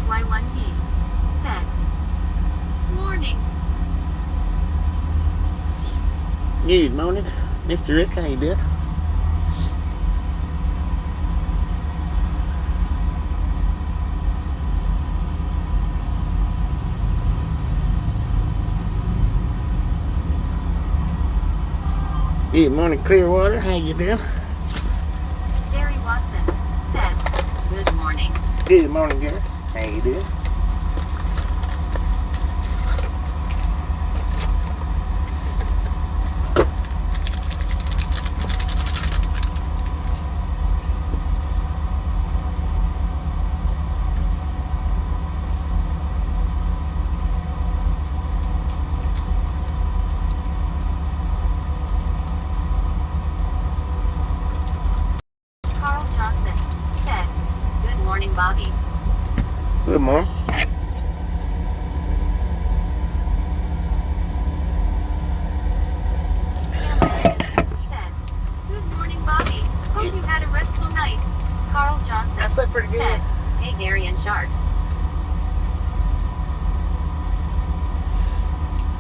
Y1P said, "Morning." Good morning, Mr. Rick. How you doing? Good morning, Clearwater. How you doing? Gary Watson said, "Good morning." Good morning, Gary. How you doing? Carl Johnson said, "Good morning, Bobby." Good morning. Said, "Good morning, Bobby. Hope you had a restful night." Carl Johnson I slept pretty good. said, "Hey, Gary and Shark."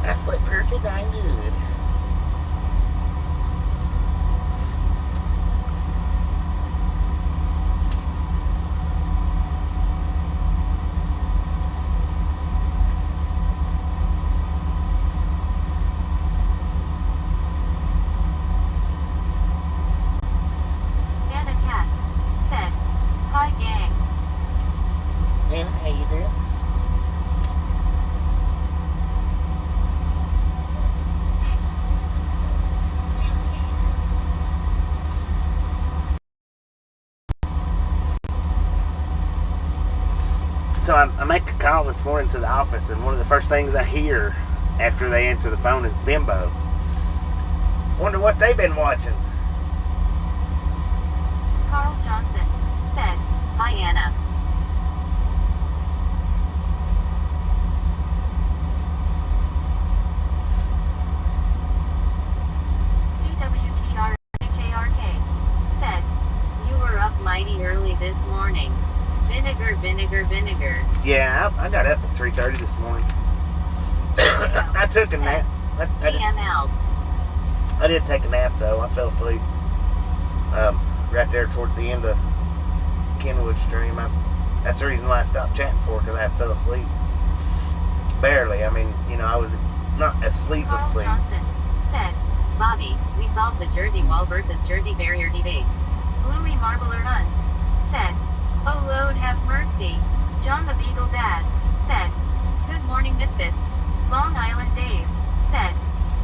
I slept pretty dang good. Anna Katz said, "Hi, gang." And how you doing? So I make a call this morning to the office, and one of the first things I hear after they answer the phone is Bimbo. Wonder what they've been watching. Carl Johnson said, "Hi, Anna." CWTRHARK said, "You were up mighty early this morning. Vinegar, vinegar, vinegar." Yeah, I got up at 3:30 this morning. I took a nap. GMLs. I did take a nap though. I fell asleep right there towards the end of Kenwood Stream. That's the reason why I stopped chatting for, because I fell asleep. Barely. I mean, you know, I was not asleep. Carl Johnson said, "Bobby, we solved the Jersey Wall versus Jersey Barrier debate." Bluey Marbler Huns said, "Oh Lord have mercy." John the Beagle Dad said, "Good morning, Misfits." Long Island Dave said,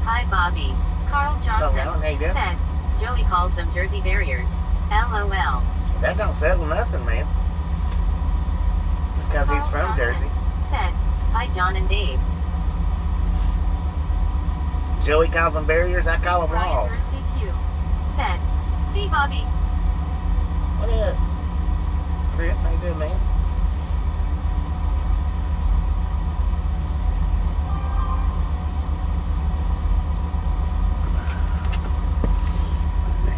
"Hi, Bobby." Carl Johnson How you doing? said, "Joey calls them Jersey Barriers. LOL." That don't settle nothing, man. Just because he's from Carl Jersey. Johnson said, "Hi, John and Dave." Joey calls them barriers, I call them Brian walls. CQ said, "Hey, Bobby." What up? Chris, how you doing, man? What's that?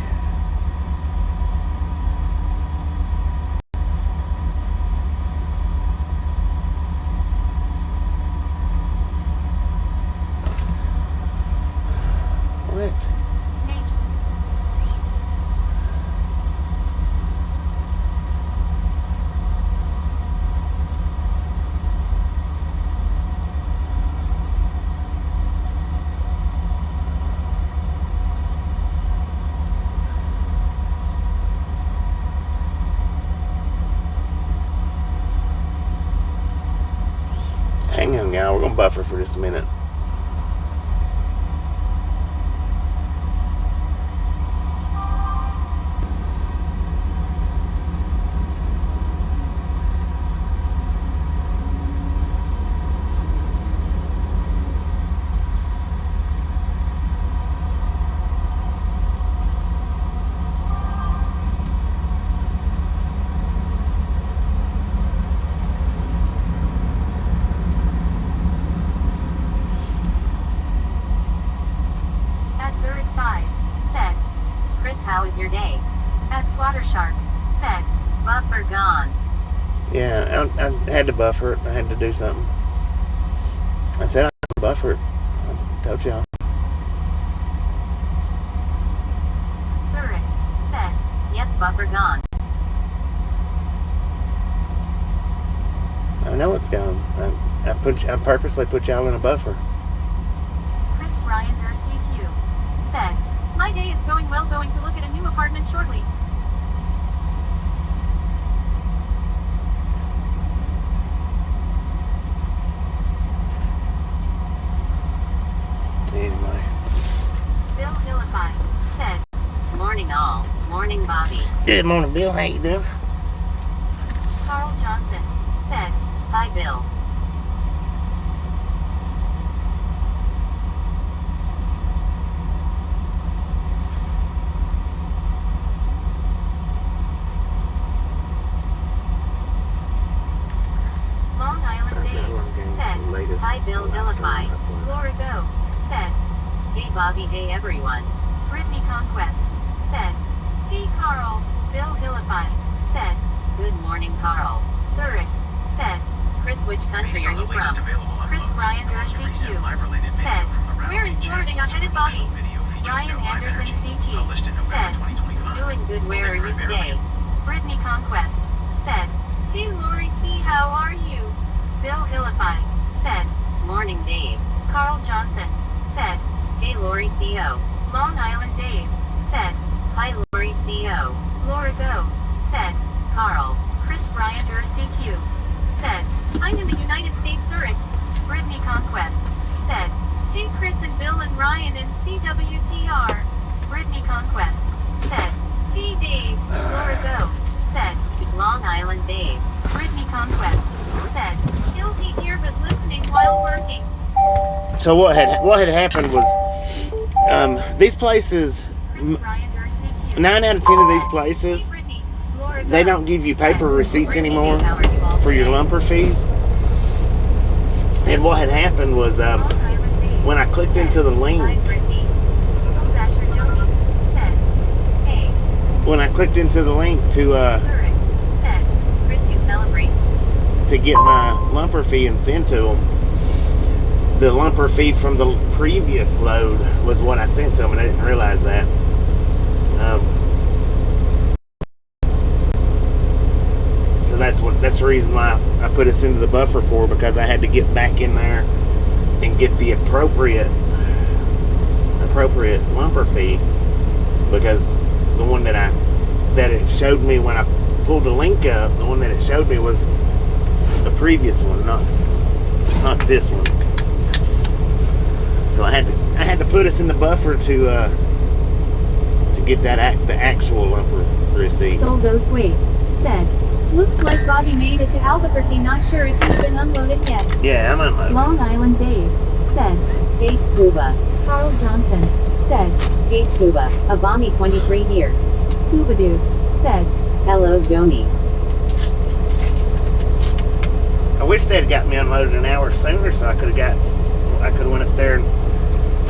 What? Nate Hang on, y'all. We're going to buffer for just a minute. How was your day? At Swatter Shark said, buffer gone. Yeah, I had to buffer it. I had to do something. I said I had to buffer it. I told y'all. Zurich said, yes, buffer gone. I know it's gone. I purposely put y'all in a buffer. Chris Bryant CQ said, my day is going well, going to look at a new apartment shortly. Anyway. Bill Hillify said, morning all, morning Bobby. Good morning, Bill. How you doing? Carl Johnson said, hi Bill. Hi Bill Vilify. Laura Go said, hey Bobby, hey everyone. Brittany Conquest said, hey Carl. Bill Vilify said, good morning Carl. Zurich said, Chris, which country are you from? Chris Ryan CQ said, we're in Florida, headed Bobby. Ryan Anderson CT said, doing good, where are you today? Brittany Conquest said, hey Lori C, how are you? Bill Hillify said, morning Dave. Carl Johnson said, hey Lori CO. Long Island Dave said, hi Lori CO. Laura Go said, Carl. Chris Bryant CQ said, I'm in the United States, Zurich. Brittany Conquest said, hey Chris and Bill and Ryan and CWTR. Brittany Conquest said, hey Dave. Laura Go said, Long Island Dave. Brittany Conquest said, guilty here but listening while working. So what had happened was these places, 9 out of 10 of these places, they don't give you paper receipts anymore for your lumper fees. And what had happened was when I clicked into the link, to get my lumper fee and send to them, the lumper fee from the previous load was what I sent to them, and I didn't realize that. So that's the reason why I put us into the buffer for, because I had to get back in there and get the appropriate lumper fee, because the one that it showed me when I pulled the link up, the one that it showed me was the previous one, not this one. So I had to put us in the buffer to get the actual lumper receipt. Soldo Sweet said, looks like Bobby made it to Albuquerque, not sure if he's been unloaded yet. Yeah, I'm unloaded. Long Island Dave said, hey Scuba. Carl Johnson said, hey Scuba, a Bommy 23 here. Scuba Dude said, hello Joni. I wish they'd got me unloaded an hour sooner, so I could have went up there and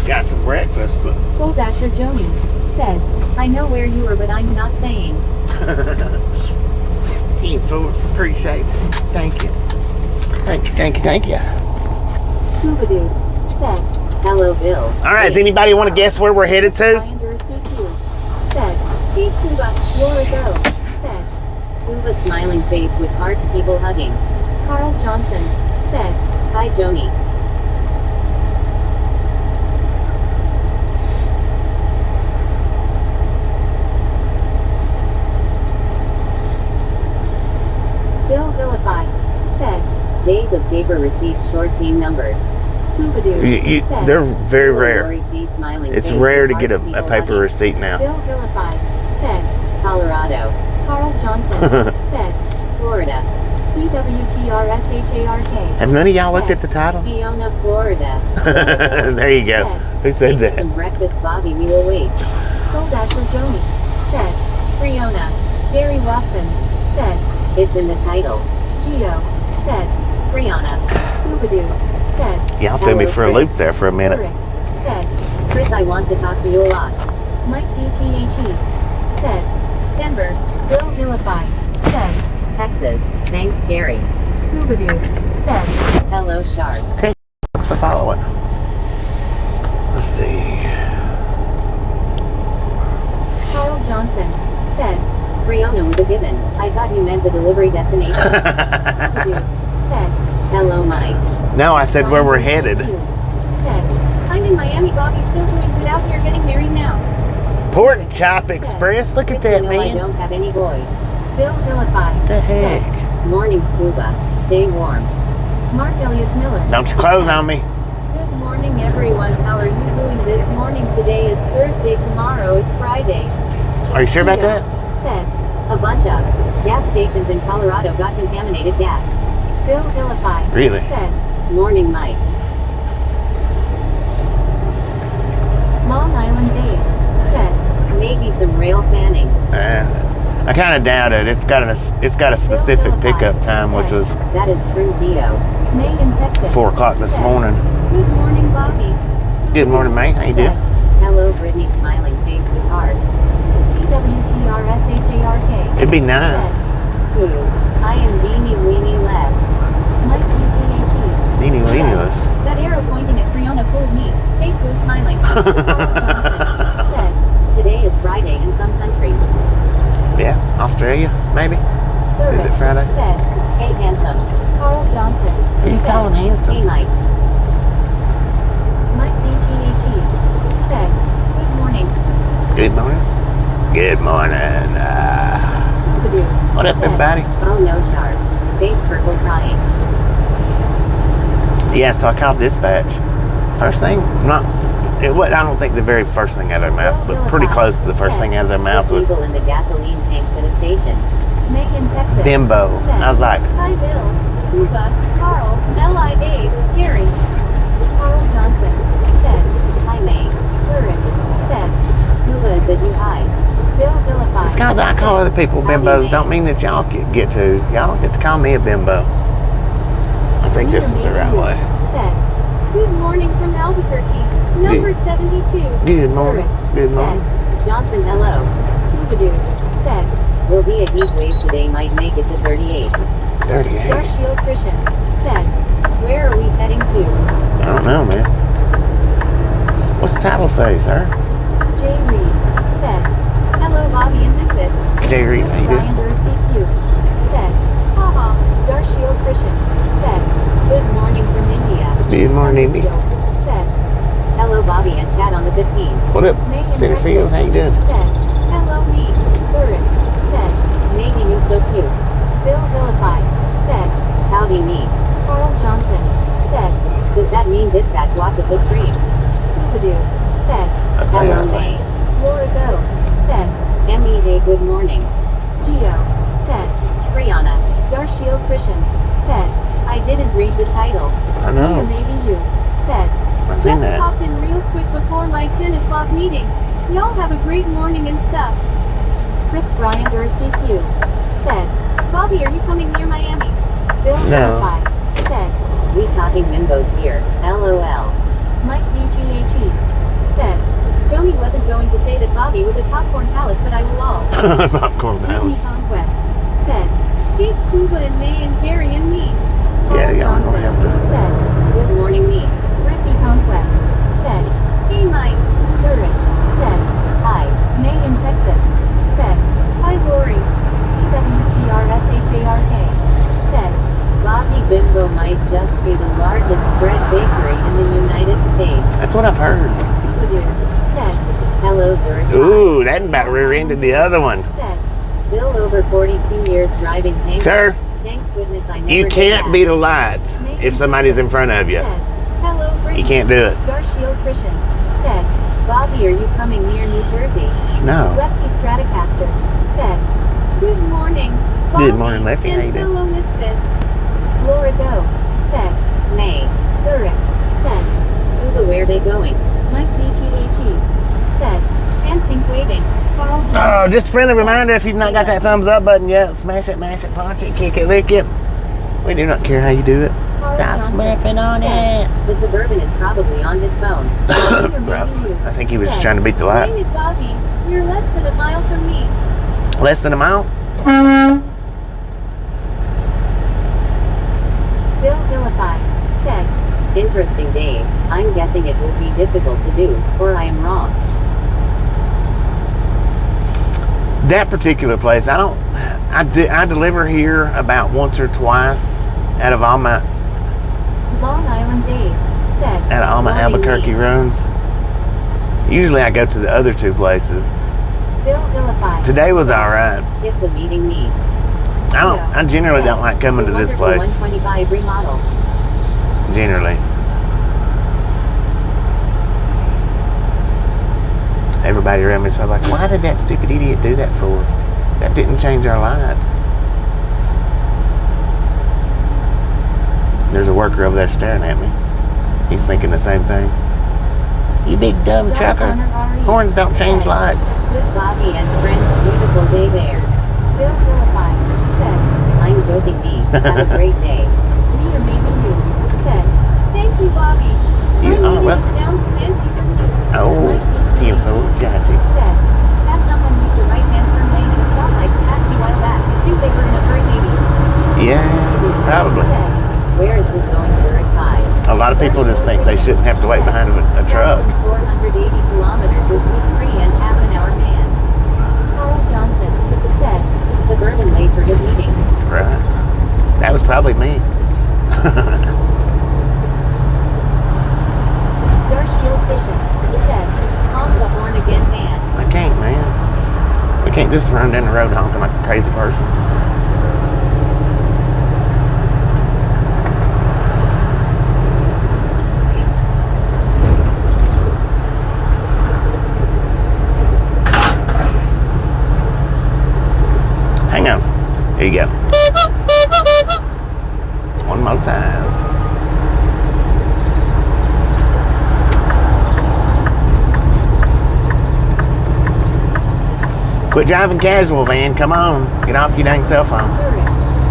got some breakfast. But Skull Dasher Joni said, I know where you were, but I'm not saying. Appreciate it. Thank you. Scuba Dude said, hello Bill. Alright, does anybody want to guess where we're headed to? Said, hey Scuba. Laura Go said, Scuba smiling face with hearts, people hugging. Carl Johnson said, hi Joni. Bill Vilify said, Days of paper receipts sure seem numbered. Scuba-doo, said. They're very rare. Lori C. Smiling It's face rare with to get hearts a people paper hugging. receipt now. Bill Philippi, said. Colorado. Carl Johnson, said. Florida. CWTRSHARK. Have none of y'all looked at the title? Fiona, Florida. There you go. Who said Take that? some breakfast, Bobby, we will wait. Soul Dasher Joni, said. Friona. Gary Watson, said. It's in the title. Geo, said. Friona. Scooby-Doo, said. Y'all threw me Hello, for a Chris. loop there for a minute. Zurich, said. Chris, I want to talk to you a lot. Mike DTHE, said. Denver. Bill Philippi, said. Texas. Thanks, Gary. Scooby-Doo, said. Hello, Shark. Thanks for following. Let's see. Carl Johnson, said. Friona was a given. I thought you meant the delivery destination. Scooby-Doo, said. Hello, Mike. No, I said where we're headed. Said. I'm in Miami, Bobby, still doing good out here getting married now. Pork Chop Express. Look at that, I man. don't have any boys. Bill Philippi. The heck? Said, morning, Scuba. Stay warm. Mark Elias Miller. Don't you close on me. Good morning, everyone. How are you doing this morning? Today is Thursday. Tomorrow is Friday. Are you sure about Geo that? Said, a bunch of gas stations in Colorado got contaminated gas. Bill Philippi. Really? Said, morning, Mike. Long Island Dave. Said, maybe some rail fanning. I kind of doubt it. It's got a specific pickup time, which was That is true, Geo. May in Texas. 4 o'clock this morning. Good morning, Bobby. Good morning, mate. How you doing? Hello, Brittany, smiling face with hearts. CWTRSHARK. It'd be nice. Who? I am Beanie Weenie Les. Mike DTHE. Beanie Weenieless. That arrow pointing at Friona fooled me. Face blue smiling. Carl Johnson said, today is Friday in some countries. Yeah, Australia, maybe. Zurich Is it Friday? said, hey, handsome. Carl Johnson. Who you said, calling handsome? Hey, Mike. Mike DTHE said, good morning. Good morning. Good morning. Scooby-Doo What up, said, everybody? oh no, Sharp. Face purple crying. Yeah, so I called dispatch. First thing, I don't think the very first thing out of their mouth, but pretty close to the first thing out of their mouth was diesel in the gasoline tanks at a station. May in Texas. bimbo. Said, I was like, hi, Bill. Scuba. Carl. L.I. Dave. Gary. Carl Johnson said, hi, May. Zurich said, Scuba is that you hi. Bill Philippi. just because I call other people bimbos don't mean that y'all get to. Y'all don't get to call me a bimbo. I think this is the right way. Said, good morning from Albuquerque. Number 72. Good morning. Zurich Good morning. Said, Johnson, hello. Scooby-Doo said, will be a heat wave today, might make it to 38. 38. Darkshield Christian said, where are we heading to? I don't know, man. What's the title say, sir? Jay Reed said, hello, Bobby and Misfits. Jay Reed, how you doing? Brian CQ said, haha. Darkshield Christian said, good morning from India. Good morning, Indy. Summerfield said, hello, Bobby and chat on the 15th. What up, May in Centerfield? How you doing? Said, hello, me. Zurich said, maybe you so cute. Bill Philippi said, howdy me. Carl Johnson said, does that mean dispatch watches the stream? Scooby-Doo said, hello, May. Laura Go said, M.E.A. good morning. Geo said, Friona. Darshield Christian said, I didn't read the title. I know. Or maybe you said, I seen just that. popped in real quick before my 10 o'clock meeting. Y'all have a great morning and stuff. Chris Bryant or CQ said, Bobby, are you coming near Miami? Bill No. Philippi said, we talking bimbos here, LOL. Mike DTHE said, Joni wasn't going to say that Bobby was a popcorn palace, but I will all. Popcorn Disney Palace. Conquest said, hey, Scuba and May and Gary and me. Yeah, Paul y'all don't Johnson have to. said, good morning, me. Ricky Conquest said, hey, Mike. Zurich said, hi. May in Texas said, hi, Lori. CWTRSHARK said, Bobby Bimbo might just be the largest bread bakery in the United States. That's what I've heard. Scooby-Doo said, hello, Zurich. Ooh, that about rear-ended the other one. Said, Bill over 42 years driving tank. Sir, Thank goodness I never You did can't that. beat a lights if somebody's in front of you. Said, hello, Brittany. You can't do it. Garshiel Christian said, Bobby, are you coming near New Jersey? No. Lefty Stratocaster said, good morning, Bobby Good morning, Lefty. How you and doing? fellow misfits. Laura Doe said, May. Zurich said, Scuba, where they going? Mike DTHE said, and think waiting. Carl Johnson. Oh, just a friendly reminder, if you've not got that thumbs up button yet, smash it, mash it, punch it, kick it, lick it. We do not care how you do it. Carl Stop Johnson smurfing on said, it. the Suburban is probably on his phone. Probably. I think he was just trying to beat the Hey, light. Bobby, you're less than a mile from me. Less than a mile? Bill Villify said, interesting day. I'm guessing it will be difficult to do, or I am wrong. That particular place, I deliver here about once or twice out of all my Long Island Dave said, morning, Albuquerque Lee. runs. Usually I go to the other two places. Bill Villify Today was all right. skip the meeting me. I generally don't like coming to this place. 125 remodel. Generally. Everybody around me is probably like, why did that stupid idiot do that for? That didn't change our light. There's a worker over there staring at me. He's thinking the same thing. You big dumb John trucker. Connor RE Horns don't change said, lights. good Bobby and friends, beautiful day there. Bill Villify said, I'm joking me. Have a great day. Me or maybe you said, thank you, Bobby. You My are meeting welcome. is down to Nancy from Houston. Oh, Mike DTHE tearful. Got you. said, had someone use the right-hand turn lane in a stoplight past you while back. Think they were in a hurry, maybe. Yeah, probably. Said, where is he going, Zurich 5? A lot of people just think they shouldn't have to wait behind a truck. 480 kilometers is with 3.5 hour man. Carl Johnson said, Suburban late for his meeting. Right. That was probably me. Garshiel Fisher said, Tom's a born again man. I can't, man. We can't just run down the road honking like a crazy person. Hang on. Here you go. One more time. Quit driving casual, van. Come on. Get off your dang cell phone. Zurich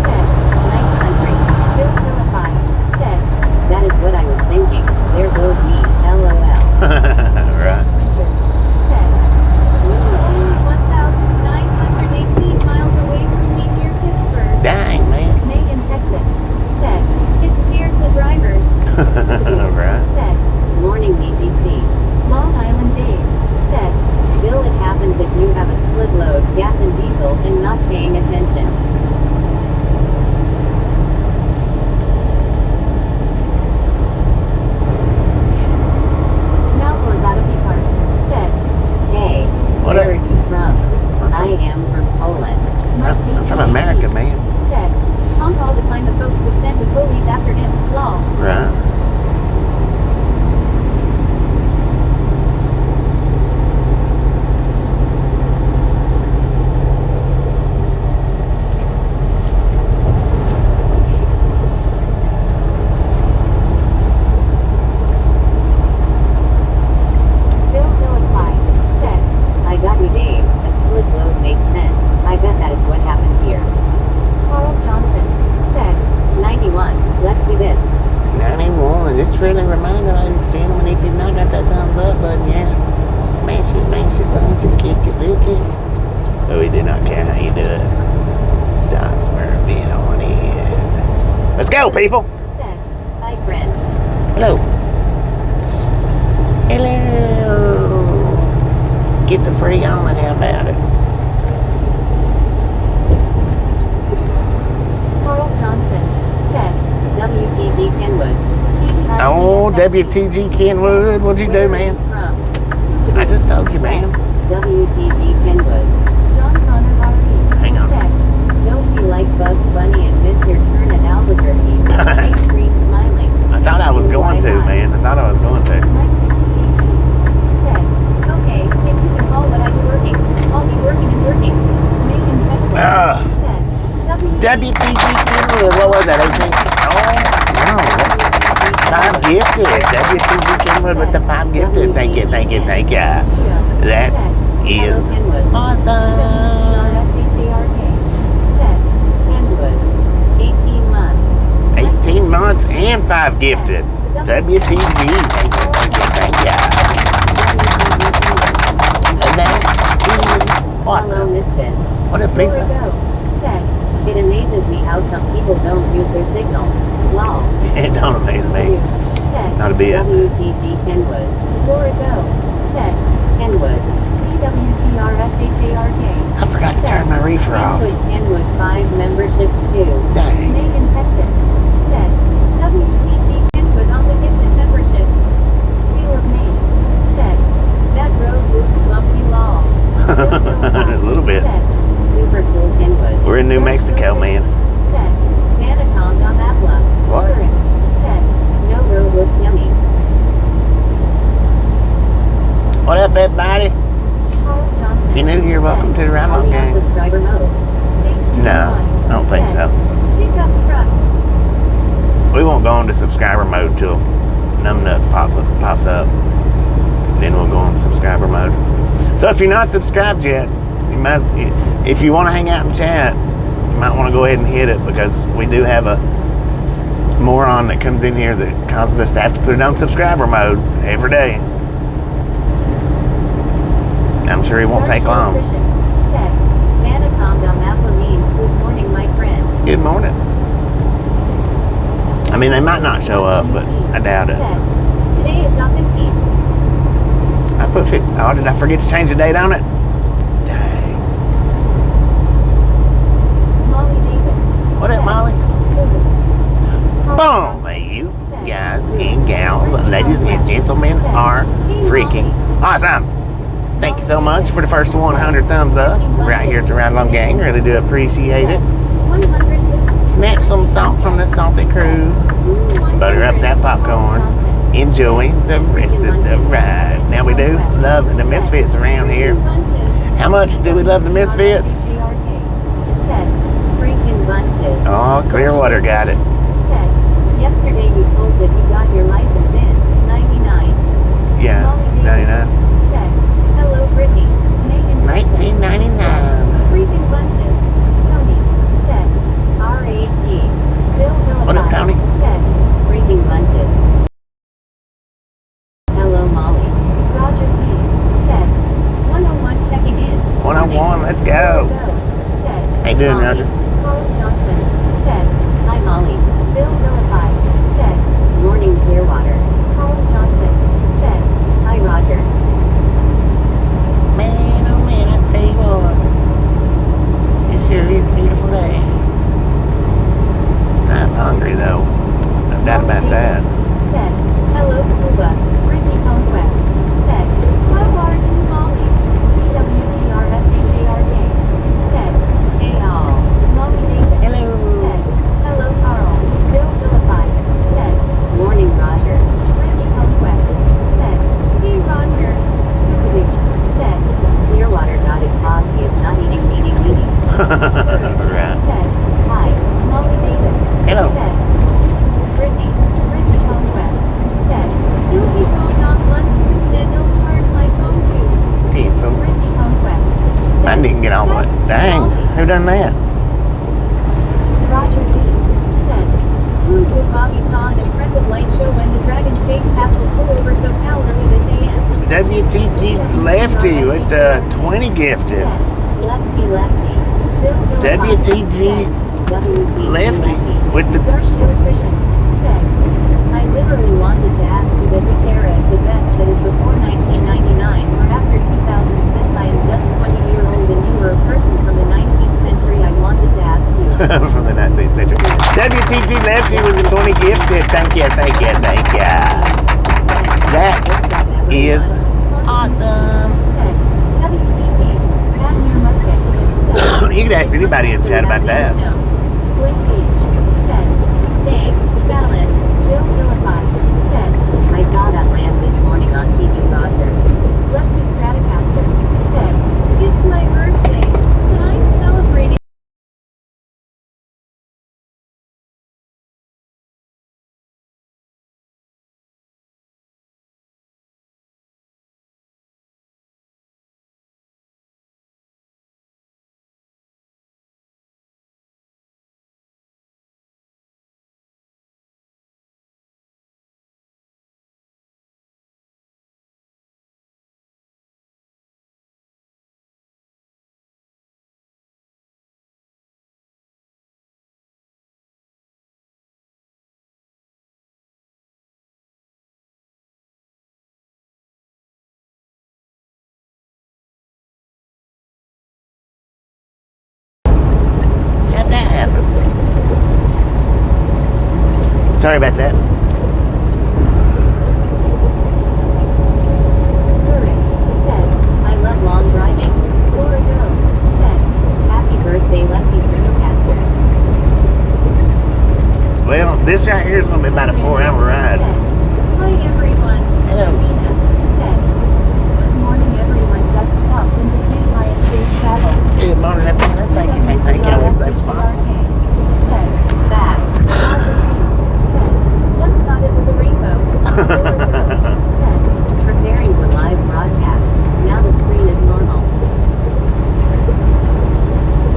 said, nice country. Bill Philippi said, that is what I was thinking. There goes me. LOL. Right. Winters said, we were only 1,918 miles away from me near Pittsburgh. Dang, man. Nate in Texas said, it scares the drivers. Right. Said, morning BGC. Long Island Dave said, Bill, it happens if you have a split load, gas and diesel, and not paying attention. Now Gorzatopi Park said, hey, What where a- are you from? I am from Poland. Mike I'm from DTHE America, man. said, honk all the time the folks would send the police after him, lol. Right. Bill Philippi said, I got you, Dave. A split load makes sense. I bet that is what happened here. Carl Johnson said, 91. Let's do this. 91. Just friendly reminder, ladies and gentlemen, if you've not got that thumbs up button yet, smash it, mash it, punch it, kick it, lick it. But we do not care how you do it. Stop smurfing on it. Let's go, people. Said, hi friends. Hello. Hello. Let's get the Friona. How about it? Carl Johnson said, WTG Kenwood. Oh, WTG Kenwood. What'd you do, man? I just told you, man. WTG Kenwood. John Connor RE Hang on. said, don't be like like Bugs Bunny and miss your turn at Albuquerque. Face green smiling. I thought I was going to, man. I thought I was going to. Mike THE said, okay, if you can call what I be working, I'll be working and working. Megan Texas said, WTG Kenwood. What was that, 18? Oh, no. 5 gifted. WTG Kenwood with the 5 gifted. Thank you, thank you, thank you. That is awesome. Said, Kenwood, 18 months. 18 months and 5 gifted. WTG. Thank you, thank you, thank you. And that is awesome. Hello, Misfits. What up, Lisa? Said, it amazes me how some people don't use their signals. Lol. It don't amaze me. Said, Not a bit. WTG Kenwood. Said, Kenwood. CWTRSHARK. I forgot to turn my reefer off. Kenwood 5 memberships too. Dang. Megan Texas. Said, WTG Kenwood on the gifted memberships. Wheel of Names. Said, that road looks bumpy lol. A little bit. Said, super cool Kenwood. We're in New Mexico, man. Said, Manacom Apla. What? Said, no road looks yummy. What up, everybody? If you're new here, welcome to the Ride Along Gang. Subscriber mode. No, I don't think so. Pick up truck. We won't go into subscriber mode till Numbnuts pops up. Then we'll go on subscriber mode. So if you're not subscribed yet, if you want to hang out and chat, you might want to go ahead and hit it, because we do have a moron that comes in here that causes us to have to put it on subscriber mode every day. I'm sure he won't take long. Said, Manacom means good morning, my friend. Good morning. I mean, they might not show up, but I doubt it. Said, today is the 15th. I put 50. Oh, did I forget to change the date on it? Dang. Molly Davis. What up, Molly? Boom. Boom! Hey, you guys and gals, ladies and gentlemen are freaking awesome. Thank you so much for the first 100 thumbs up right here at the Ride Along Gang. Really do appreciate it. Snatch some salt from the salty crew. Butter up that popcorn. Enjoy the rest of the ride. Now we do love the Misfits around here. How much do we love the Misfits? Oh, Clearwater got it. Yesterday you told that you got your license in 99. Yeah, 99. Hello, Brittany. Megan 1999. Freaking bunches. Tony said, RAG. Bill What up, Tony? said, freaking bunches. Hello, Molly. Roger Z said, 101 checking in. 101, let's go. Said, How you doing, Roger? Carl Johnson said, hi, Molly. Bill Philippi said, morning, Clearwater. Carl Johnson said, hi, Roger. Man, oh man, I tell you what. It sure is a beautiful day. I'm hungry though. No doubt about that. Said, hello, Scuba. Brittany Conquest. Said, how are you, Molly? CWTRSHARK. Said, hey all. Molly Davis. Hello. Said, hello, Carl. Bill Philippi. Said, morning, Roger. Brittany Conquest. Said, hey, Roger. Scooby-Doo. Said, Clearwater got it cause he is not eating meaning. Right. Said, hi, Molly Davis. Hello. Said, Brittany Conquest. Said, you'll be going on lunch soon and don't charge my phone too. Damn, fool. Brittany Conquest. I didn't get all the way. Dang, who done that? Roger Z. Said, doing good. Bobby saw an impressive light show when the Dragon Space Capsule flew over SoCal early this AM. WTG Lefty with the 20 gifted. Lefty. WTG Lefty with the... Said, I literally wanted to ask you that which era is the best that is before 1999 or after 2000, since I am just 20-year-old and you were a person from the 19th century. I wanted to ask you. From the 19th century. WTG Lefty with the 20 gifted. Thank you, thank you, thank you. That is awesome. Said, WTG, Vladimir Musket. You can ask anybody in chat about that. Wing Beach, said. Dang, Fallon, Bill Philippi, said. I saw that lamp this morning on TV, Roger. Lefty Stratocaster, said. It's my birthday, so I'm celebrating. How'd that happen? Sorry about that. Zurich, said. I love long driving. Origo, said. Happy birthday, Lefty Stratocaster. Well, this right here is going to be about a 4-hour ride. Hi everyone. Hello. Friona said. Good morning everyone. Just stopped in to say hi and safe travels. Good morning, everyone. Thank you. Thank you. Always safe as possible. Said. That. Said. Just thought it was a rainbow. Said. Preparing for live broadcast. Now the screen is normal.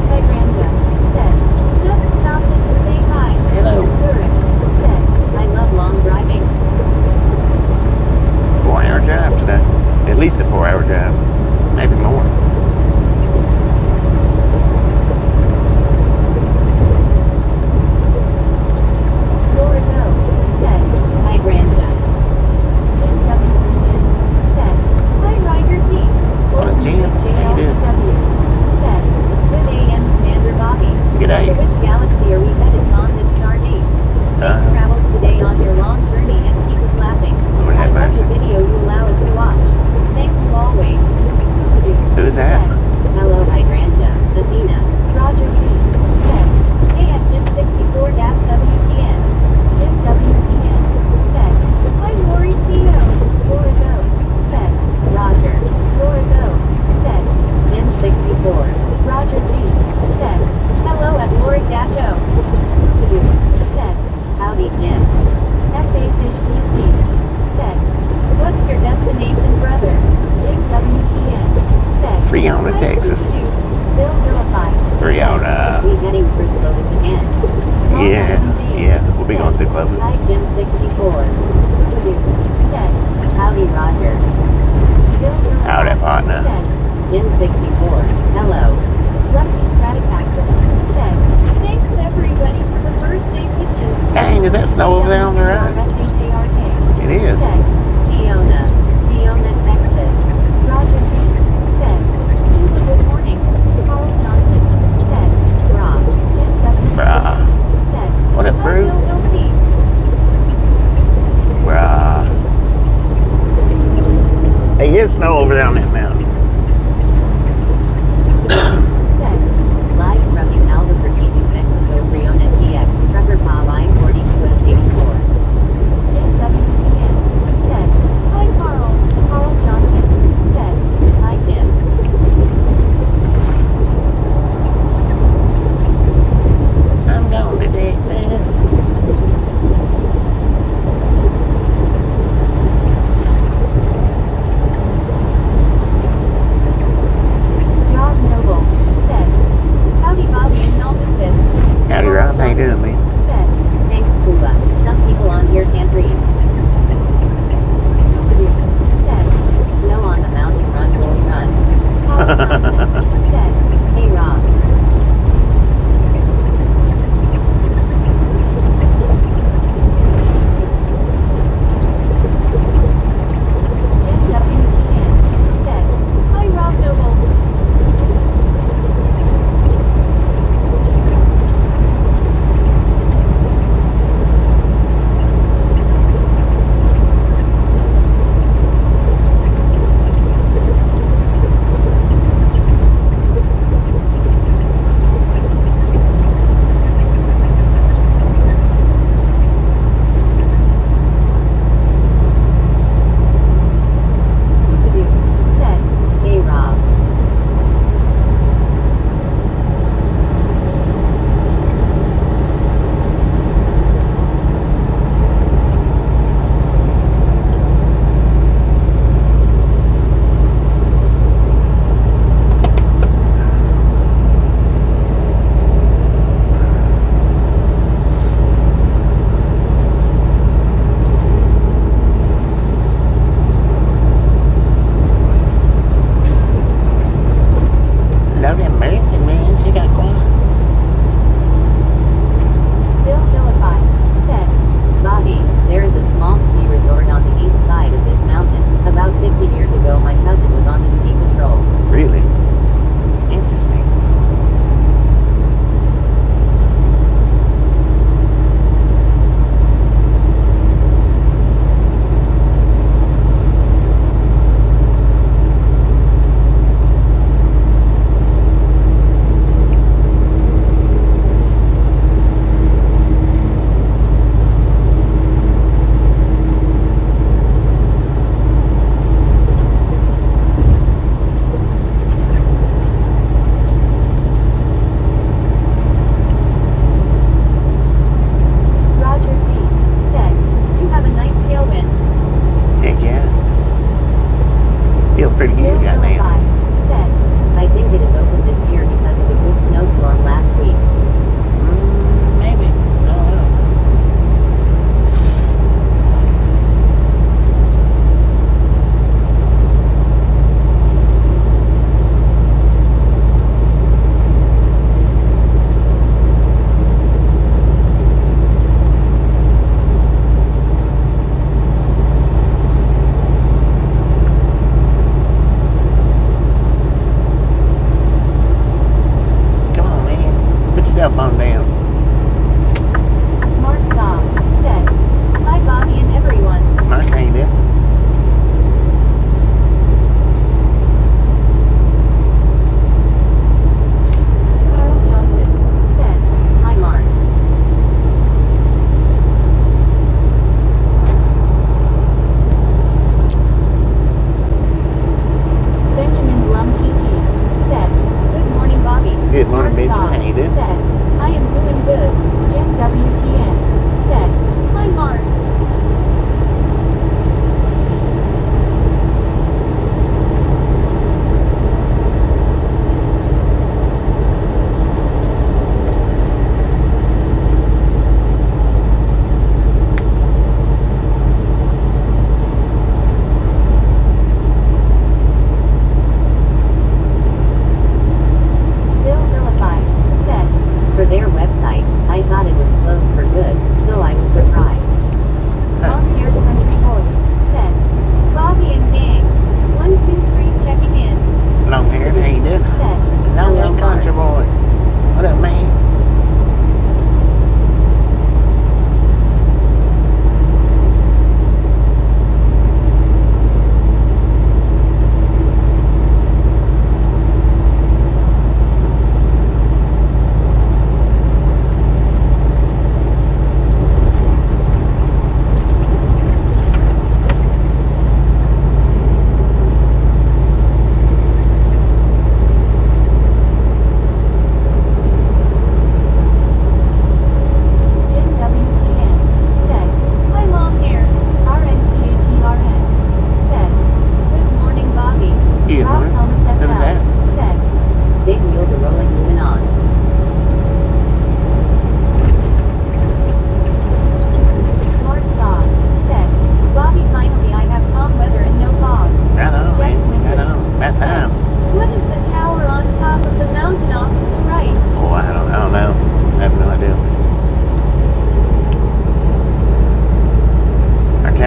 Hydrangea said. Just stopped in to say hi. Hello. Zurich said. I love long driving. 4-hour drive today. At least a 4-hour drive. Maybe more. Florido said. Hydrangea. Jim WTN said. Hi Rider Z. What up, Jim? How you doing? JLCW said. Good AM Commander Bobby. Good day. To which galaxy are we headed on this star date? Safe travels today on your long journey and keep us laughing. Lord have I love mercy. the video you allow us to watch. Thank you always. Scoopadoo Who's that? said. Hello Hydrangea. Athena. Roger Z said. Hey at Jim64-WTN. Jim WTN said. Hi Lori CO. Florido said. Roger. Florido said. Jim64. Roger Z said. Hello at Lori-O. Scoopadoo said. Howdy Jim. SA Fish BC said. What's your destination, brother? Jig WTN said. Friona, Hi, Texas. Scooby-Doo. Bill Philippi. Friona. We heading through Clovis again. Yeah. We'll be going through Clovis. Hi Jim64. Scooby-Doo said. Howdy Roger. Bill Philippi Howdy, partner. said. Jim64. Hello. Lefty Stratocaster said. Thanks everybody for the birthday wishes. Dang, is that snow over there on the right? SHARK It is. said. Fiona, Texas. Roger Z said. Scuba, good morning. Carl Johnson said. Brah. Jim W. Brah. said. What up, Hi, bro? Bill Ilke. Bruh. Hey, is snow over there on that mountain. said. Live from the Albuquerque, New Mexico, Friona TX, Trucker POV I-40 US-84. Jim WTN said.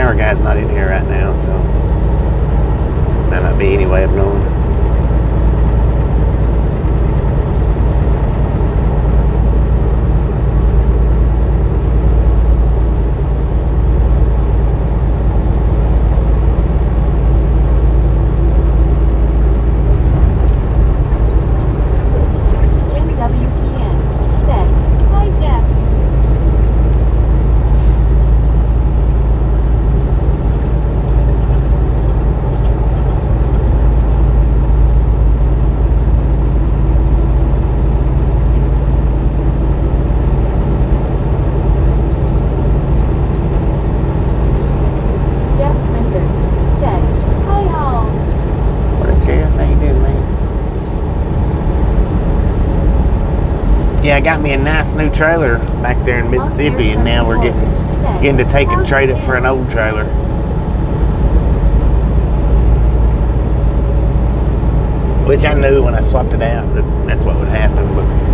power guy's not in here right now, so might not be any way of knowing. Yeah, I got me a nice new trailer back there in Mississippi, and now we're getting to take and trade it for an old trailer. Which I knew when I swapped it out that that's what would happen, but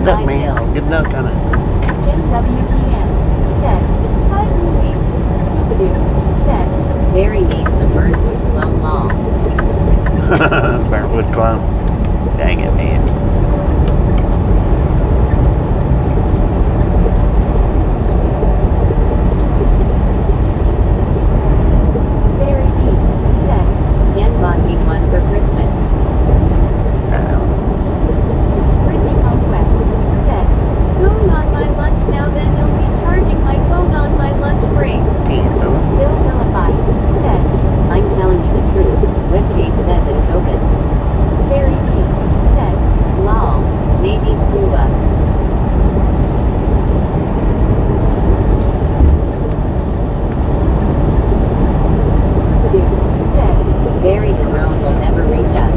duck, man. Get a duck on it. Jim WTN said, "Hi Louie, Scooby-Doo," said, "Barry needs some Burnwood clone long." Burnwood clone. Dang it, man. Barry B said, "Jen bought me one for Christmas." Brittany Conquest said, "Going on my lunch now, then you'll be charging my phone on my lunch break." Bill Philippi said, "I'm telling you the truth. Webpage says it is open." Barry B said, "Lol, maybe scuba." Scooby-Doo said, "Barry the drone will never reach us."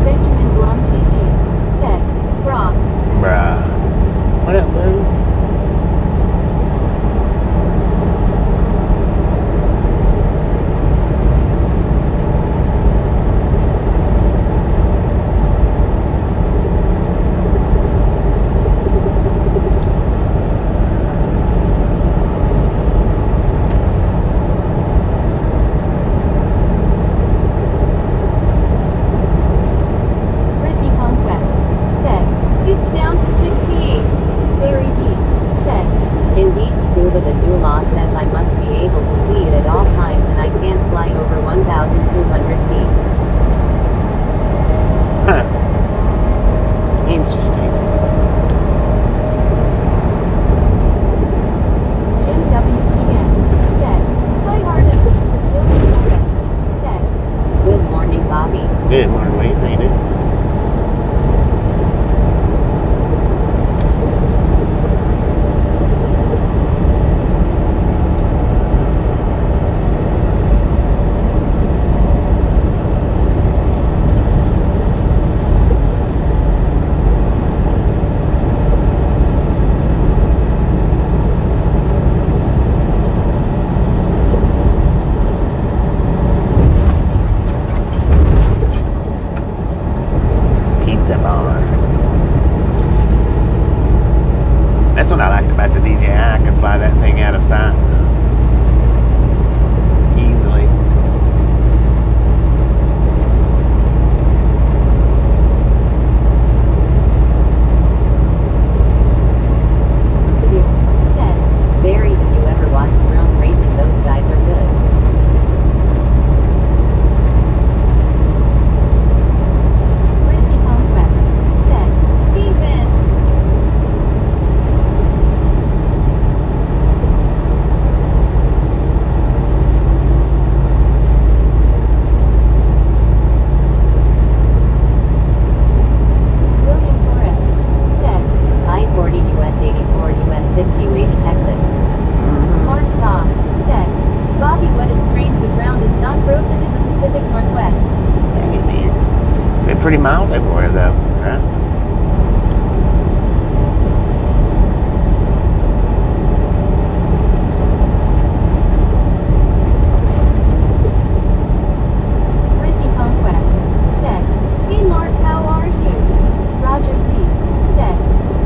Benjamin Blum TG said, "Brock." Bruh. What up, buddy? Brittany Conquest said, "It's down to 68. Barry B said, "Indeed, scuba, the new law says I must be able to see it at all times and I can't fly over 1,200 feet. Huh. Interesting. Jim WTN said, "Hi Artem." Bill Torres said, "Good morning, Bobby." Good morning, Wade. Ain't it? Pizza bar. That's what I liked about the DJI. I could fly that thing out of sight easily. Scooby-Doo said, "Barry, have you ever watched drone racing? Those guys are good." Brittany Conquest said, "Hey Ben." William Torres said, "I-40 US-84 US-60 way to Texas." Mark Saw said, "Bobby, what is strange, the ground is not frozen in the Pacific Northwest." Dang it, man. It's been pretty mild everywhere, though, right? Brittany Conquest said, "Hey Mark, how are you?" Roger Z said,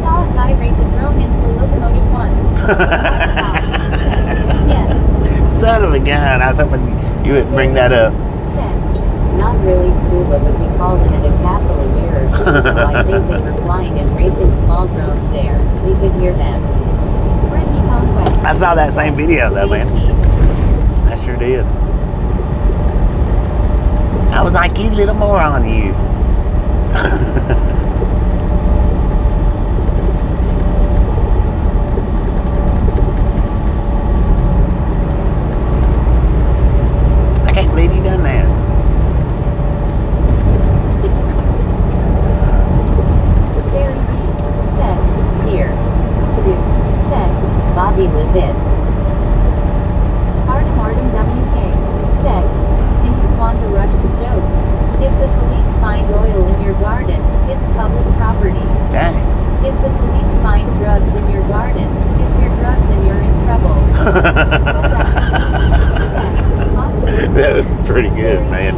"Saw a guy race a drone into a locomotive once." Mark Saw said, "Yes." Son of a gun. I was hoping you would bring that up. Said, "Not really scuba, but we called it at a castle a year or two ago. I think they were flying and racing small drones there. We could hear them." Brittany Conquest. I saw that same video, though, man. I sure did. I was like, you little moron, you. I can't believe you done that. Barry B said, "Here." Scooby-Doo said, "Bobby live it." That was pretty good, man.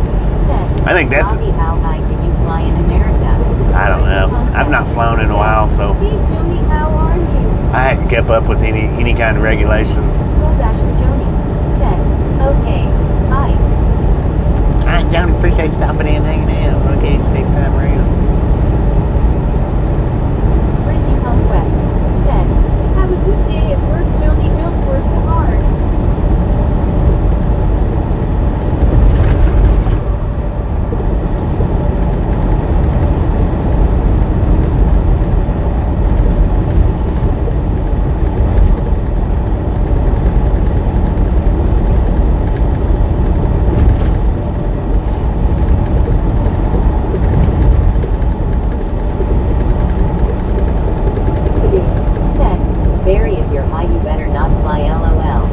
I think that's... Bobby, how high can you fly in America? I don't know. I've not flown in a while, so Hey, Joni, how are you? I hadn't kept up with any kind of regulations. Joni said, okay, bye. All right, Johnny, appreciate you stopping in and hanging out. We'll catch you next time around. Brittany Conquest said, have a good day at work, Joni, don't work too hard. Barry, if you're high, you better not fly, LOL.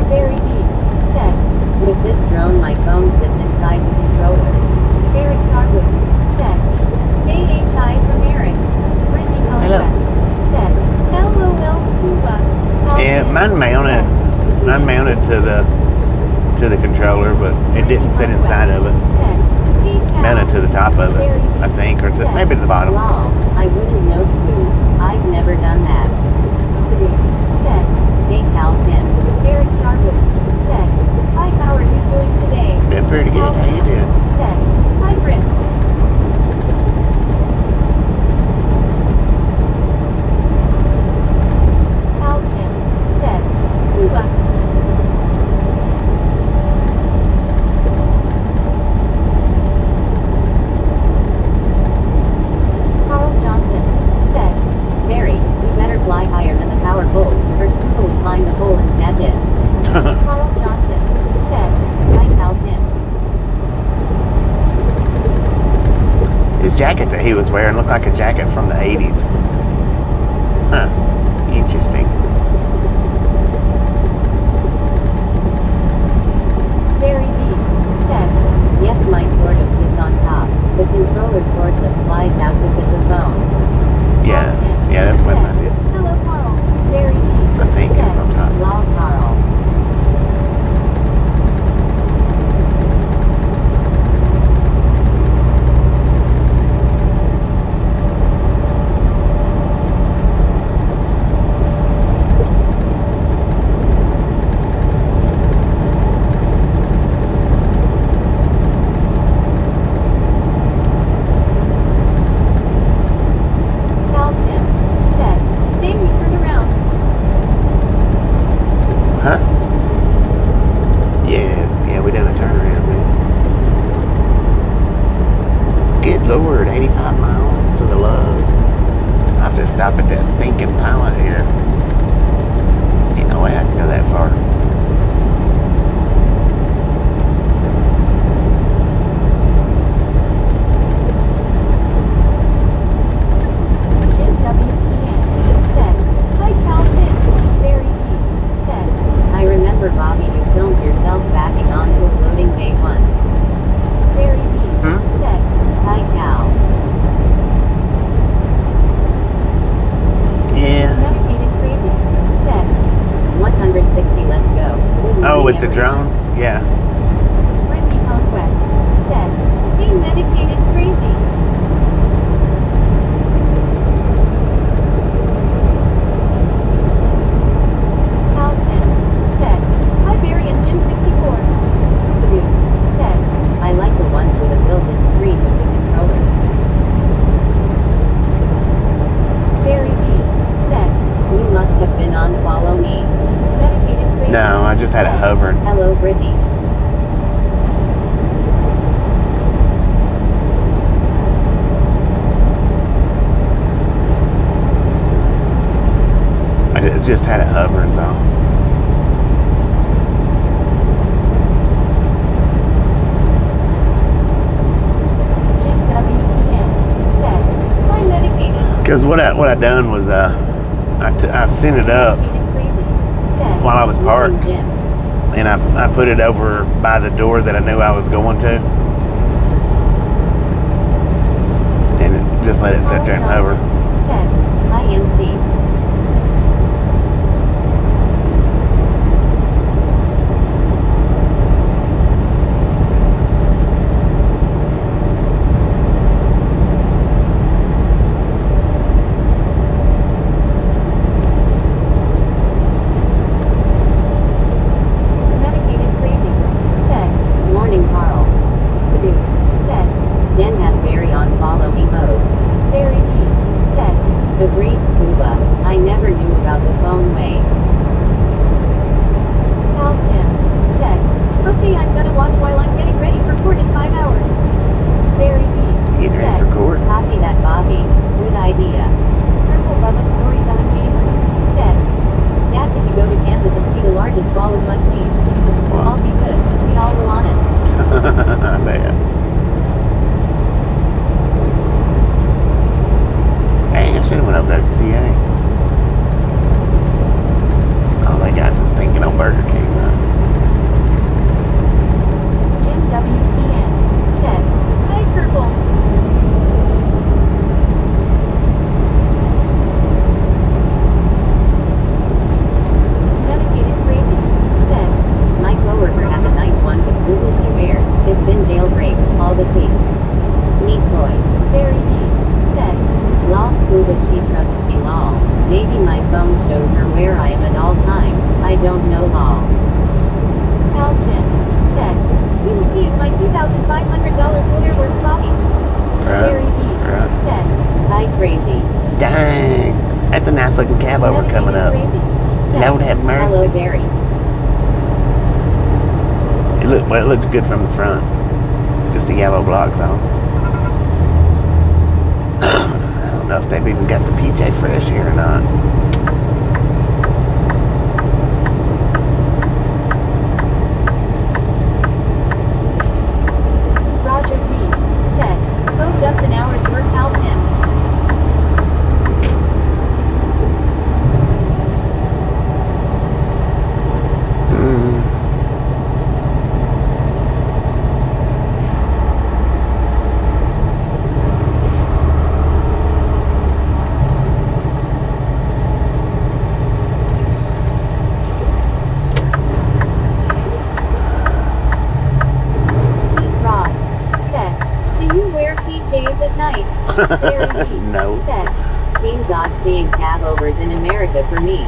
Barry D said, with this drone, my phone sits inside the controller. Eric Starwood said, JHI from Eric. Hello. Said, LOL scuba. Yeah, mine mounted to the controller, but it didn't sit inside of it. Mounted to the top of it, I think, or to maybe to the bottom. Lol, I wouldn't know Scoob. I've never done that. Scooby said, hey Cal Tim. Eric Starwood said, hi, how are you doing today? Been pretty good. How you doing? Said, hi Britt. Cal Tim said, scuba. Carl Johnson said, Mary, you better fly higher than the power poles, or scuba would climb the pole and snatch it. Carl Johnson said, hi Cal Tim. His jacket that he was wearing looked like a jacket from the 80s. Huh. Interesting. Barry B said, yes, my sort of sits on top. The controller sorts of slides out to fit the phone. Yeah. Carl Tim Yeah, that's what said, mine did. hello Carl. Barry B I think said, it's on top. lol Carl. Cal Tim said, dang, we turned around. Huh? Yeah, we done a turnaround, man. Good Lord, 85 miles to the Loves. I have to stop at that stinking pilot here. Ain't no way I can go that far. Jim WTN said, hi Cal Tim. Barry B said, I remember Bobby, you filmed yourself backing onto a loading bay once. Barry B said, hi Cal. Yeah. Medicated crazy said, 160, let's go. Good Oh, morning, with the everyone. drone? Yeah. Brittany Conquest said, hey medicated crazy. Cal Tim said, hi Barry and Jim 64. Scooby-Doo said, I like the ones with a built-in screen with the controller. Barry B said, you must have been on Follow Me. Medicated crazy. No, I just had it said, hovering. hello Brittany. I just had it hovering, so. Jim WTN said, hi medicated. Because what I done was I sent it up while I was parked, and I put it over by the door that I knew I was going to, and just let it sit there and hover. IMC. Cabover coming up. Lord have mercy. It looked good from the front. Just the yellow blocks on. I don't know if they've even got the PJ Fresh here or not. Roger Z said, "Oh, just an hour's work, Al Tim." No. Said, seems odd seeing Cabovers in America for me.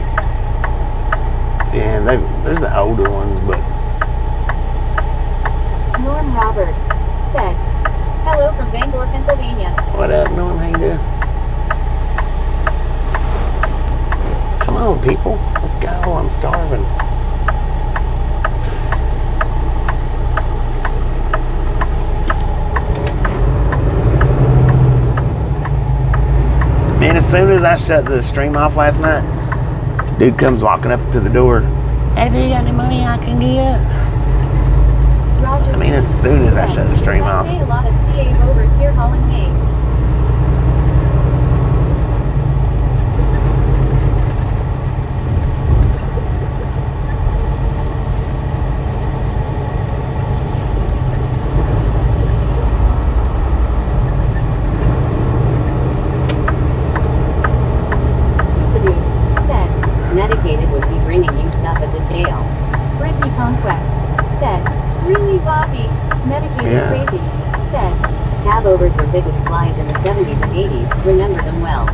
Yeah, there's the older ones, but... Norm Roberts said, hello from Bangor, Pennsylvania. What up, Norm? How you doing? Come on, people. Let's go. I'm starving. Man, as soon as I shut the stream off last night, dude comes walking up to the door. Hey, do you got any money I can get? Roger, I mean, as soon as I shut the stream off. A lot of Cabovers here hauling hay. Cabovers were biggest flies in the 70s and 80s, remember them well.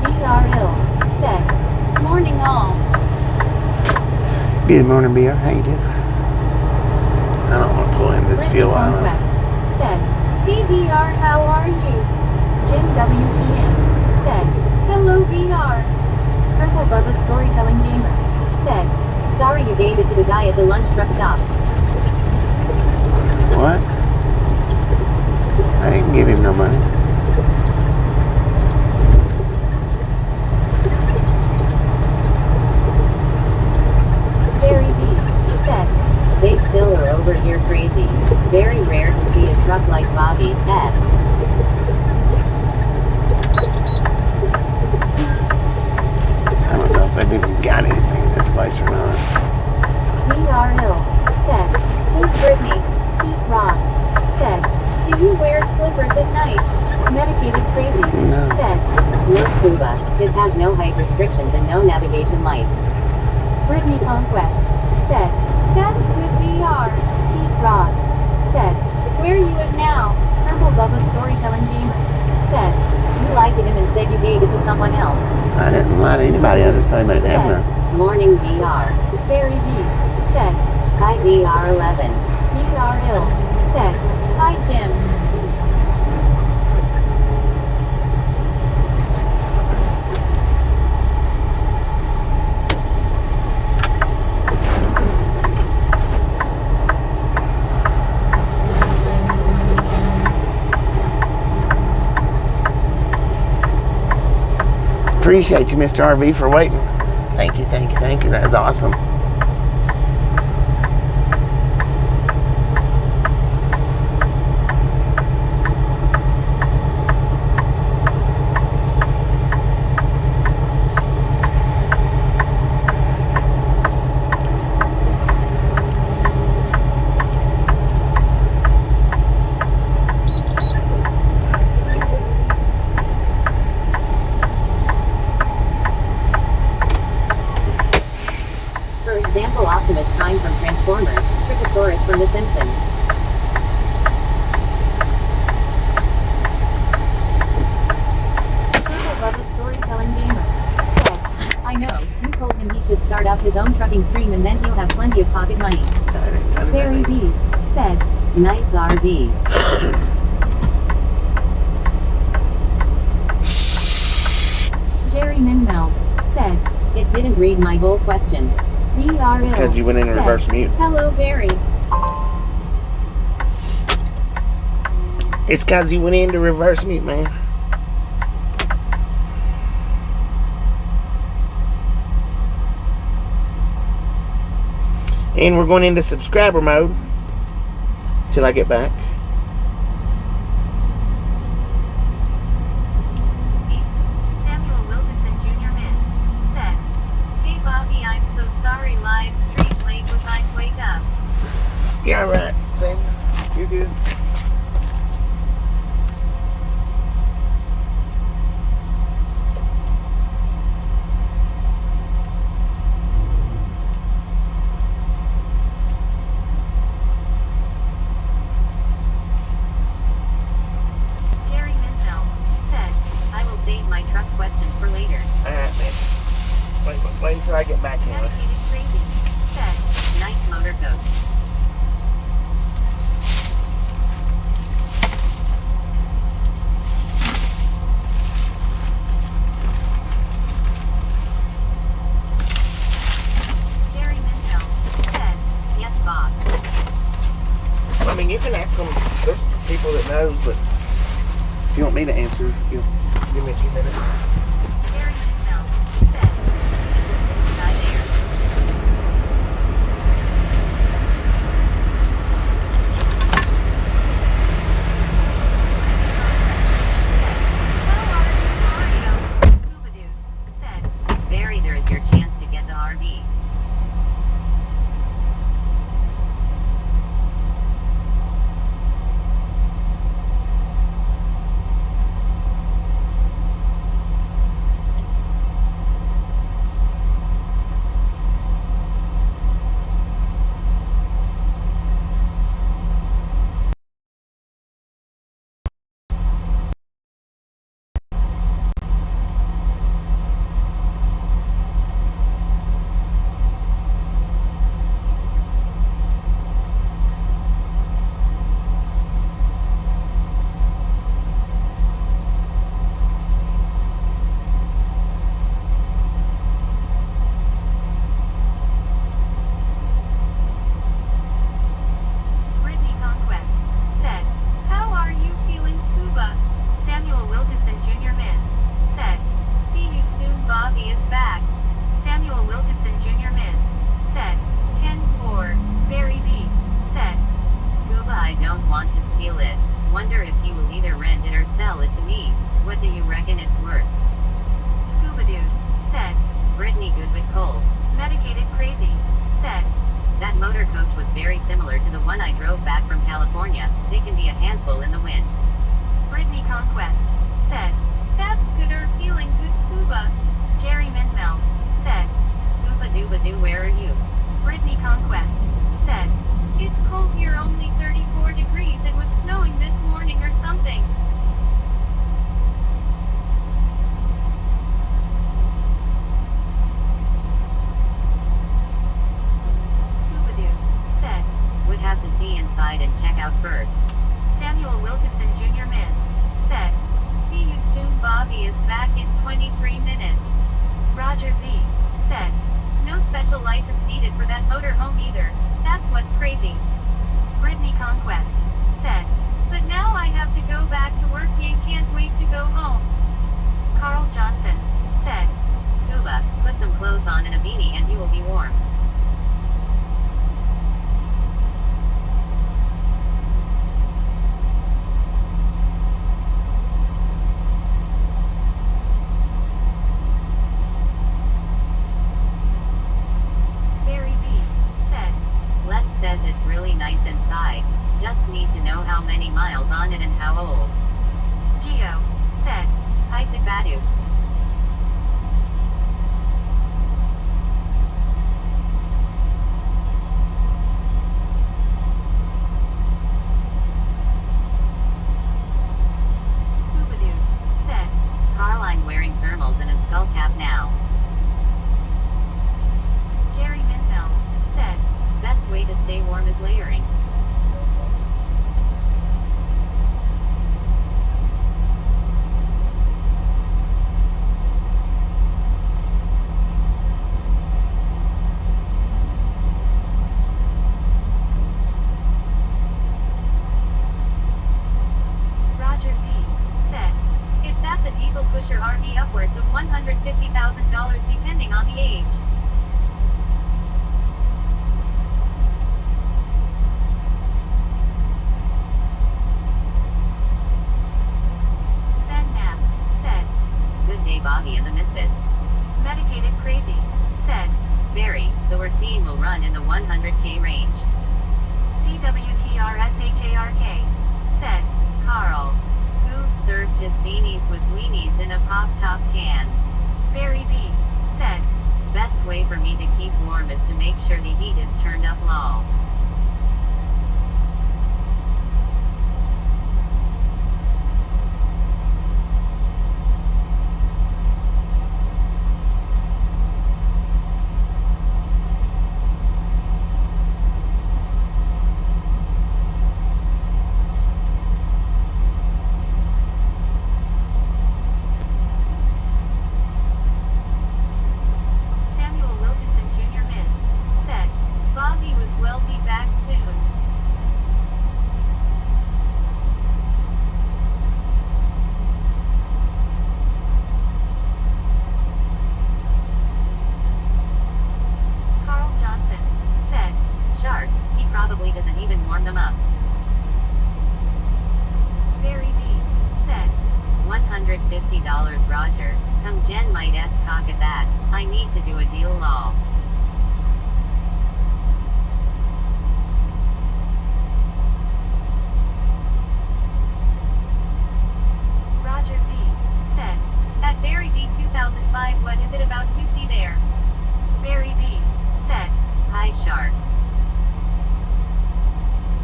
BRL said, morning all. Good morning, BR. How you doing? I don't want to pull in this fuel island. Said, hey BR, how are you? Jim WTN said, hello BR. Purple Bubba Storytelling Gamer said, sorry you gave it to the guy at the lunch truck stop. What? I didn't give him no money. Gary B said, they still are over here crazy. Very rare to see a truck like Bobby S. scuba. His has no height restrictions and no navigation lights. Brittany Conquest said, "That's good VR. Pete Rods said, "Where you at now?" Purple Bubba Storytelling Gamer said, "You lied to him and said you gave it to someone else." I didn't lie to anybody. I just told him I didn't have Said, none. "Morning VR." Barry B said, "Hi VR 11. VR ill said, "Hi Jim." Appreciate you, Mr. RV, for waiting. Thank you, thank you, thank you. That is awesome. For example, Optimus Prime from Transformers, Tricosaurus from The Simpsons. Purple Bubba Storytelling Gamer said, "I know, you told him he should start up his own trucking stream and then he'll have plenty of pocket money." Barry B said, "Nice RV." Jerry Minmel said, "It didn't read my whole question." VR It's because you went in said, reverse mute. "Hello, Barry." It's because you went into reverse mute, man. And we're going into subscriber mode till I get back. Samuel Wilkinson Jr. Miss said, "Hey Bobby, I'm so sorry live stream late with I wake up." Yeah, right. Sam, you're good. Jerry Minzel said, "I will save my truck question for later." Alright, man. Wait until I get back in. Dedicated Crazy said, "Nice motor coach." Jerry Minzel said, "Yes, boss." I mean, you can ask them. There's people that knows, but if you want me to answer, you give me a few minutes. Jerry Minzel said, "Sky there." How are you, Mario? Scuba Dude said, "Barry, there is your chance to get the RV." Brittany Conquest said, "How are you feeling, Scuba?" Samuel Wilkinson Jr. Miss said, "See you soon, Bobby is back." Samuel Wilkinson Jr. Miss said, 10-4. Barry B said, "Scuba, I don't want to steal it. Wonder if he will either rent it or sell it to me. What do you reckon it's worth?" Scuba Dude said, "Brittany good with coal." Medicated Crazy said, "That motor coach was very similar to the one I drove back from California. They can be a handful in the wind." Brittany Conquest said, "That's gooder feeling good, Scuba." It's cold here, only 34 degrees. It was snowing this morning or something. Scooby-Doo said, would have to see inside and check out first. Samuel Wilkinson Jr. Miss said, see you soon. Bobby is back in 23 minutes. Roger Z said, no special license needed for that motorhome either. That's what's crazy. Brittany Conquest said, but now I have to go back to work. You can't wait to go home. Carl Johnson said, Scuba, put some clothes on and a beanie and you will be warm. Says it's really nice inside, just need to know how many miles on it and how old. Geo said, Isaac Badu. Scooby-Doo said, Carl, I'm wearing thermals and a skull cap now. Jerry Minfeld said, best way to stay warm is layering. Roger Z said, if that's a diesel pusher RV, upwards of $150,000 depending on the age. Bobby and the Misfits. Medicated Crazy said, Barry, the we're seeing will run in the 100k range. CWTRSHARK said, Carl, Scoob serves his beanies with weenies in a pop-top can. Barry B said, best way for me to keep warm is to make sure the heat is turned up low. $150 Roger. Come Jen might cock at that. I need to do a deal law. Roger Z said, at Barry B 2005 what is it about to see there? Barry B said, hi Shark.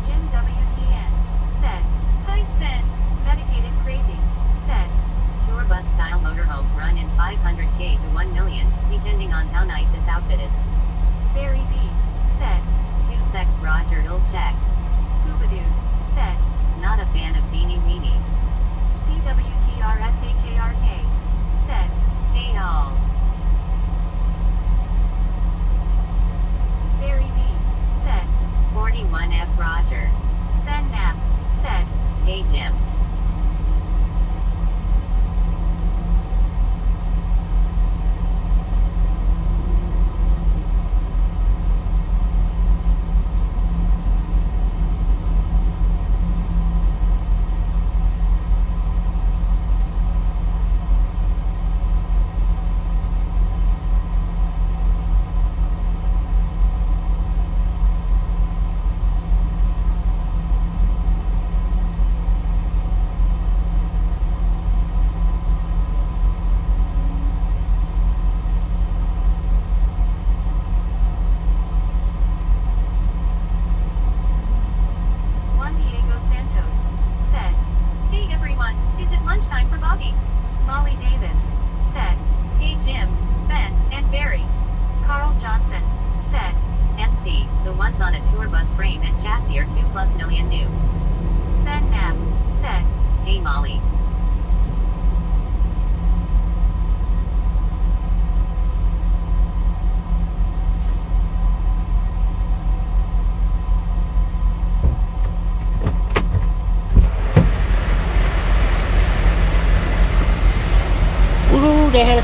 Jim WTN said, hi Sven. Medicated Crazy said, tour bus style motorhomes run in 500k to 1 million, depending on how nice it's outfitted. Barry B said, 2-sex Roger ill check. Scooby-Doo said, not a fan of beanie weenies. CWTRSHARK said, hey all. Barry B said, 41F Roger. Sven Knapp said, hey Jim.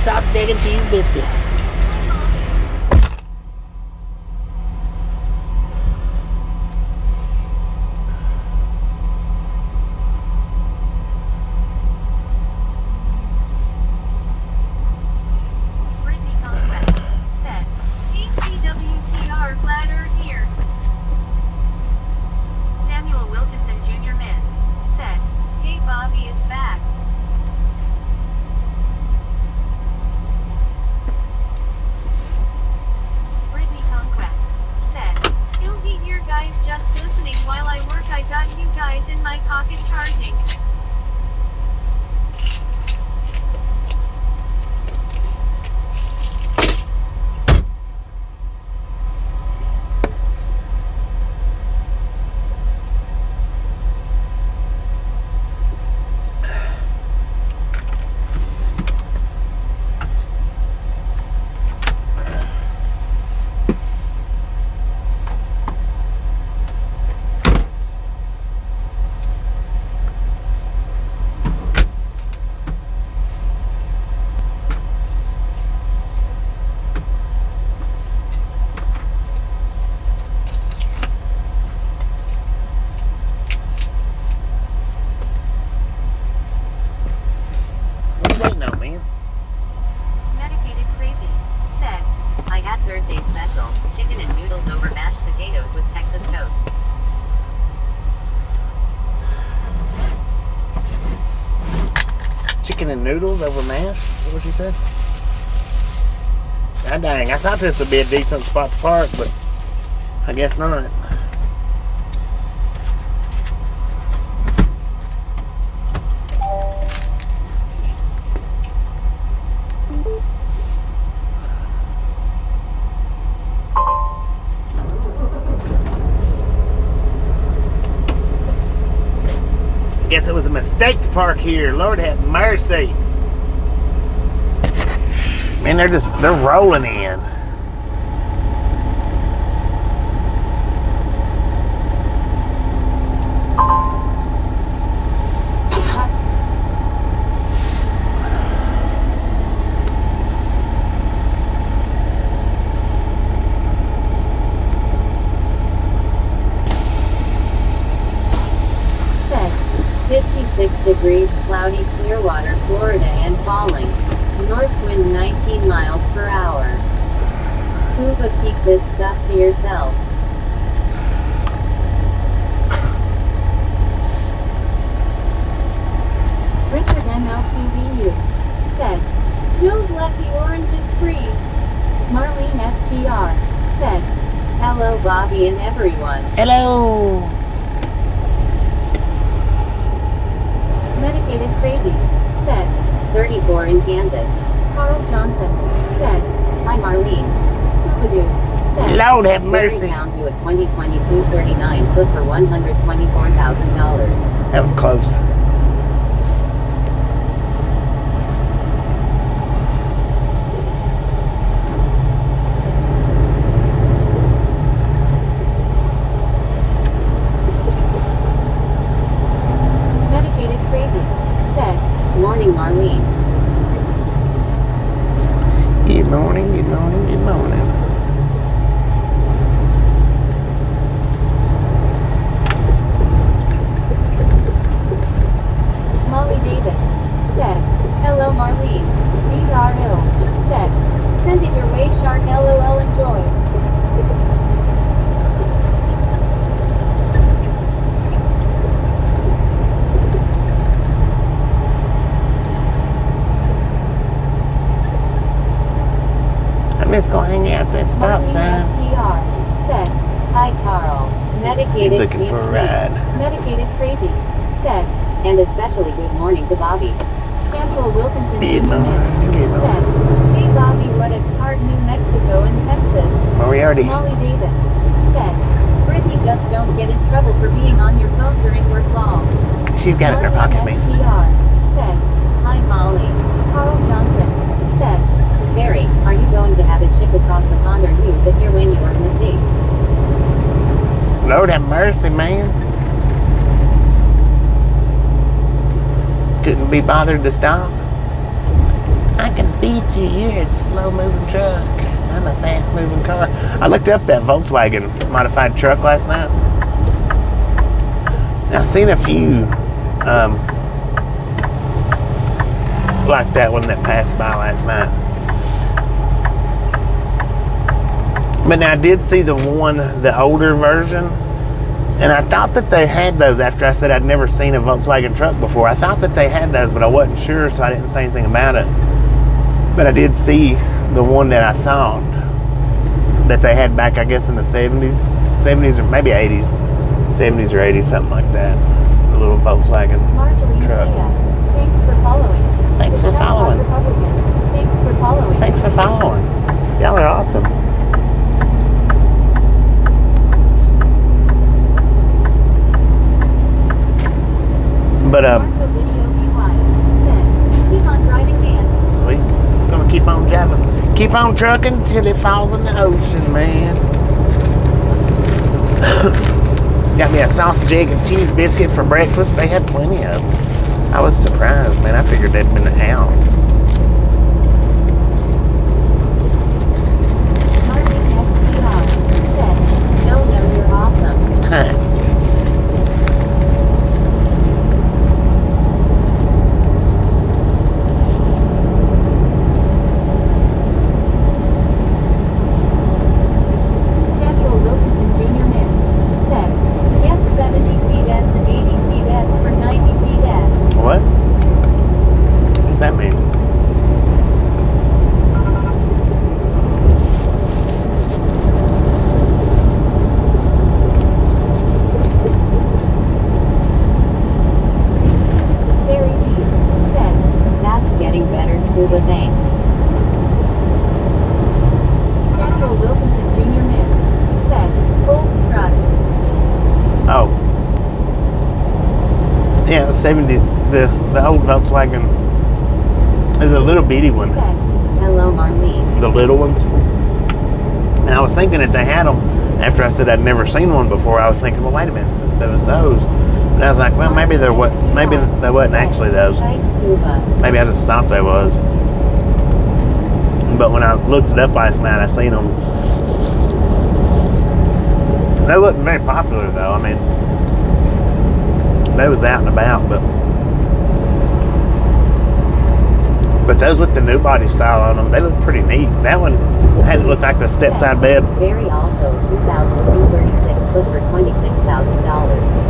sausage, egg, and cheese biscuit. Brittany Conquest said, HCWTR, glad you're here. Samuel Wilkinson Jr. Miss said, hey, Bobby is back. Brittany Conquest said, he'll be here guys just listening while I work. I got you guys in my pocket charging. What are you waiting on, man? Medicated Crazy said, I had Thursday special, chicken and noodles over mashed potatoes with Texas toast. Chicken and noodles over mash? Is that what you said? God dang, I thought this would be a decent spot to park, but I guess not. Guess it was a mistake to park here. Lord have mercy. Man, they're rolling in. Said, 56 degrees, cloudy, Clearwater, Florida and falling. North wind 19 miles per hour. Scuba, keep this stuff to yourself. Richard MLPVU said, don't let the oranges freeze. Marlene STR said, hello Bobby and everyone. Hello. Medicated Crazy said, 34 in Kansas. Carl Johnson said, hi Marlene. Scuba-Doo said, Lord have mercy. found you at 2022-39 foot for $124,000. That was close. Medicated Crazy said, morning Marlene. Good morning, good morning, good morning. Molly Davis said, hello Marlene. These are ill. Said, send it your way shark LOL enjoy. I'm just gonna hang out at that stop Marlene sign. STR said, hi Carl. Medicated He's looking for a GC. ride. Medicated Crazy said, and especially good morning to Bobby. Samuel Wilkinson Good Jr. morning, good said, hey Bobby, what a card New Mexico and Texas. Well, we already. Molly Davis said, Brittany, just don't get in trouble for being on your phone during work long. She's got it in her pocket, man. STR said, hi Molly. Carl Johnson said, Barry, are you going to have it shipped across the pond or use it here when you are in the States? Lord have mercy, man. Couldn't be bothered to stop. I I can beat you. You're a slow-moving truck. I'm a fast-moving car. I looked up that Volkswagen modified truck last night. I've seen a few like that one that passed by last night. But now I did see the older version, and I thought that they had those after I said I'd never seen a Volkswagen truck before. I thought that they had those, but I wasn't sure, so I didn't say anything about it. But I did see the one that I thought that they had back, I guess, in the 70s or maybe 80s. 70s or 80s, something like that. The little Volkswagen truck. Thanks for following. Thanks for following. Thanks for following. Thanks for following. Y'all are awesome. But keep on driving, man. we're gonna keep on driving, keep on trucking till it falls in the ocean, man. Got me a sausage, egg, and cheese biscuit for breakfast. They had plenty of them. I was surprised, man. I figured they'd been out. Martin STR said, no, you're awesome. Samuel Wilkinson Jr. Miss said, yes, 70 feet S and 80 feet S for 90 feet S. What? What does that mean? Very deep said, that's getting better, scuba, thanks. Samuel Wilkinson Jr. Miss said, old truck. Oh. Yeah, 70. The old Volkswagen is a little bitty one. Said, hello, Marlene. The little ones. And I was thinking that they had them after I said I'd never seen one before. I was thinking, well, wait a minute, there was those. And I was like, well, maybe they wasn't actually those. Nice scuba. Maybe I just thought they was. But when I looked it up last night, I seen them. They wasn't very popular though. I mean, they was out and about, but those with the new body style on them, they look pretty neat. That one had to look like the step side bed. Very also 2,236 foot for $26,000.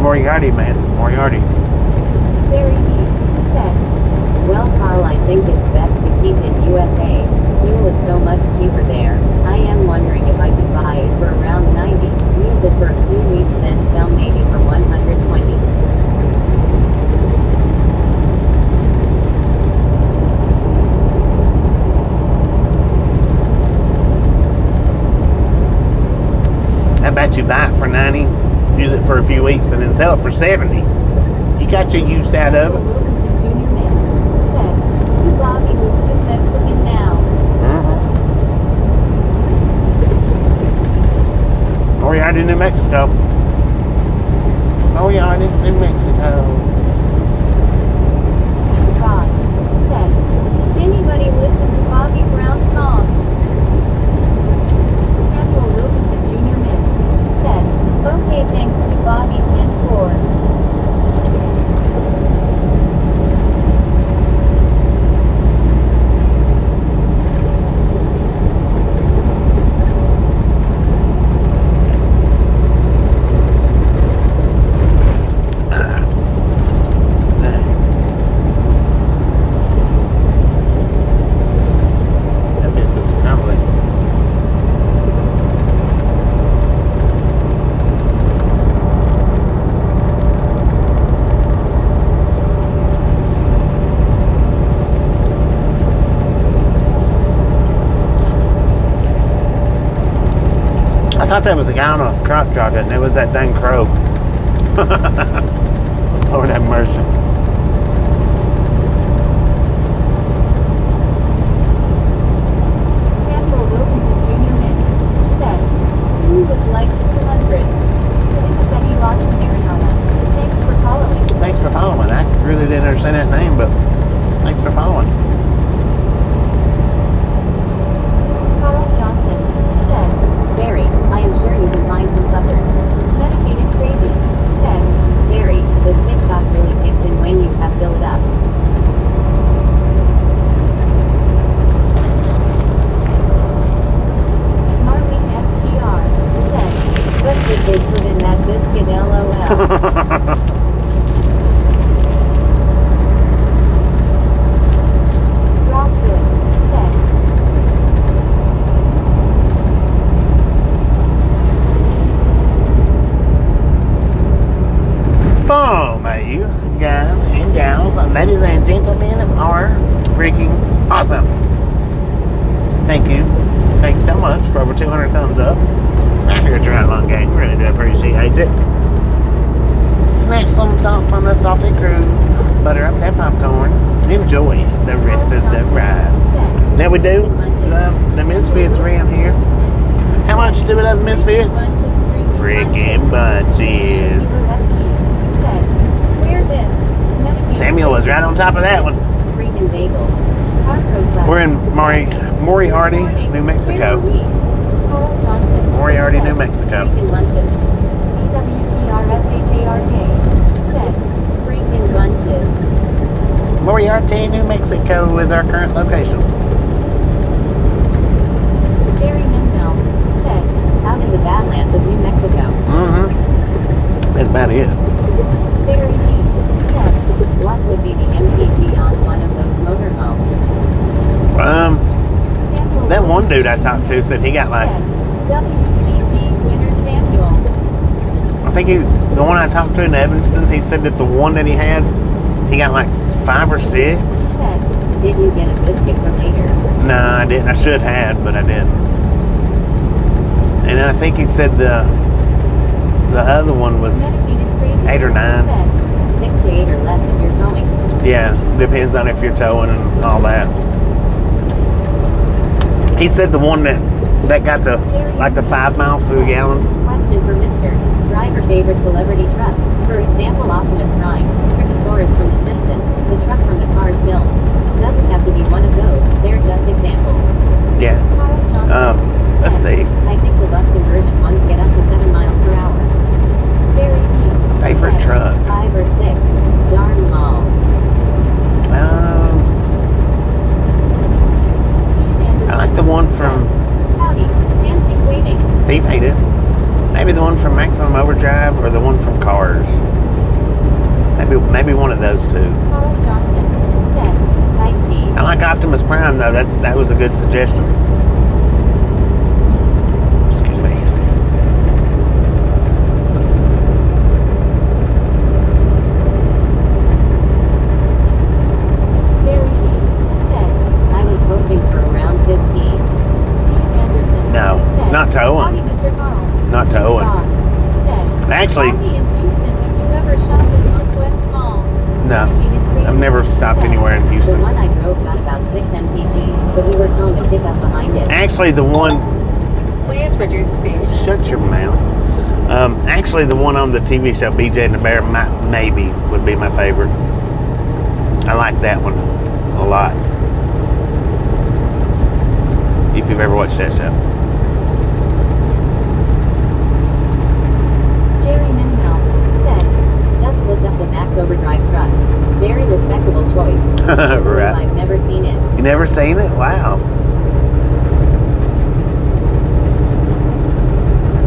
Moriarty, man. Moriarty. Very deep said, well, Carl, I think it's best to keep in USA. Fuel is so much cheaper there. I am wondering if I could buy it for around 90, use it for a few weeks, then sell maybe for 120. How about you buy it for 90, use it for a few weeks, and then sell it for 70? You got your use out of it. Wilkinson Jr. Mix said, you Bobby was good Mexican now. Moriarty, New Mexico. Moriarty, New Mexico. Fox said, does anybody listen to Bobby Brown songs? Samuel Wilkinson Jr. Mix said, okay, thanks you Bobby 10-4. thought that was a guy on a truck driving, and it was that dang crow. Lord have mercy. Samuel Wilkinson Jr. Mintz said, Sue was like 200. Kalinda said he watched in Arizona. Thanks for following. Thanks for following. I really didn't understand that name, but thanks for following. Carl Johnson said, Barry, I am sure you can find some supper. Medicated Crazy said, Barry, the stick shot really kicks in when you have filled it up. And Marlene STR said, what did they put in that biscuit LOL? Rob Good said, Boom, you guys and gals, ladies and gentlemen, are freaking awesome. Thank you. Thank you so much for over 200 thumbs up. I hear it's right along, gang. Really do appreciate it. Snatch some salt from the salty crew. Butter up that popcorn. Enjoy the rest of the ride. Now we do love the Misfits around here. How much do we love the Misfits? Freaking bunches. Samuel was right on top of that one. Freaking bagels. We're in Moriarty, New Mexico. Carl Johnson. Moriarty, New Mexico. Freaking lunches. CWTRSHARK said, freaking bunches. Moriarty, New Mexico is our current location. Jerry Minmel said, out in the Badlands of New Mexico. Mm-hmm. That's about it. Barry Lee said, what would be the MPG on one of those motorhomes? That one dude I talked to said he got like, WTG winner Samuel. I think the one I talked to in Evanston, he said that the one that he had, he got like 5 or 6. Said, did you get a biscuit for later? No, I didn't. I should have, but I didn't. And I think he said the other one was 8 or 9. Said, 6 to 8 or less if you're towing. Yeah, depends on if you're towing and all that. He said the one that got the 5 miles to the gallon. Question for Mr. Driver favorite celebrity truck. For example, Optimus Prime, Tricosaurus from The Simpsons, the truck from the Cars films. Doesn't have to be one of those. They're just examples. Yeah. Let's see. I think the bus conversion ones get up to 7 miles per hour. Very neat. Favorite truck. 5 or 6. Darn long. I like the one from Howdy. Fancy waiting. Steve hated. Maybe the one from Maximum Overdrive or the one from Cars. Maybe one of those two. Carl Johnson said, hi Steve. I like Optimus Prime though. That was a good suggestion. Excuse me. Barry Lee said, I was hoping for around 15. Steve Anderson No, said, not towing. howdy Mr. Carl. Not towing. Dogs said, Actually, howdy in Houston, have you ever shopped in Northwest Mall? no. Dedicated Crazy I've never stopped said, anywhere in Houston. The one I drove got about 6 mpg, but we were towing a pickup behind it. Actually, the one. Please reduce speed. Shut your mouth. Actually, the one on the TV show, BJ and the Bear, maybe would be my favorite. I like that one a lot. If you've ever watched that show. Jerry Minmel said, just looked up the Max Overdrive truck. Very respectable choice. Right. I've never seen it. You never seen it? Wow.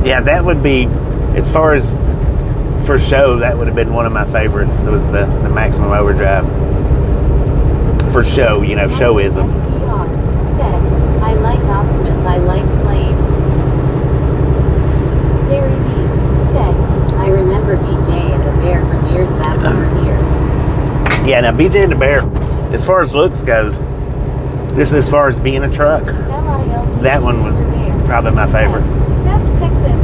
Yeah, that would be, as far as for show, that would have been one of my favorites. It was the Maximum Overdrive. For show, you know, showism. STR said, I like Optimus, I like planes. Gary B said, I remember BJ and the Bear from years back over here. Yeah, now BJ and the Bear, as far as looks goes, just as far as being a truck, LILT that one was Bear probably my favorite. said, that's Texas.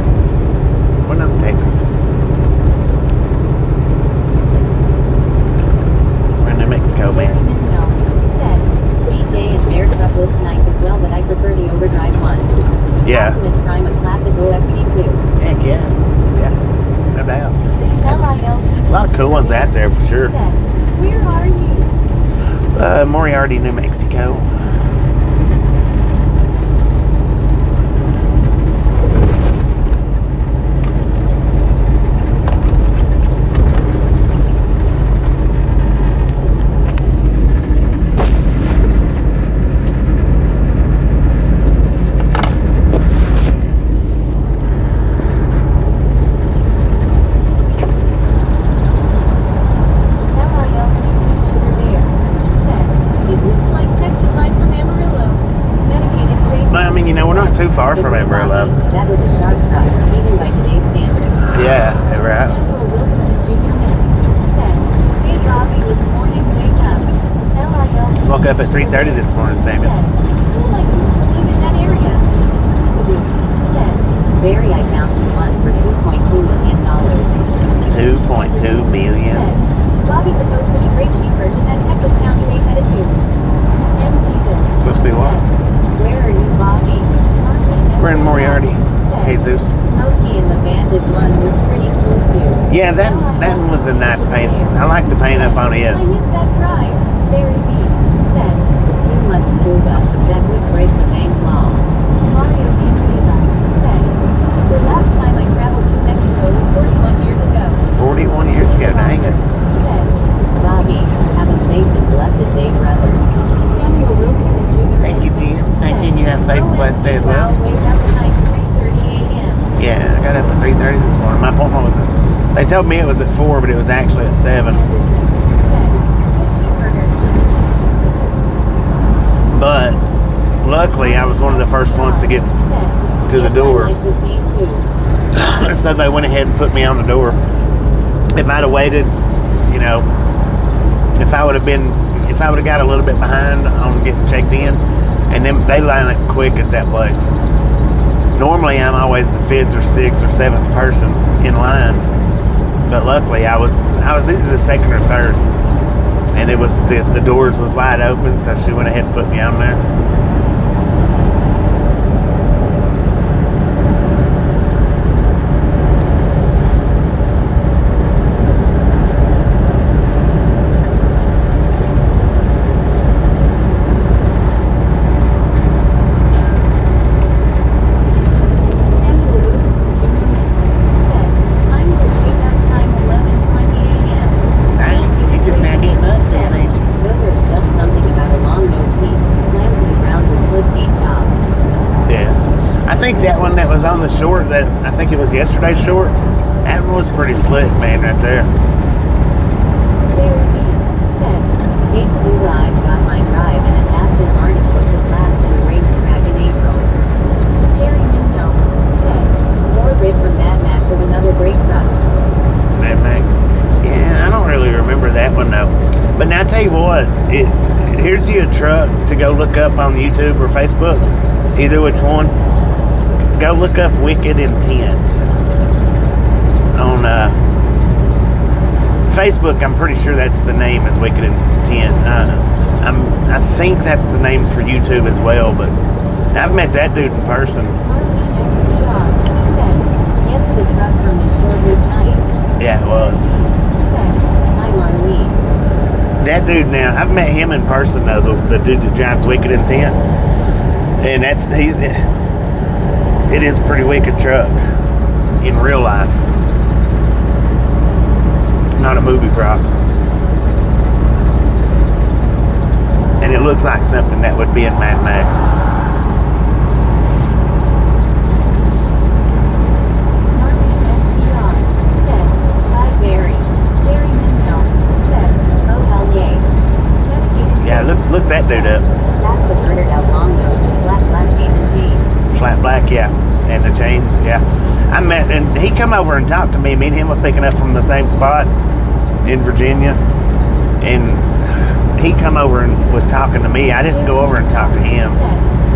sure. Said, where are you? Moriarty, New Mexico. Too far from Amarillo. That was a shortcut, even by today's standards. Yeah, right. Samuel Wilkinson Jr. Mintz said, hey Bobby, good morning, wake up. LIL. Woke up at 3:30 this morning, Samuel. Said, who like used to live in that area? Scooby-Doo. Said, Barry, I found you one for $2.2 million. $2.2 million. Said, Bobby's supposed to be great sheep merchant at Texas town you ain't headed to. M. Jesus. It's supposed to be what? Said, where are you, Bobby? We're in Moriarty. Jesus. Smokey and the Bandit one was pretty cool too. Yeah, that one was a nice paint. I like the paint up on it. I miss that drive. Barry B. said, too much scuba. That would break the bank law. Mario Villanueva said, the last time I traveled to Mexico was 41 years ago. 41 years ago, dang it. Said, Bobby, have a safe and blessed day, brother. Samuel Wilkinson Jr. Thank you, Jim. Thank you, and you have a safe and blessed day as well. Wake up time 3:30 a.m. Yeah, I got up at 3:30 this morning. My appointment was at, they told me it was at 4, but it was actually at 7. Anderson said, good cheeseburger. But luckily, I was one of the first ones to get to the door. So they went ahead and put me on the door. If I'd have waited, you know, if I would have got a little bit behind on getting checked in, and then they line up quick at that place. Normally, I'm always the 5th or 6th or 7th person in line, but luckily, I was either the 2nd or 3rd, and it was the doors was wide open, so she went ahead and put me on there. On the short that I think it was yesterday's short, that one was pretty slick, man, right there. Barry B. said, hey Scuba, I've got my drive in an Aston Martin put the last in a racetrack in April. Jerry Minto said, more rid from Mad Max is another great truck. Mad Max? Yeah, I don't really remember that one though. But now I tell you what, here's you a truck to go look up on YouTube or Facebook, either which one. Go look up Wicked Intent on Facebook. I'm pretty sure that's the name is Wicked Intent. I think that's the name for YouTube as well. But I've met that dude in person. STR said, yes, the truck from the shore was nice. Yeah, it was. Said, hi Marlene. That dude now, I've met him in person though. The dude that drives Wicked Intent, and it is a pretty wicked truck in real life. Not a movie prop. And it looks like something that would be in Mad Max. Martin STR said, hi Barry. Jerry Minto said, oh hell yay. Dedicated. Yeah, look that dude up. That's the murdered out long nose with flat black paint and jeans. Flat black, yeah. And the chains, yeah. I met, and he come over and talked to me. Me and him was picking up from the same spot in Virginia. And he come over and was talking to me. I didn't go over and talk to him.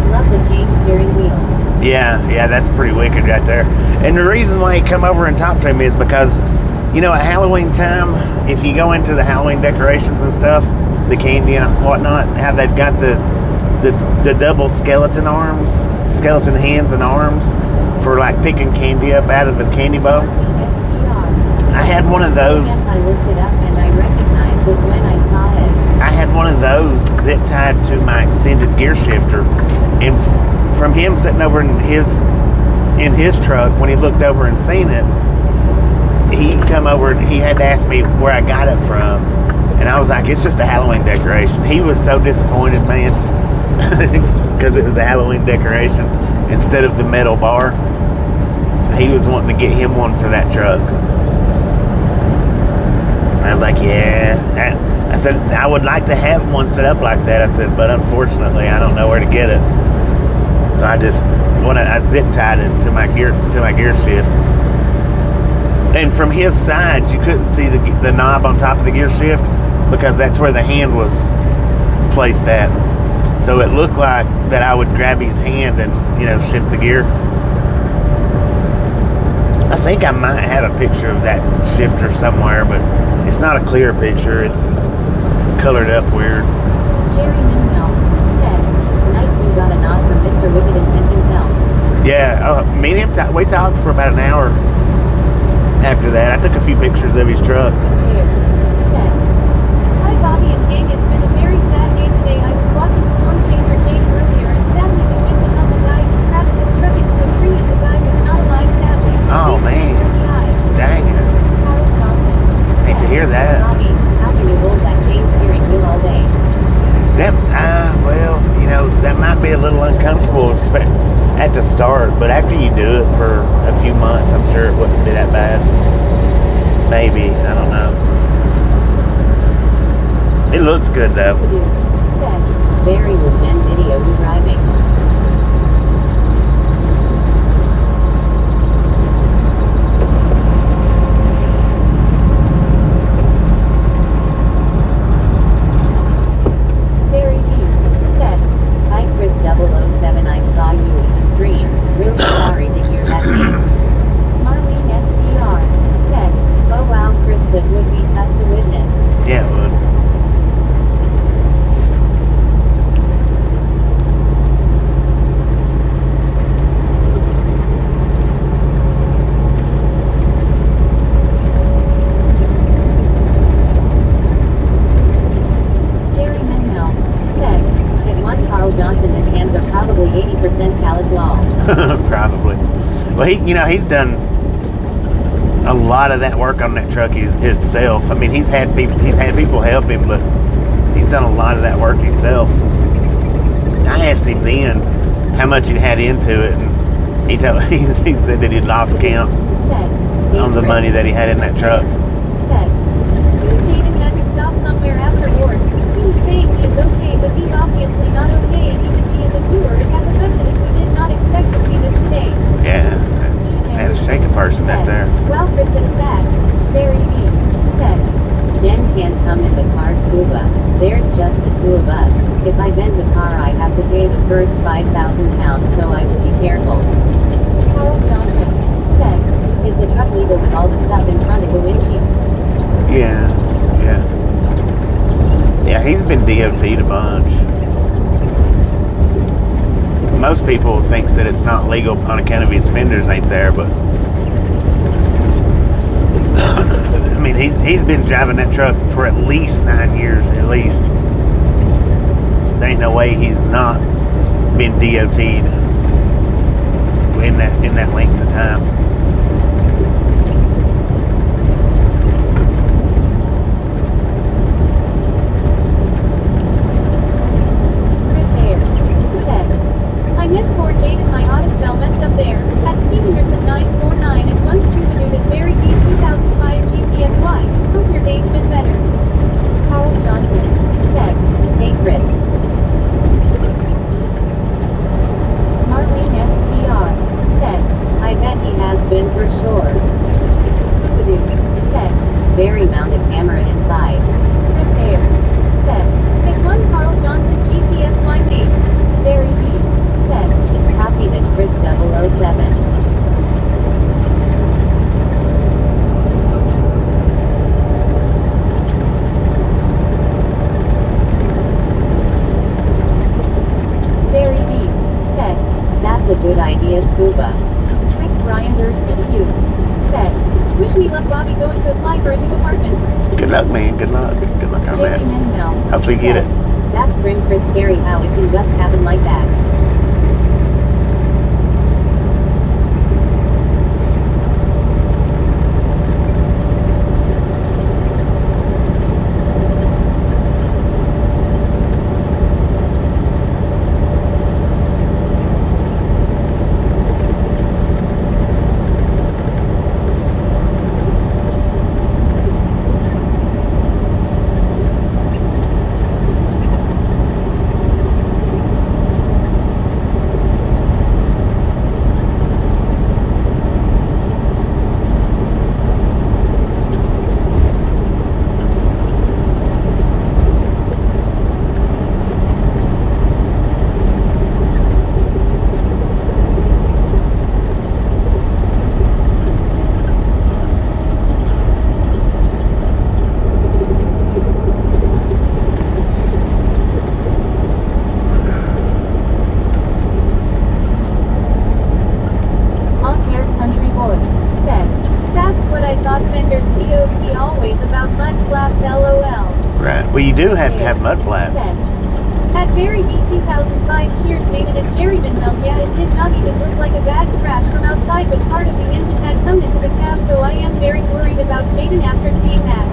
Love the chain steering wheel. Yeah, that's pretty wicked right there. And the reason why he come over and talk to me is because, you know, at Halloween time, if you go into the Halloween decorations and stuff, the candy and whatnot, how they've got the double skeleton arms, skeleton hands and arms for like picking candy up out of a candy bowl. I had one of those. I looked it up and I recognized tied to my extended gear shifter, and from him sitting over in his truck, when he looked over and seen it, he come over and he had to ask me where I got it from, and I was like, it's just a Halloween decoration. He was so disappointed, man, because it was a Halloween decoration instead of the metal bar. He was wanting to get him one for that truck. And I was like, yeah. I said, I would like to have one set up like that. I said, but unfortunately, I don't know where to get it. So I zip tied it to my gear shift. And from his side, you couldn't see the knob on top of the gear shift because that's where the hand was placed at. So it looked like that I would grab his hand and, shift the gear. I think I might have a picture of that shifter somewhere, but it's not a clear picture. It's colored up weird. Jerry Minwell said, nice you got a nod from Mr. Wicked Intent himself. Yeah, me and him, we talked for about an hour after that. I took a few pictures of his truck. Said, hi Bobby and gang, it's been a very sad day today. I was watching Storm Chaser Jaden earlier, and sadly the wind went on the guy who crashed his truck into a tree, and the guy was not alive, sadly. Oh, man. Dang it. Harold Johnson Hate to hear that. Bobby, how can you hold that chain steering wheel all day? That might be a little uncomfortable at the start, but after you do it for a few months, I'm sure it wouldn't be that bad. Maybe, I don't know. It looks good though. Said, very legit video you driving. Probably. Well, he's done a lot of that work on that truck himself. I mean, he's had people help him, but he's done a lot of that work himself. I asked him then how much he had into it, and he said that he'd lost count on the money that he had in that truck. Said, Jaden had to stop somewhere afterwards. He was saying he is okay, but he's obviously not okay, and even he is a viewer. It has affected us. We did not expect to see this today. Yeah, had to shake a person out there. Well, Kristen is sad. Very mean. Said, Jen can't come in the car scuba. There's just the two of us. If I bend the car, I have to pay the first £5,000, so I will be careful. Harold Johnson said, is the truck legal with all the stuff in front of the windshield? Yeah. Yeah, he's been DOT'd a bunch. Most people thinks that it's not legal on account of his fenders ain't there, but I mean, he's been driving that truck for at least 9 years, at least. So there ain't no way he's not been DOT'd in that length of time. Hopefully get it. That's grim Chris scary how it can just happen like that. Well, you do have to have mud flaps. At Barry B 2005 Cheers maintenance Jerryman milk. Yeah, it did not even look like a bad crash from outside, but part of the engine had come into the cab, so I am very worried about Jaden after seeing that.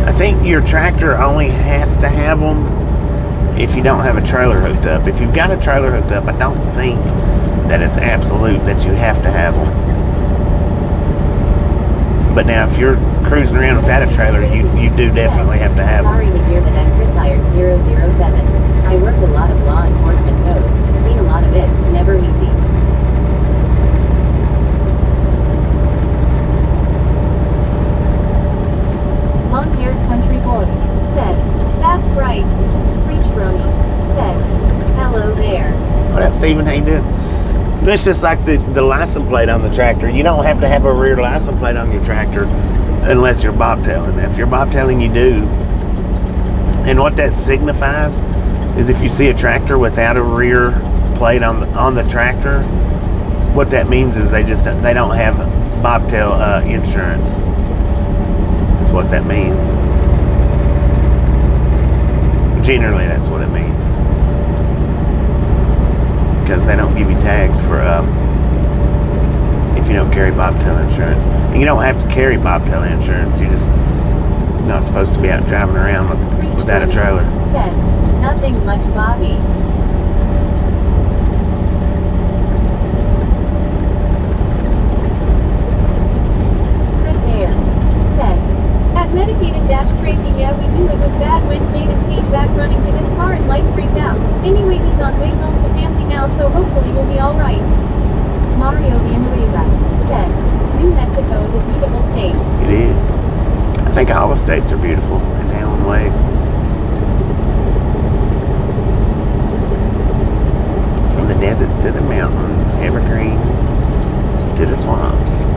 I think your tractor only has to have them if you don't have a trailer hooked up. If you've got a trailer hooked up, I don't think that it's absolute that you have to have them. But now if you're cruising around without a trailer, you do definitely have to have them. Sorry to hear that at Chris Iron 007. I worked a lot of law enforcement codes. Seen a lot of it. Never easy. Long-haired country boy said, "That's right." Screech-brony said, "Hello there." What up, Steven? How you doing? It's just like the license plate on the tractor. You don't have to have a rear license plate on your tractor unless you're bobtailing. If you're bobtailing, you do. And what that signifies is if you see a tractor without a rear plate on the tractor, what that means is they don't have bobtail insurance. That's what that means. Generally, that's what it means. Because they don't give you tags for if you don't carry bobtail insurance. And you don't have to carry bobtail insurance. You're just not supposed to be out driving around without a trailer. Said, "Nothing much, Bobby." Chris Ayers said, "At medicated dash crazy, yeah, we knew it was bad when Jaden came back running to his car and light freaked out. Anyway, he's on way home to family now, so hopefully we'll be alright." Mario Villanueva said, "New Mexico is a beautiful state." It is. I think all the states are beautiful in their own way. From the deserts to the mountains, evergreens to the swamps.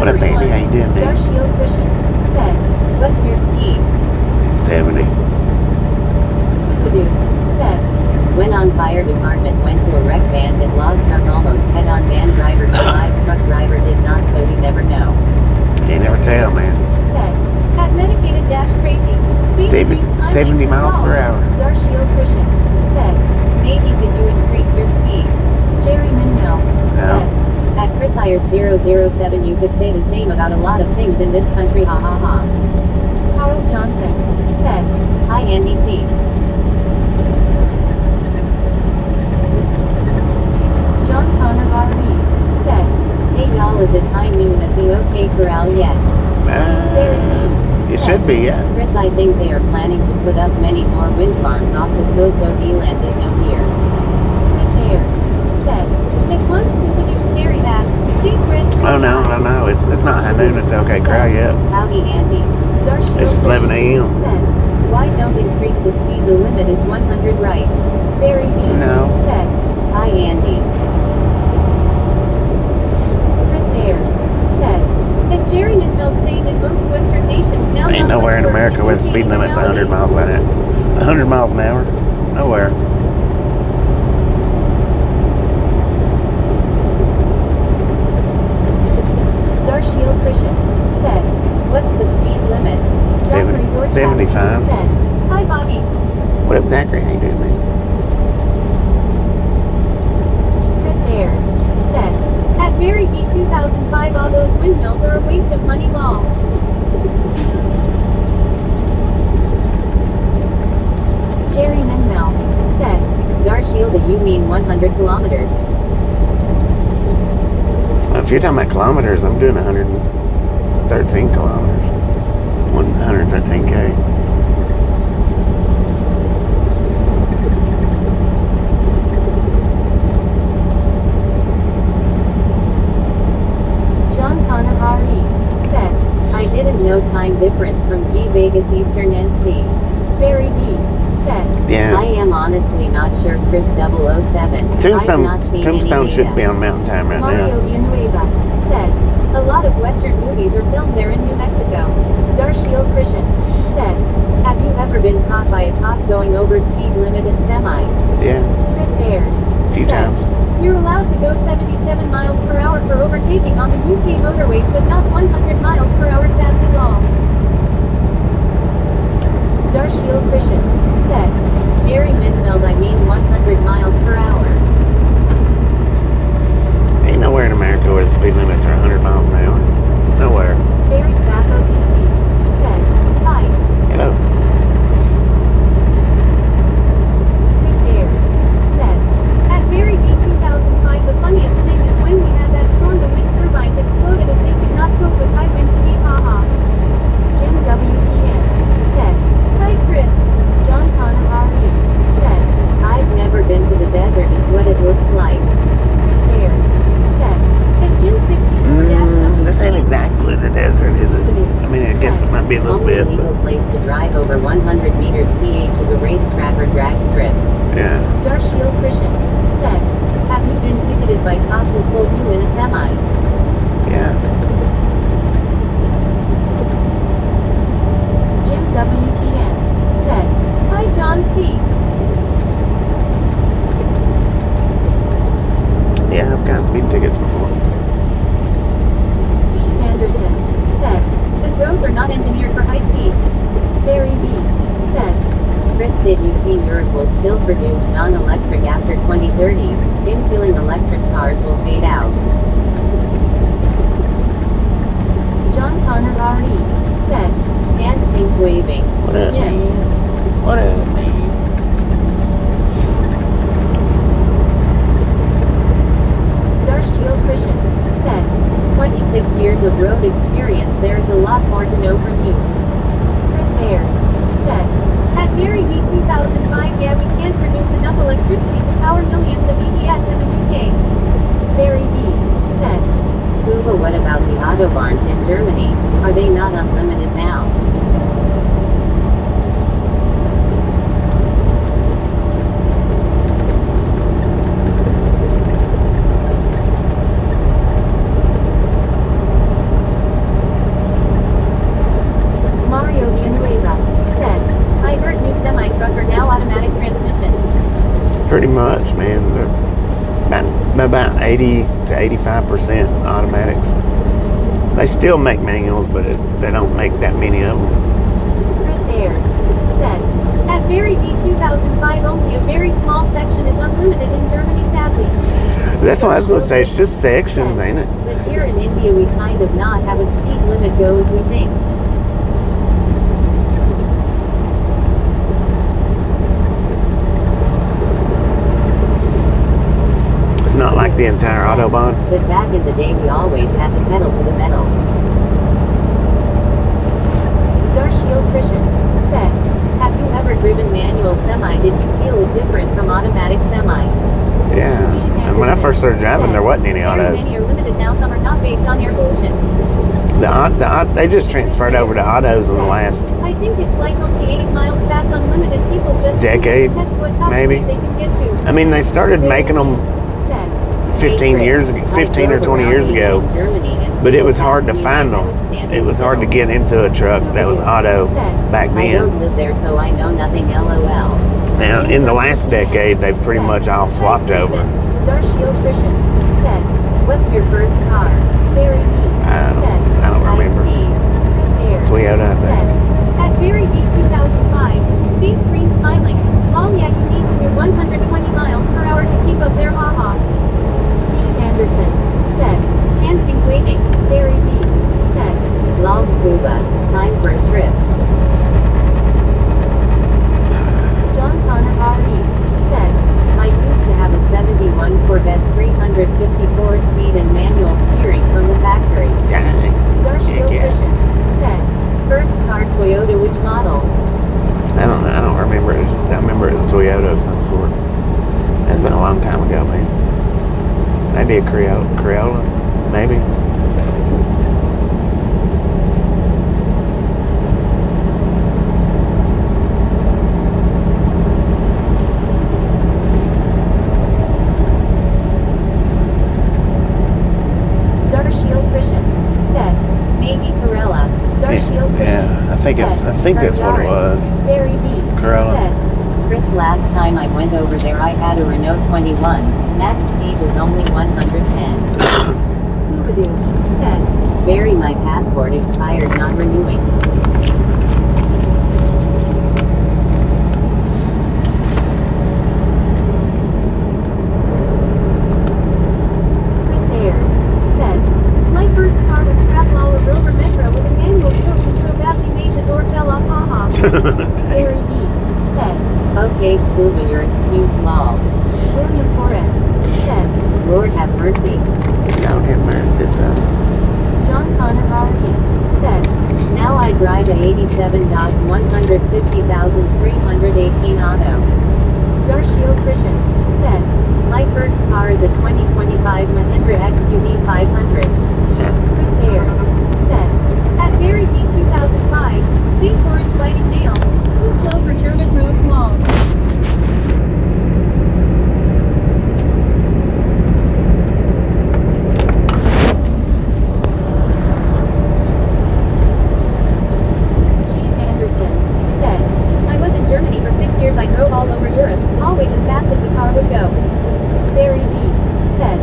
What up, baby? How you doing, baby? Their shield cushion said, "What's your speed?" 70. Scoopadoo said, "When on fire department went to a wreck van and log truck almost head-on van driver survived, truck driver did not, so you never know." You never tell, man. Said, "At medicated dash crazy. 70 miles per hour. Their shield cushion said, "Maybe could you increase your speed?" Jerry Minhill said, "At Chris Ayers 007 you could say the same about a lot of things in this country, ha ha ha." Carl Johnson said, "Hi Andy C. think they are planning to put up many more wind farms off the coast of Elanding out here. Chris Ayers said, "If one scuba dude scary that, these red Oh no, it's not high noon at the OK Corral yet. Howdy Andy. Darshil It's just 11 a.m. said, "Why don't increase the speed? The limit is 100, right?" Barry B No. said, "Hi Andy." Chris Ayers said, "If Jerry Minfeld saying in most Western nations now Ain't nowhere in America where the speed limit's 100 miles an hour. 100 miles an hour? Nowhere. Darshil Christian said, "What's the speed limit?" Zachary Dorchak 75. said, "Hi Bobby." What up, Zachary? How you doing, man? Chris Ayers said, "At Mary B 2005 all those windmills are a waste of money lol." Jerry Minmel said, "Darshil, do you mean 100 kilometers?" If you're talking about kilometers, I'm doing 113 kilometers. 113K. John Connor R.E. said, "I didn't know time difference from G Vegas Eastern NC." Barry B. said, Yeah. "I am honestly not sure Chris 007. I've not seen Tombstone any should data." be on mountain time right Mario now. Villanueva said, "A lot of Western movies are filmed there in New Mexico." Darshil Christian said, "Have you ever been caught by a cop going over speed limit in semi?" Yeah, Chris Ayers a few said, times. "You're allowed to go 77 miles per hour for overtaking on the UK motorways, but not 100 miles per hour sadly law." Darshil Christian said, "Jerry Minfeld, I mean 100 miles per hour." Ain't nowhere in America where the speed limits are 100 miles an hour. Nowhere. Barry Tobacco PC said, "Hi." Hello. Chris Ayers said, "At Mary B 2005 the funniest thing is when we had that storm the wind turbines exploded as they could not cope with high wind speed haha." Jim WTN said, "Hi Chris." John Connor R.E. said, "I've never been to the desert is what it looks like." Chris Ayers said, "If Jim 64-W This ain't exactly the desert, is it? I mean, I guess it might be a little only bit, legal but place to drive over 100 meters PH is a racetrack or drag strip." yeah. Darshil Christian said, "Have you been ticketed by cop who pulled you in a semi?" Yeah. Jim WTN said, "Hi John C." Yeah, I've got speed tickets before. Steve Anderson said, "These roads are not engineered for high speeds." Barry B said, "Chris, did you see Europe will still produce non-electric after 2030? Infilling electric cars will fade out." John Connor R.E. said, "And pink waving." What up, Jim. man? What up, man? Darshil Christian said, 26 years of road experience, there is a lot more to know from you." Chris Ayers said, "At Mary B 2005 yeah we can't produce enough electricity to power millions of EVs in the UK." Barry B said, "Scuba, what about the autobahns in Germany? Are they not unlimited now?" Mario Villanueva said, "I heard new semi-truck are now automatic transmission." Pretty much, man. They're about 80 to 85% automatics. They still make manuals, but they don't make that many of them. Chris Ayers said, "At Mary B 2005 only a very small section is unlimited in Germany sadly." That's what I was going to say. It's just sections, ain't it? But here in India we kind of not have a speed limit go as we think. It's not like the entire Autobahn. But back in the day we always had the pedal to the metal. Darshil Christian manual semi did you feel it different from automatic semi? Yeah. And when I first started driving, there wasn't any autos. Many are limited now, some are not based on air pollution. They just transferred over to autos in the last I think it's like only 8 miles, that's unlimited. People just decade, test what top maybe. speed they can get to. I mean, they started making them 15 or 20 years ago, but it was hard to find them. It was hard to get into a truck that was auto back I then. don't live there, so I know nothing. LOL. Now, in the last decade, they've pretty much all swapped over. Darshield Christian said, "What's your first car?" Barry B. I don't remember. Chris Ayers Toyota, I think. said, "At Barry B 2005, face green smiling. Oh yeah, you need to do 120 miles per hour to keep up there, haha." Steve Anderson said, "Hand pink waving." Barry B said, "Lol scuba, time for a trip." John Connor Hardy said, "I used to have a 71 Corvette 354 speed and manual steering from the factory." Darshield Christian said, "First car Toyota, which model?" I don't know. I don't remember. It was just I remember it was a Toyota of some sort. It's been a long time ago, man. Maybe a Crayola, maybe. Darshield Christian said, "Maybe Corella." Darshield Christian I think that's what it was. Barry B Corella. said, "Chris, last time I went over there I had a Renault 21. Max speed was only 110. Scooby-Doo said, "Barry, my passport expired, not renewing." Chris Ayers said, "My first car was Craplow, a Rover Metro with a manual tilting so badly made the door fell off, haha." Barry B said, "Okay, Scuba, your excuse lol." William Torres said, "Lord have mercy." Don't get mercy, son. John Connor Hardy said, "Now I drive a 87 Dodge 150,318 auto." Darshield Christian said, "My first car is a 2025 Mahindra XUV 500. Chris Ayers said, "At Barry B 2005, face orange biting nails, too slow for German roads long." Steve Anderson said, "I was in Germany for 6 years. I drove all over Europe, always as fast as the car would go." Barry B said,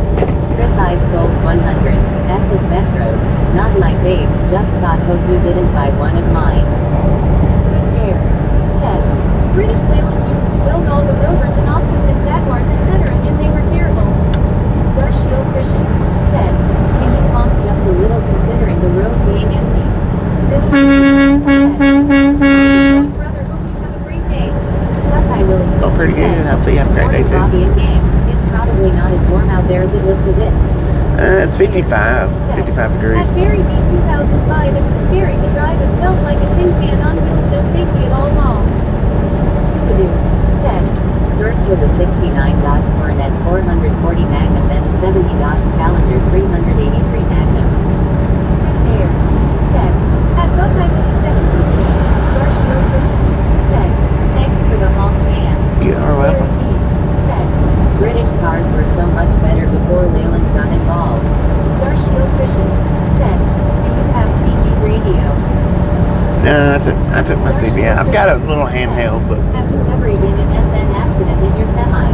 "Chris, I've sold 100 S of Metros, not my babes, just thought hope you didn't buy one of mine." Chris Ayers said, "British Leyland used to build all the Rovers and Austins and Jaguars, etc., and they were terrible." Darshield Christian said, "Can you honk just a little considering the road being empty?" Bill said, "Brother, hope you have a great day." Buckeye Willie Oh, pretty good. said, Hopefully you have a great day, "Morning, too. Bobby and gang. It's probably not as warm out there as it looks, is it?" It's 55 degrees. At Barry B 2005, it was scary to drive. It felt like a tin can on wheels, no safety at all long. Scooby-Doo said, "First was a 69 Dodge Coronet 440 Magnum, then a 70 Dodge Challenger 383 Magnum." Chris Ayers said, "At Buckeye Willie 70. Darshield Christian said, "Thanks for the honk, man." You are welcome. Barry B said, "British cars were so much better before Leyland got involved." Darshield Christian said, "Do you have CB radio?" No, I took my CBI. I've got a little handheld, but "Have you ever been in an SN accident in your semi?"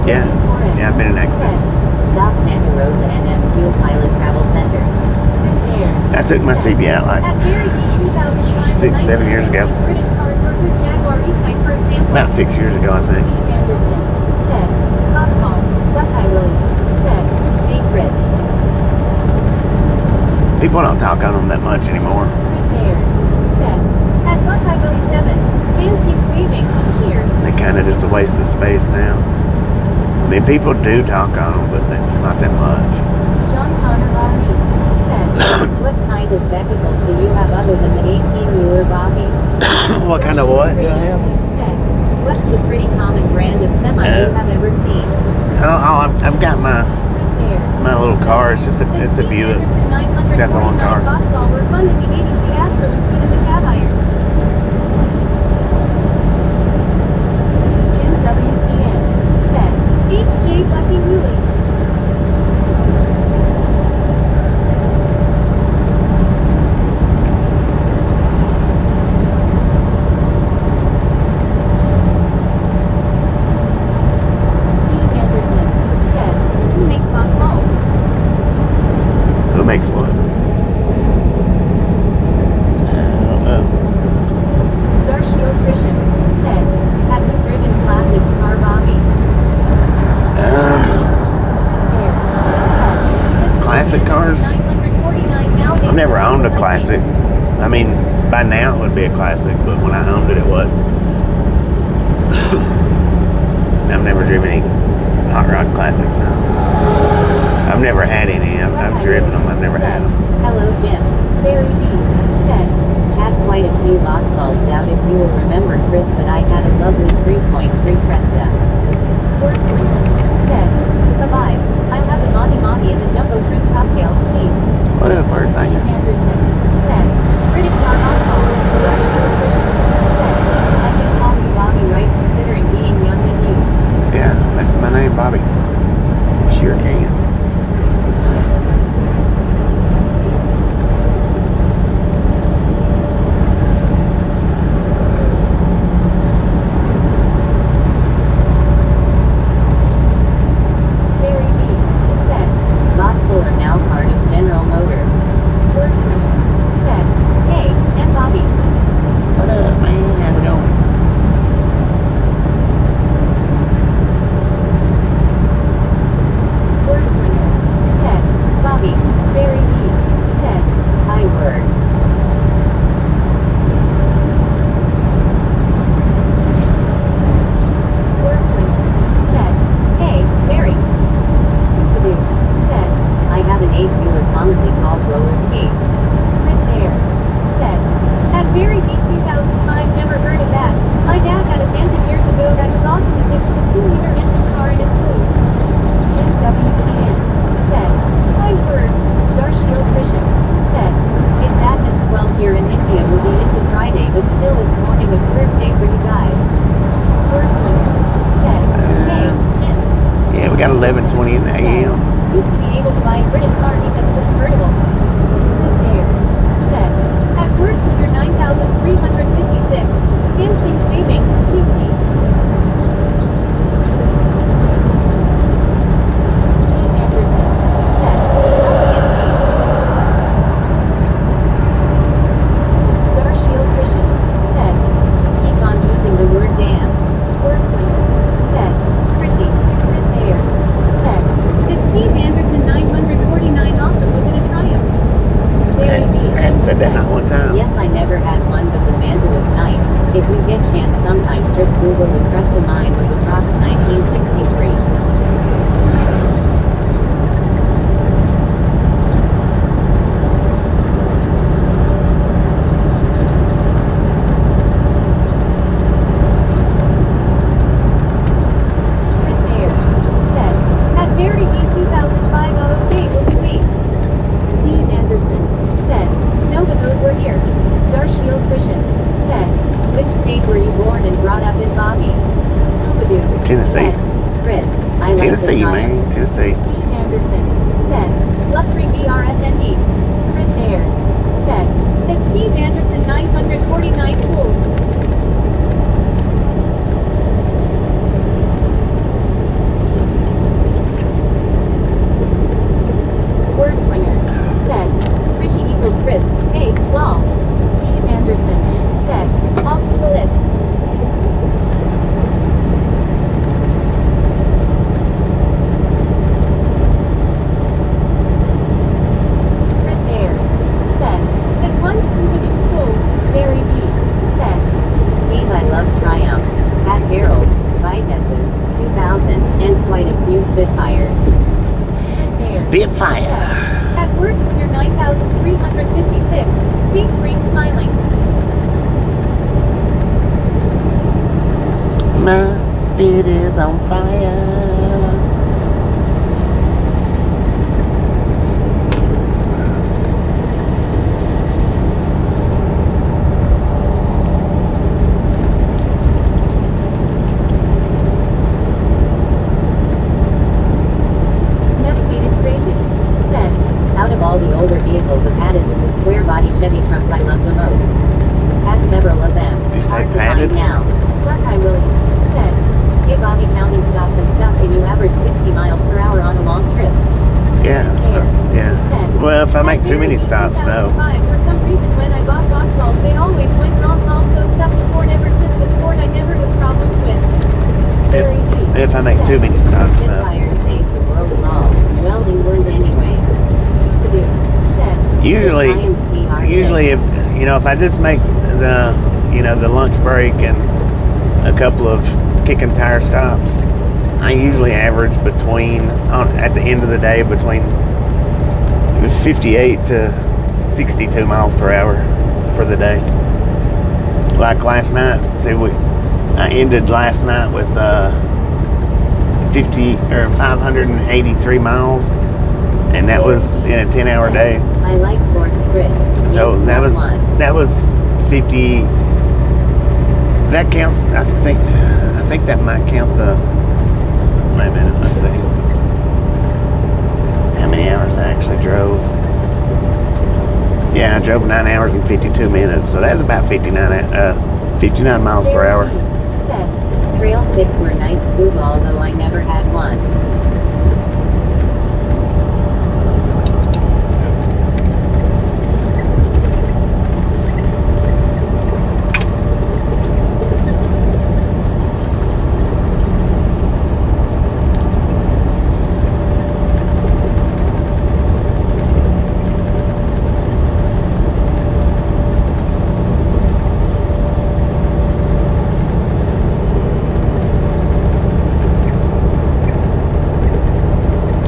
yeah, William Torres I've been in accidents. said, "Stop Santa Rosa NM Fuel Pilot Travel Center." Chris Ayers I took my said, CBI like "At Barry B 2005, 6-7 years ago. British cars were good. Jaguar E-Type, for example." About 6 years ago, I think. Steve Anderson said, "Coxhall." Buckeye Willie said, "Hey Chris." People don't talk on them that much anymore. Chris Ayers said, "At Buckeye Willie 7, and keep waving. Cheers." They kind of just a waste of space now. I mean, people do talk on them, but it's not that much. John Connor Hardy said, "What kind of vehicles do you have other than the 18-wheeler, Bobby?" What kind of what do I have? Said, What's the pretty common brand of semi you have ever seen? I've got my little car. It's a Buick. It's got the one car. Vauxhall were fun in the 80s. The Astra was good in the cab iron. Jim WTN said, HJ fucking Wooly. Who makes what? I don't know. Darshiel Christian said, have you driven classics car, Bobby? Classic cars? I've never owned a classic. I mean, by now it would be a classic, but when I owned it, it wasn't. I've never driven any hot rod classics now. I've never had any. I've driven them. I've never had them. Hello, Jim. Barry B. said, had quite a few Vauxhalls. Doubt if you will remember Chris, but I had a lovely 3.3 Cresta. Wordslinger said, the vibes. I'll have the Mommy and the Jumbo Fruit cocktail, please. What up, Wordslinger? Anderson said, British car Vauxhall. Darshiel Christian said, I can call you Bobby, right, considering being young than you. Yeah, that's my name, Bobby. Sure can. Barry B. said, Vauxhall are now part of General Motors. Wordslinger said, hey, and Bobby. What up, man? How's it going? Wordslinger said, Bobby. Barry B. said, I word. Wordslinger said, hey, Barry. Stupidoo said, I have an 8-wheeler commonly called roller skates. Chris Ayers said, at Barry B 2005, never heard of that. My dad had a Phantom years ago that was awesome as it was a 2-liter engine car and it flew. Jim WTN said, my word. Darshiel Christian said, it's sadness 12 here in India will be into Friday but still it's morning of Thursday for you guys. Wordslinger said, hey, Jim. Yeah, we got 11:20 in the AM. Used to be able to buy a British car because it's a convertible. Chris Ayers said, at Wordslinger 9356, King waving, GC. Steve Anderson said, LMG. Darshiel Christian said, you keep on using the word damn. Wordslinger said, Krishy. Chris Ayers said, it's Steve Anderson 949 awesome, was it a triumph? Barry B. I hadn't said that not one time. Yes, I never had one, but the Manta was nice. If we get chance sometime, Chris Google the crest of mine was approx 1963. Chris Ayers said, at Barry B 2005 okay, look at me. Steve Anderson said, no, but those were here. Darshiel Christian said, which state were you born and brought up in, Bobby? Scuba-doo Tennessee. said, Chris, I like the Tennessee, Triumph. man. Tennessee. Steve Anderson said, Luxury BRSND. Chris Ayers said, it's Steve Anderson 949 cool. Wordslinger said, Krishy equals Chris. Hey, lol. Steve Anderson said, I'll Google it. Chris Ayers said, at one Scooby-Doo cool. Barry B said, Steve, I love Triumphs, had Heralds, Vitesses, 2000, and quite a few Spitfires. Chris Ayers Spitfire. at Wordslinger 9356, face green smiling. spirit is on fire. Dedicated crazy. Said, out of all the older vehicles I've had, it was the square body Chevy trucks I love the most. Had several of them. You say Hard to padded? find now. Buckeye Willie. Said, hey Bobby, counting stops and stuff, can you average 60 miles per hour on a long trip? Yeah. Yeah. Said, Well, if I make too many stops, no. 2005, for some reason when I bought Vauxhalls, they always went wrong. Also stuff the Ford ever since the Sport I never had problems with. Very deep. If I make too many stops, no. Empire saved the world law. Well, England anyway. Stupid. Said, Usually if if I just make the lunch break and a couple of kicking tire stops, I usually average at the end of the day between 58 to 62 miles per hour for the day. Like last night, I ended last night with 583 miles, and that was in a 10-hour day. I like Ford's Chris. So that was 50. That counts. I think that might count the. Wait a minute. Let's see. How many hours I actually drove? Yeah, I drove 9 hours and 52 minutes. So that's about 59 miles per hour. Said, Trail 6 were nice scuba, although I never had one.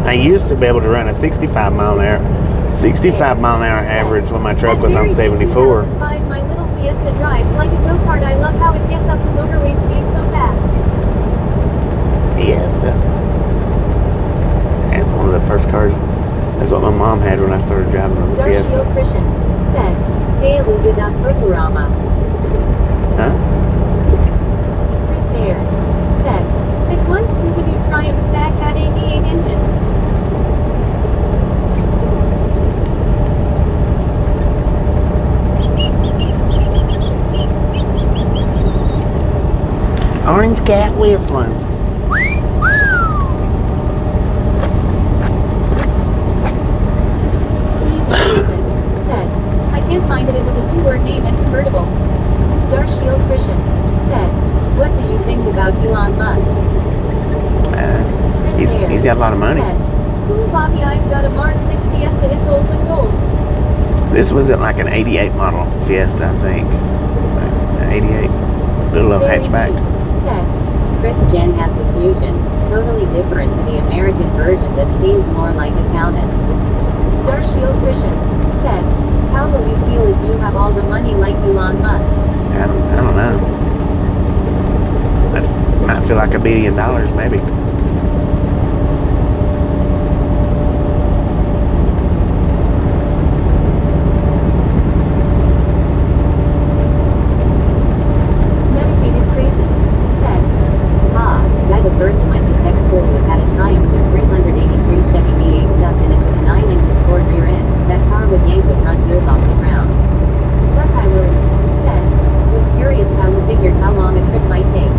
I used to be able to run a 65 mile an hour average when my truck was on 74. My little Fiesta drives like a go-kart. I love how it gets up to motorway speed so fast. Fiesta. That's one of the first cars. That's what my mom had when I started driving, was a Fiesta. Darshil Christian said, hey Luga Kokurama. Huh? Chris Ayers said, that one Scooby-Doo Triumph Stag had a V8 engine. Orange cat whistling. Steve Anderson said, I can't find it. It was a two-word name and convertible. Darshil Christian said, what do you think about Elon Musk? He's got a lot of money. Said, cool Bobby, I've got a Mark 6 Fiesta. It's old but gold. This was like an 88 model Fiesta, I think. So, an 88. Little hatchback. Said, Chris Jen has the Fusion, totally different to the American version that seems more like a Taunus. Darshil Christian said, how will you feel if you have all the money like Elon Musk? I don't know. I might feel like $1 billion, maybe. Dedicated crazy said, guy the first went to tech school with had a Triumph with 383 Chevy V8 stuffed in it with a 9-inch Ford rear end. That car would yank the front wheels off the ground. Buckeye Willie said, was curious how you figured how long a trip might take.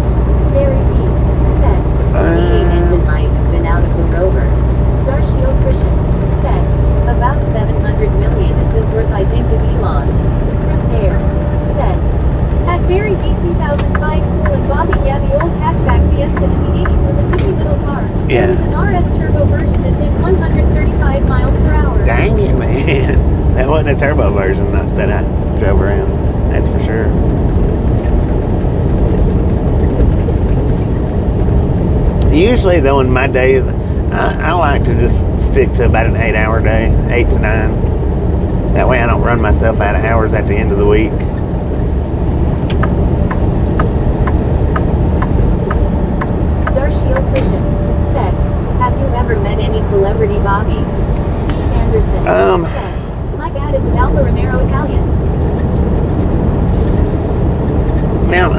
Very deep said, V8 engine might have been out of the Rover. Darshil Christian said, about 700 million is his worth, I think, of Elon. Chris Ayers said, at Barry D 2005 Cool and Bobby, yeah, the old hatchback Fiesta in the 80s was a nippy little car. Yeah. It was an RS turbo version that did 135 miles per hour. Dang it, man. That wasn't a turbo version that I drove around. That's for sure. Usually, though, in my days, I like to just stick to about an 8-hour day, 8 to 9. That way I don't run myself out of hours at the end of the week. Said, my bad, it was Alfa Romero Italian. Now,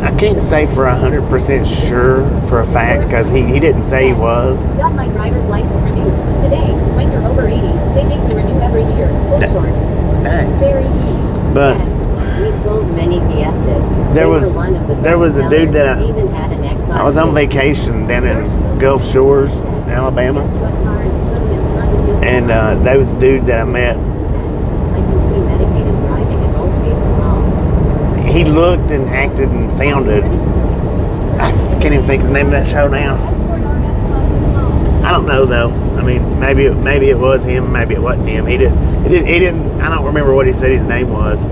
I can't say for 100% sure for a fact because he didn't say he was. Got my driver's license renewed. Today, when you're over 80, they make you renew every year. Full shorts. Dang. Very neat. But we sold many Fiestas. there They was were one of the there was a best dude that sellers. Even had an I was on XR6. vacation down in Gulf Shores, Alabama, Guess what cars put him in front of his and car? there was a dude that I met. I can see medicated driving in both cases now. He looked and acted and sounded. I can't even think of the name of that show now. I don't know though. I mean, maybe it was him, maybe it wasn't him. He didn't. I don't remember what he said his name was.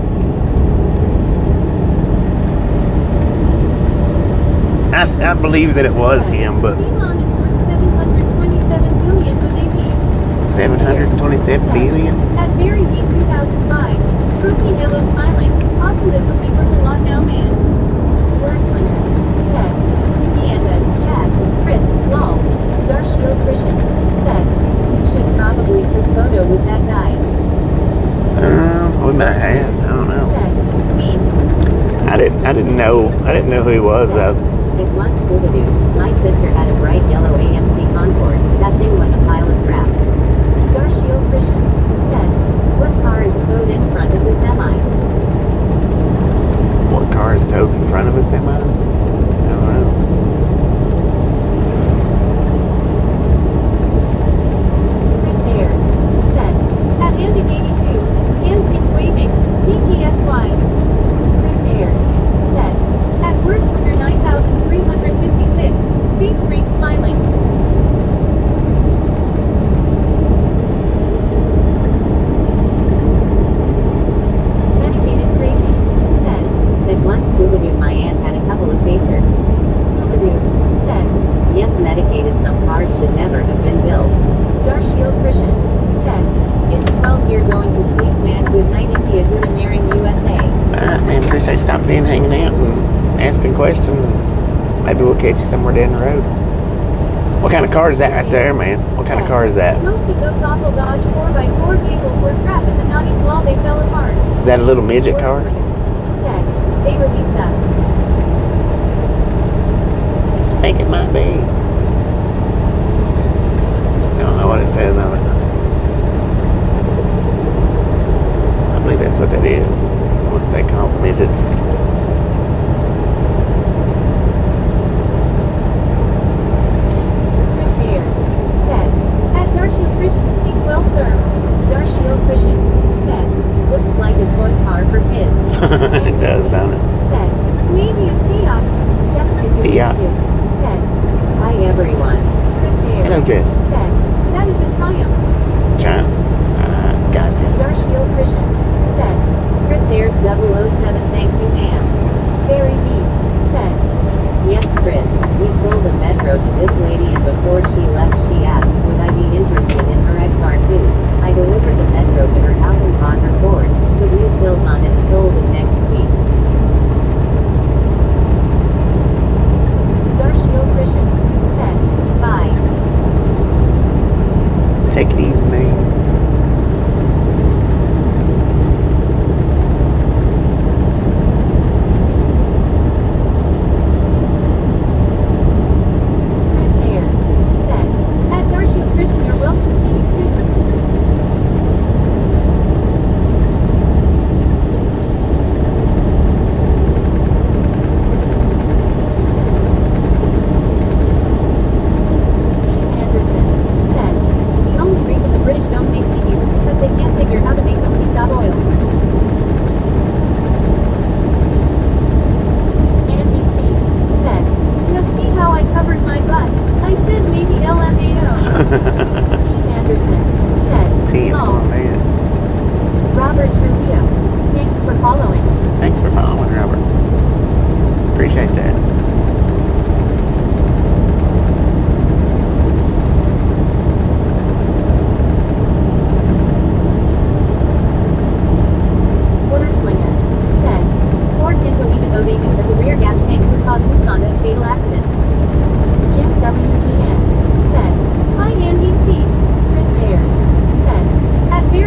I believe that it was him, but 727 billion. At Mary B 2005, Brookie Hello smiling. Awesome that the week was a lot now, man. Wordslinger said, Uganda, Chaz, Chris, lol. Darshiel Christian said, you should probably took photo with that guy. We might have. I don't know. Said, me. I didn't know who he was though. It once Scooby-Doo. My sister had a bright yellow AMC Concord. That thing was a pile of crap. Darshiel Christian said, what car is towed in front of the semi? What car is towed in front of a semi? I don't know. Chris Ayers said, at Andy 82, hand pink waving, GTSY. Chris Ayers said, at Wordslinger 9356, face green smiling. Medicated crazy said, that once Scooby-Doo my aunt had a couple of pacers. Scooby-Doo said, yes, medicated, some cars should never have been built. Darshiel Christian said, it's 12 you're going to sleep, man. Good night, India. Good marrying USA. Alright, man, appreciate you stopping in, hanging out, and asking questions. And maybe we'll catch you somewhere down the road. What kind of car is that right there, man? What kind of car is that? Most of those awful Dodge 4x4 vehicles were crap and the naughty's law, they fell apart. Is that a little midget car? Said, they released that. I think it might be. I don't know what it says on it. I believe that's what that is. Once they call them midgets. Chris Ayers said, at Darshiel Christian, sleep well, sir. Darshiel Christian said, looks like a toy car for kids. It does, don't it? Said, maybe a Fiat. Jeff's YouTube Fiat. said, hi everyone. Chris Ayers Hello, Jeff. said, that is a Triumph. Giant. Gotcha. Darshiel Christian said, Chris Ayers 007, thank you, ma'am. Barry B said, yes, Chris, we sold a Metro to this lady and before she left she asked would I be interested in her XR2. I delivered the Metro to her house and bought her Ford, with new sills on it, sold it next week. Darshiel Christian said, bye. Take it easy, man. Chris Ayers said, at Darshiel Christian, you're welcome to Scenic soon. Steve Anderson said, the only reason the British don't make TVs is because they can't figure how to make them leak that oil. NBC said, now see how I covered my butt? I said maybe LMAO. Steve Anderson said, Damn, oh, man. Robert Trujillo, thanks for following. Thanks for following, Robert. Appreciate that. Wordslinger said, Ford Pinto, even though they knew that the rear gas tank would cause Nissan and fatal accidents. Jim WTN said, hi NBC. Chris Ayers said, at Mary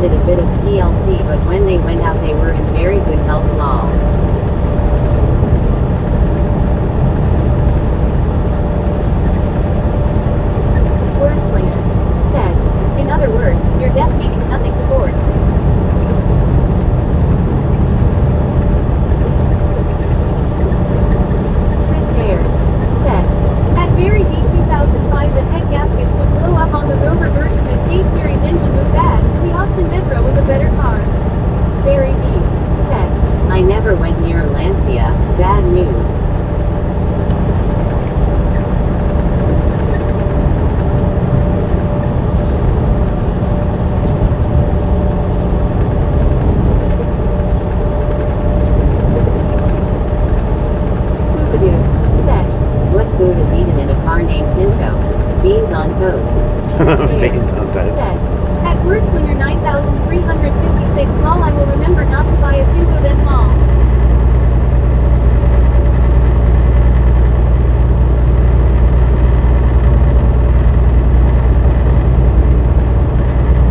needed a bit of TLC, but when they went out they were in very good health. Lol. Wordslinger said, in other words, your death means nothing to board. Chris Ayers said, at Very B2005 the head gaskets would blow up on the Rover version. The K-Series engine was bad. The Austin Metro was a better car. Barry B said, I never went near Lancia. Bad news. Spoopadoo said, what food is eaten in a car named Pinto? Beans on toast. Beans on toast. Said, at Wordslinger 9356 lol, I will remember not to buy a Pinto then lol.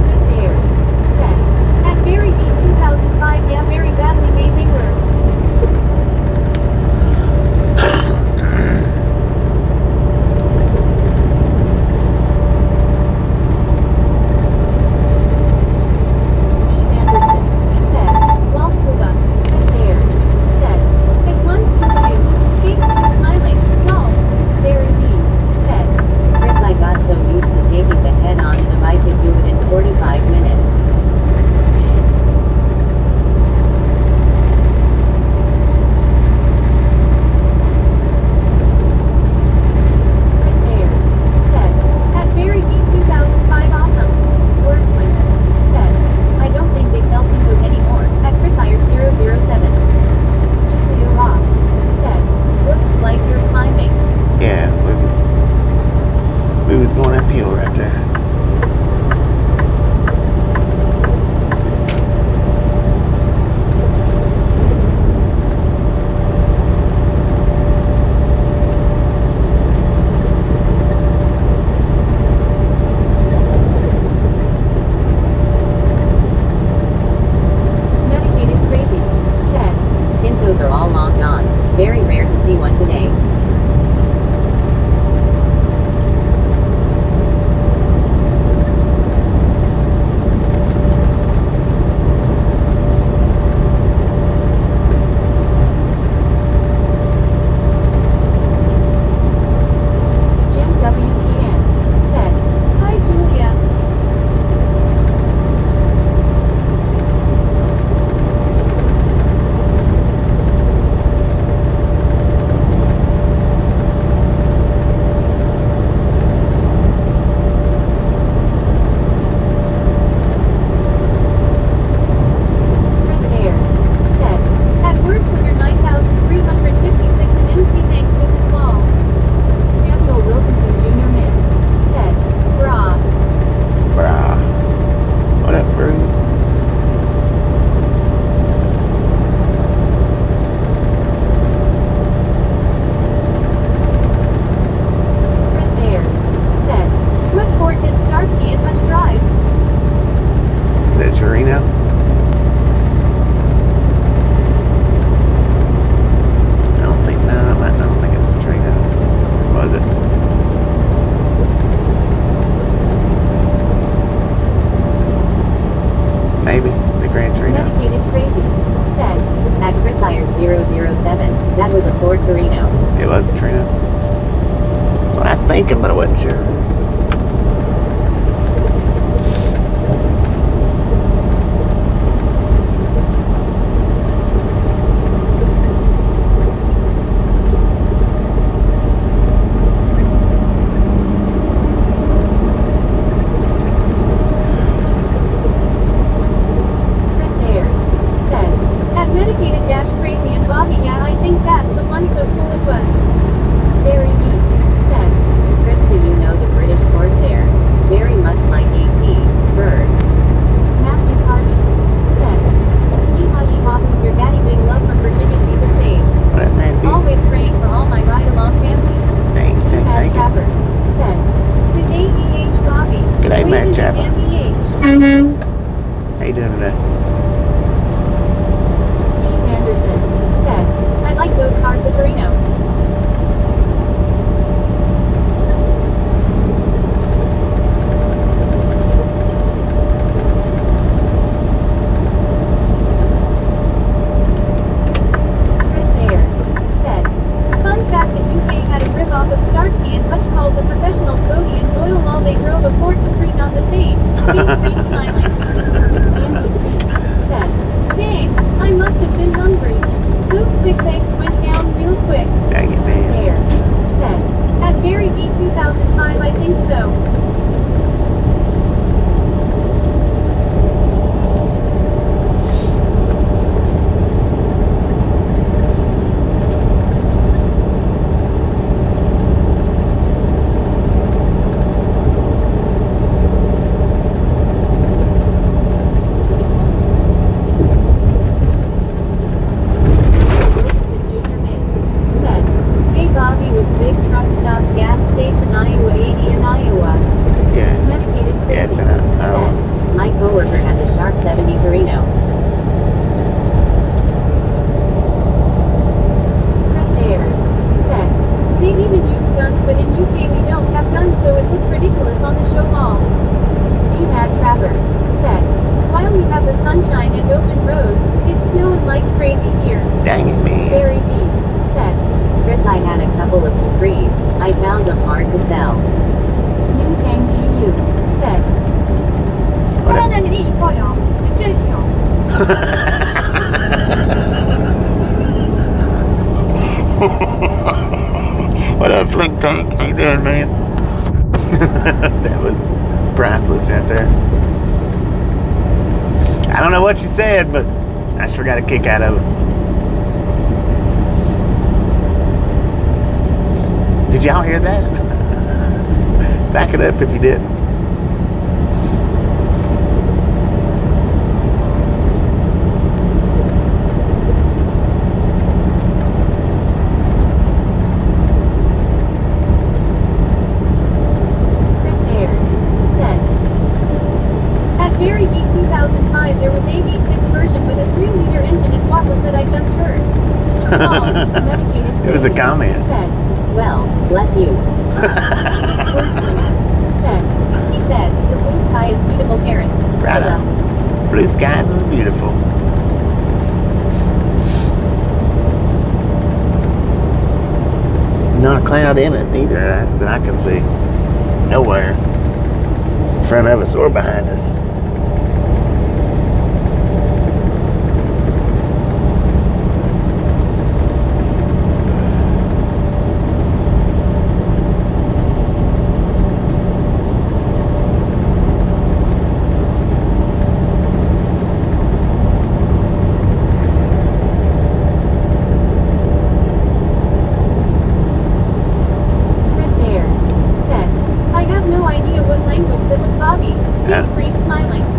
Chris Ayers said, at Very B2005 yeah very badly made they were. Steve Anderson said, well Scuba. Chris Ayers said, it won Scooby-Doo. Facebook is smiling. Lol. Barry B said, Chris, I got so used to taking the head on and if I could do it in 45 minutes. Chris Ayers said, at Very B2005 awesome. Wordslinger said, I don't think they sell Pintos anymore. At Chris Ayers 007. Julia Ross said, looks like you're climbing. Yeah, we was going uphill right there. Medicated Crazy said, Pintos are all long gone. Very rare to see one today. Jim WTN said, hi Julia. Chris Ayers said, at Wordslinger 9356 an MC thank goodness lol. Samuel Wilkinson Jr. Miss said, brah. Brah. What up, bro? Chris Ayers said, what Ford did Starsky and Hutch drive? Is that Torino? I don't think it's a Torino. Was it? Maybe the Grand Torino. Medicated Crazy said, at Chris Ayers 007, that was a Ford Torino. It was a Torino. That's what I was thinking, but I wasn't sure. Chris Ayers said, at Medicated Dash Crazy and Bobby yeah I think that's the one so cool it was. Barry B said, Chris, do you know the British 2005, I think so. What up, Flink Tank? How you doing, man? That was priceless right there. I don't know what you said, but I sure got a kick out of it. Did y'all hear that? Back it up if you didn't. It was a comment. Said, well, bless you. He said, the blue sky is beautiful, Karen. Right on. Blue skies is beautiful. Not a cloud in it either that I can see. Nowhere. In front of us or behind us.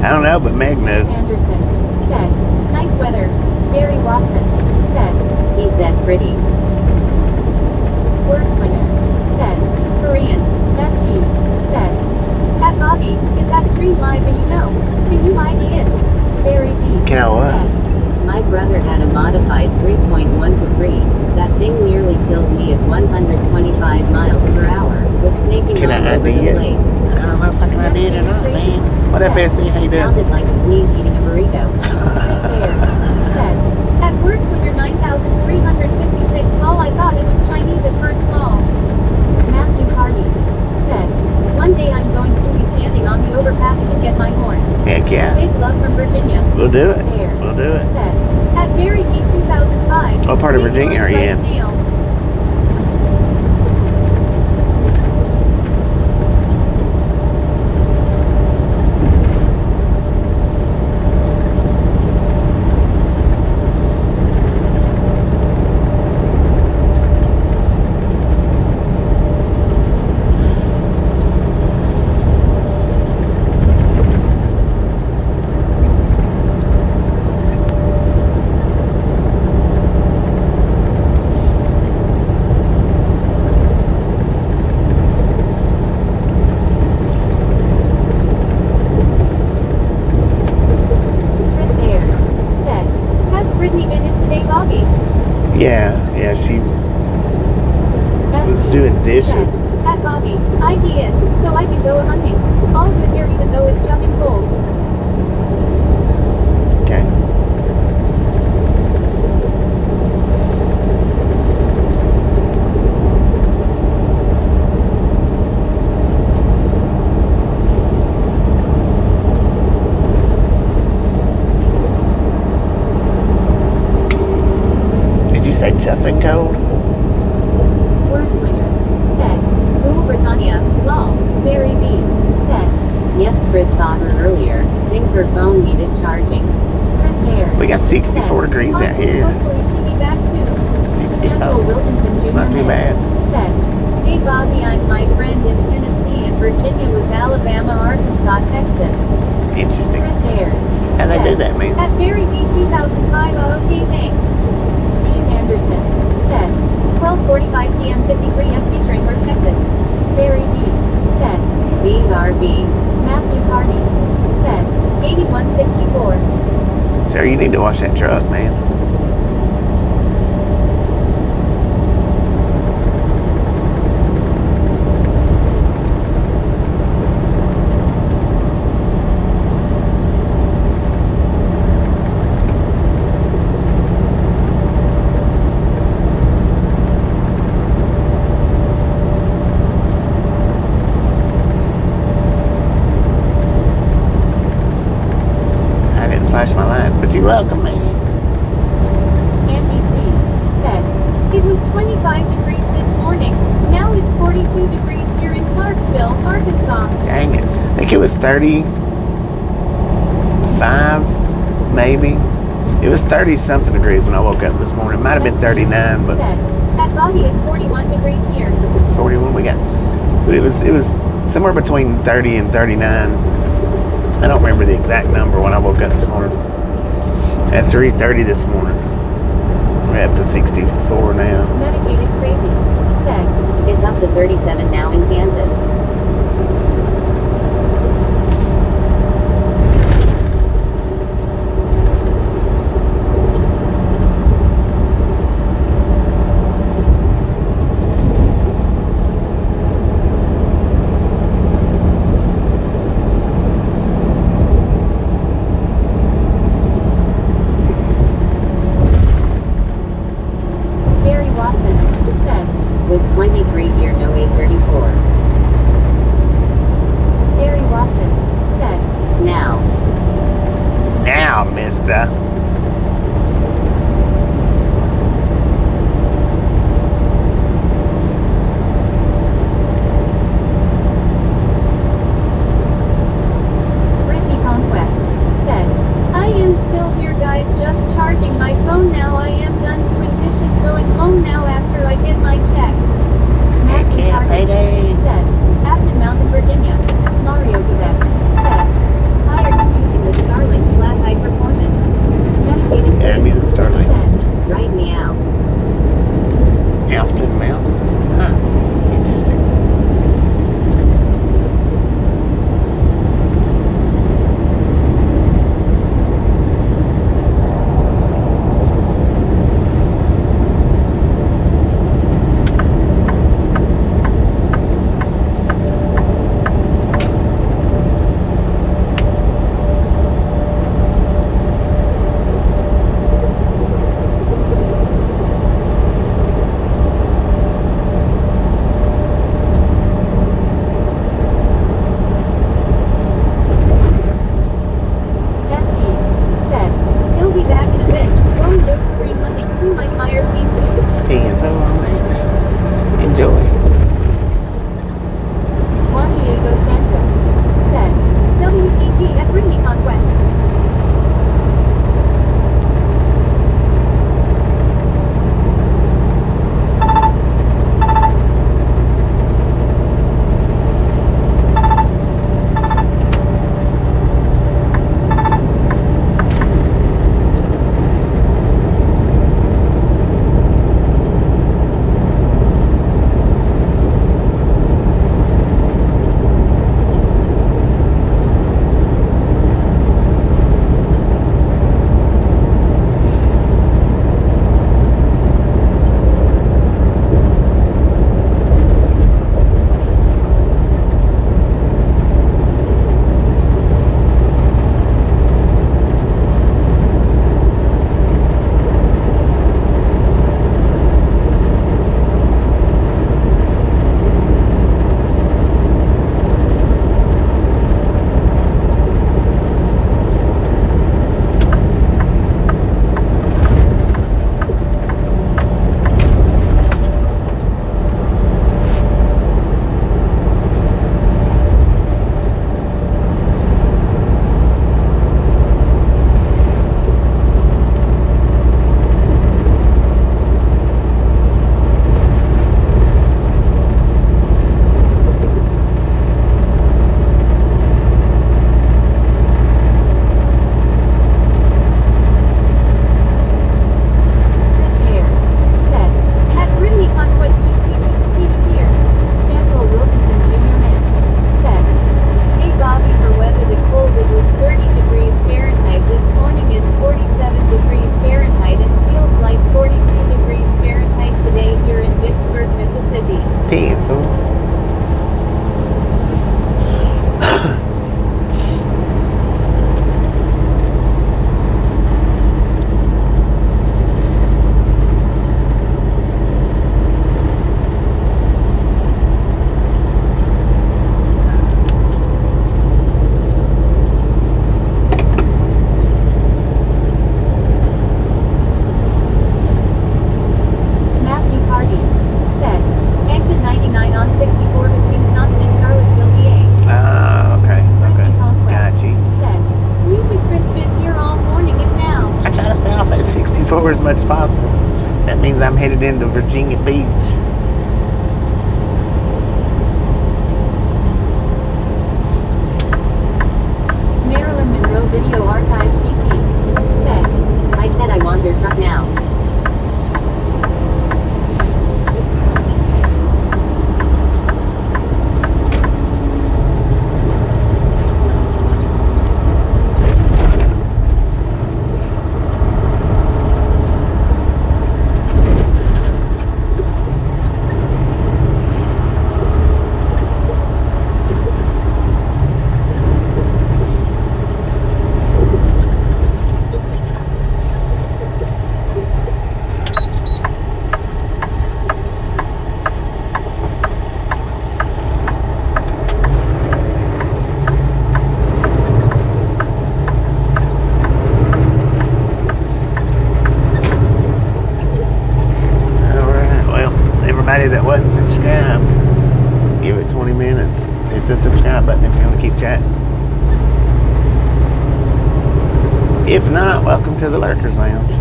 I don't know, but Meg knew. Anderson said, nice weather. Gary Watson said, he said pretty. Wordslinger said, Korean. SE said, at Bobby, is that stream live that you know? Can you ID it? Barry B Can I what? said, my brother had a modified 3.1 for free. That thing nearly killed me at 125 miles per hour. Was snaking Can all I over ID the it? place. I don't know if I can ID it or not, man. What up, SC? How you doing? Sounded like a sneeze eating a burrito. Chris Ayers said, at Wordslinger 9356 lol, I thought it was Chinese at first lol. Matthew Carnes said, one day I'm going to be standing on the overpass to get my horn. Heck yeah. Big love from Virginia. We'll do it. Chris Ayers We'll do it. said, at Barry B 2005. What part of Virginia are you in? Nails. Yeah, she was doing dishes. At Bobby, I did, so I can go hunting. All good here even though it's chucking cold. Okay. Did you say tough and cold? Wordslinger said, ooh, Britannia, saw her earlier. Think her phone needed charging. Chris Ayers. We got 64 degrees out here. Hopefully she'll be back soon. 65. Samuel Wilkinson Jr. Not too bad. said, "Hey Bobby, I'm my friend in Tennessee and Virginia was Alabama, Arkansas, Texas." Interesting. Chris Ayers. How they said, do that, man? At Barry B 2005 OK thanks. Steve Anderson said, 12:45 p.m. 53 F featuring North Texas. Barry B said, BRB. Matthew Hardees said, 8164. Sir, you need to wash that truck, man. Flash my lights, but you're welcome, man. Andy C said, it was 25 degrees this morning. Now it's 42 degrees here in Clarksville, Arkansas. Dang it. I think it was 35, maybe. It was 30 something degrees when I woke up this morning. It might have been 39, but said, at Bobby it's 41 degrees here. 41 we got. But it was somewhere between 30 and 39. I don't remember the exact number when I woke up this morning. At 3:30 this morning. We're up to 64 now. Medicated Crazy said, it's up to 37 now in Kansas. Gary Watson said, was 23 here, no 834. headed into Virginia Beach. Marilyn Monroe Video Archives VP said, I said I want your truck now. That wasn't subscribed, give it 20 minutes. Hit the subscribe button if you want to keep chatting. If not, welcome to the Lurkers Lounge.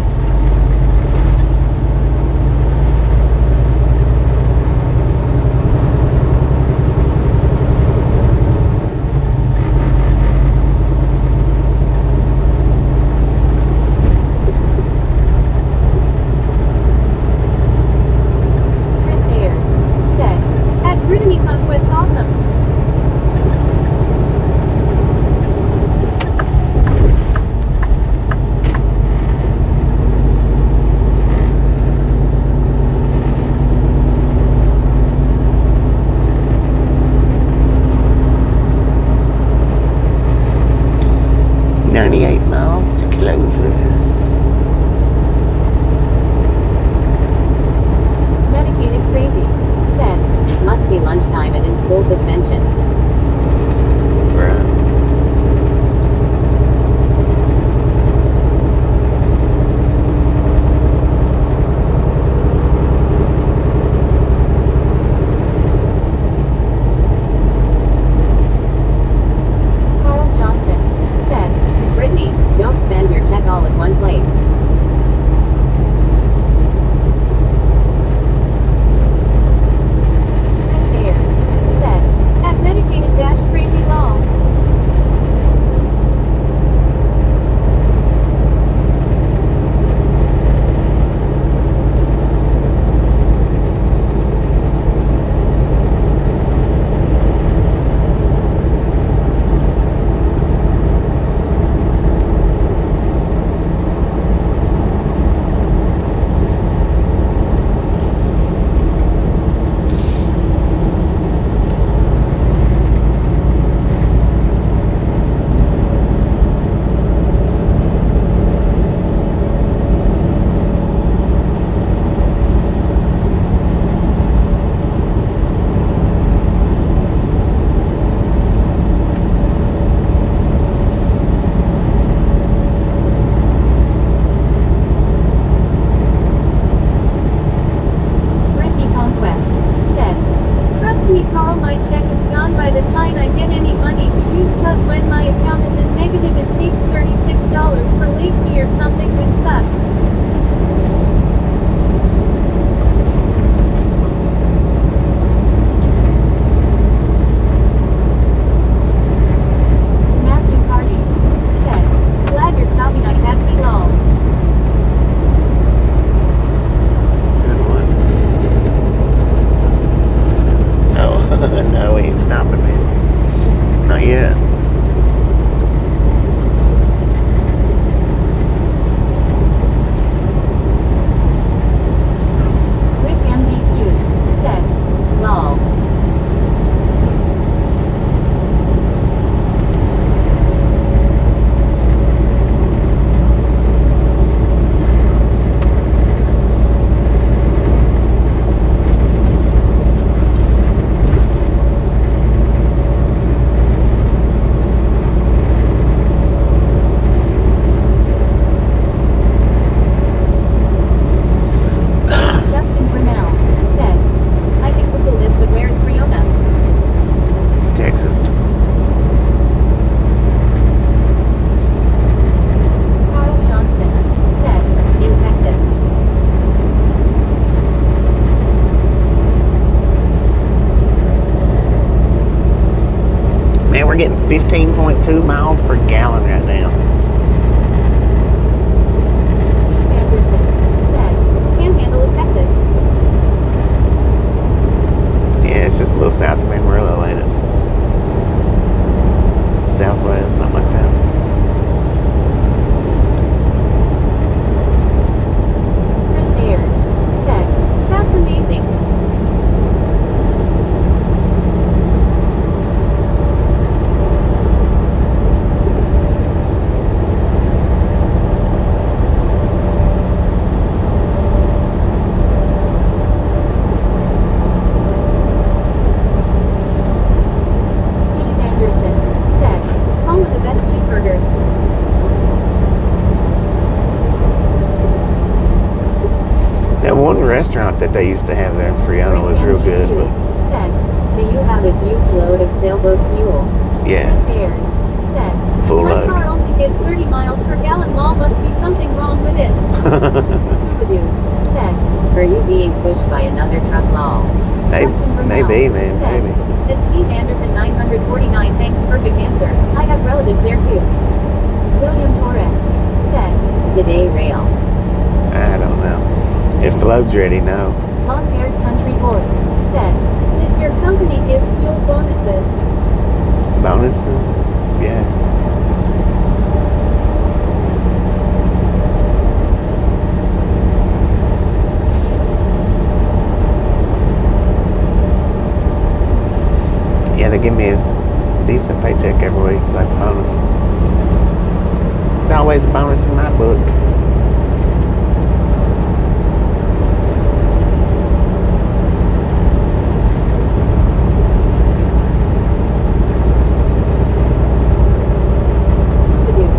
Man, we're getting 15.2 miles per gallon right now. Steve Anderson said, Panhandle of Texas. Yeah, it's just a little south of Amarillo, ain't it? Southwest, something like that. Chris Ayers said, that's amazing. Steve Anderson said, home with the best cheeseburgers. That one restaurant that they used to have there in Friona was real good, but said, do you have a huge load of sailboat fuel? yeah, Chris Ayers said, full my load. car only gets 30 miles per gallon. Law must be something wrong with it. Scooby-Doo said, are you being pushed by another truck law? Justin Brunel Maybe, man, said, maybe. It's Steve Anderson 949. Thanks, perfect answer. I have relatives there too. William Torres said, today rail. I don't know. If the load's ready, no. Long-haired country boy said, does your company give fuel bonuses? Bonuses? Yeah. Yeah, they give me a decent paycheck every week, so that's a bonus. It's always a bonus in my book. Scooby-Doo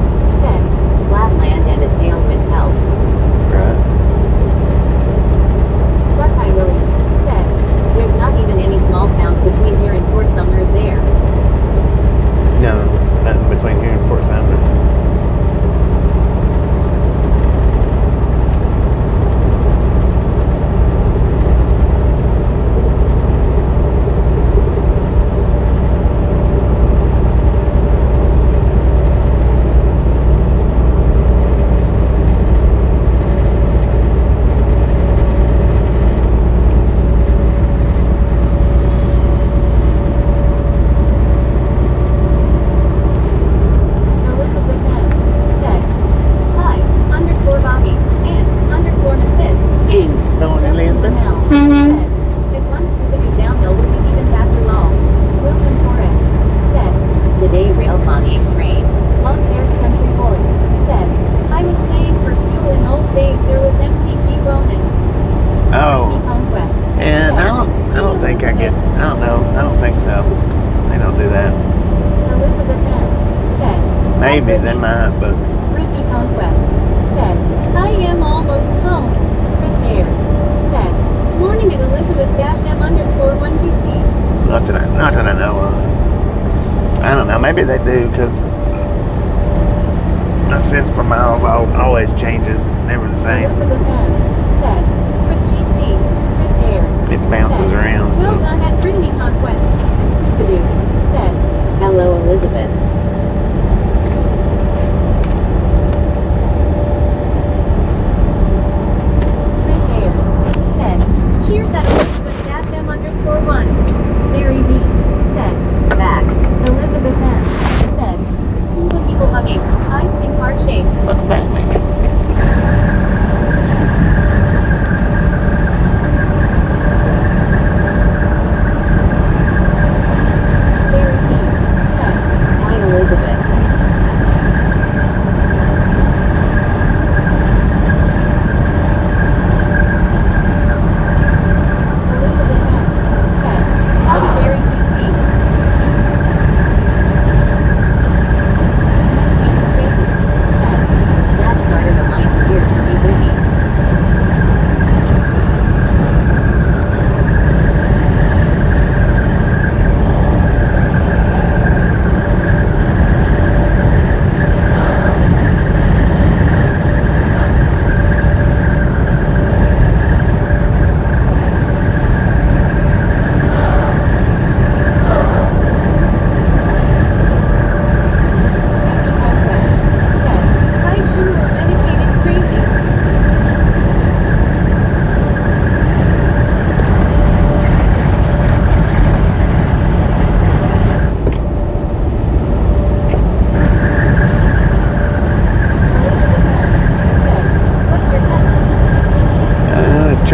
said, flatland and a tailwind helps. Right? Buckeye Willie said, there's not even any small towns between here and Fort Sumner, is there? No, nothing between here and Fort Sumner. Elizabeth M. said, hi, _Bobby, and _Misfit. Going, Justin Elizabeth? Brunel said, if one Scooby-Doo downhill would be even faster law. William Torres said, today rail Bonnie train. Long-haired country boy said, I was saying for fuel in old days there was MPG bonus. Oh, Conquest and said, I don't think I get, I don't know, I don't think so. They don't do that. Elizabeth M. said, Maybe they might, but Ricky Conquest said, I am almost home. Chris Ayers said, morning at Elizabeth-M_1GC. not that I know of. I don't know, maybe they do, because my cents per miles always changes. It's never the same. Elizabeth M. said, Chris GC. Chris Ayers It bounces said, around, well so. done at Trinity Conquest. Scooby-Doo said, hello Elizabeth. Chris Ayers said, cheers at Elizabeth-M_1. Larry B. said, back. Elizabeth M. said, scuba people hugging, eyes being heart-shaped. Look back, man.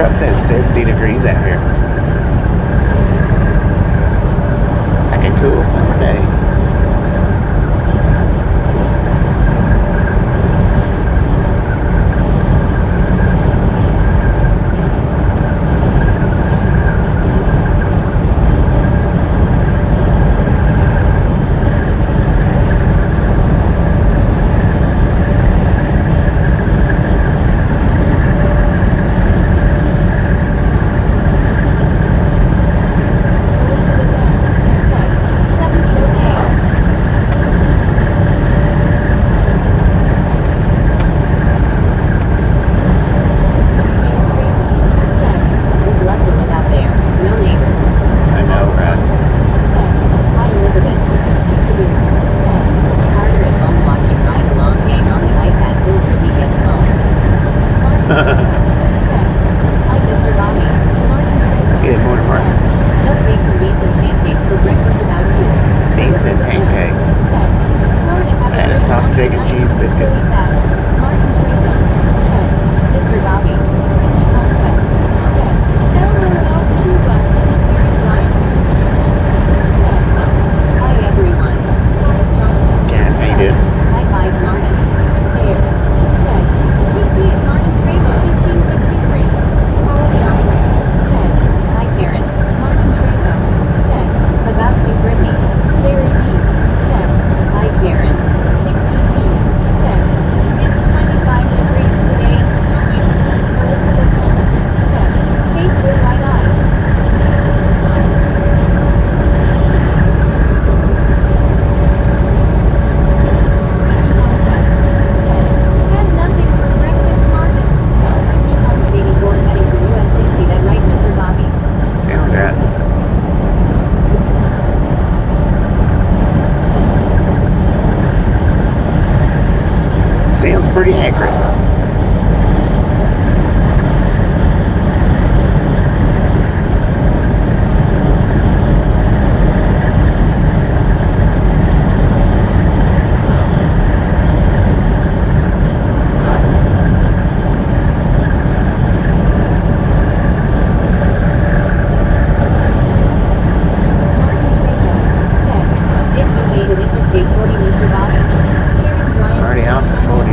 truck says 70 degrees out here. It's like a cool summer day. Pretty accurate. Already off the 40,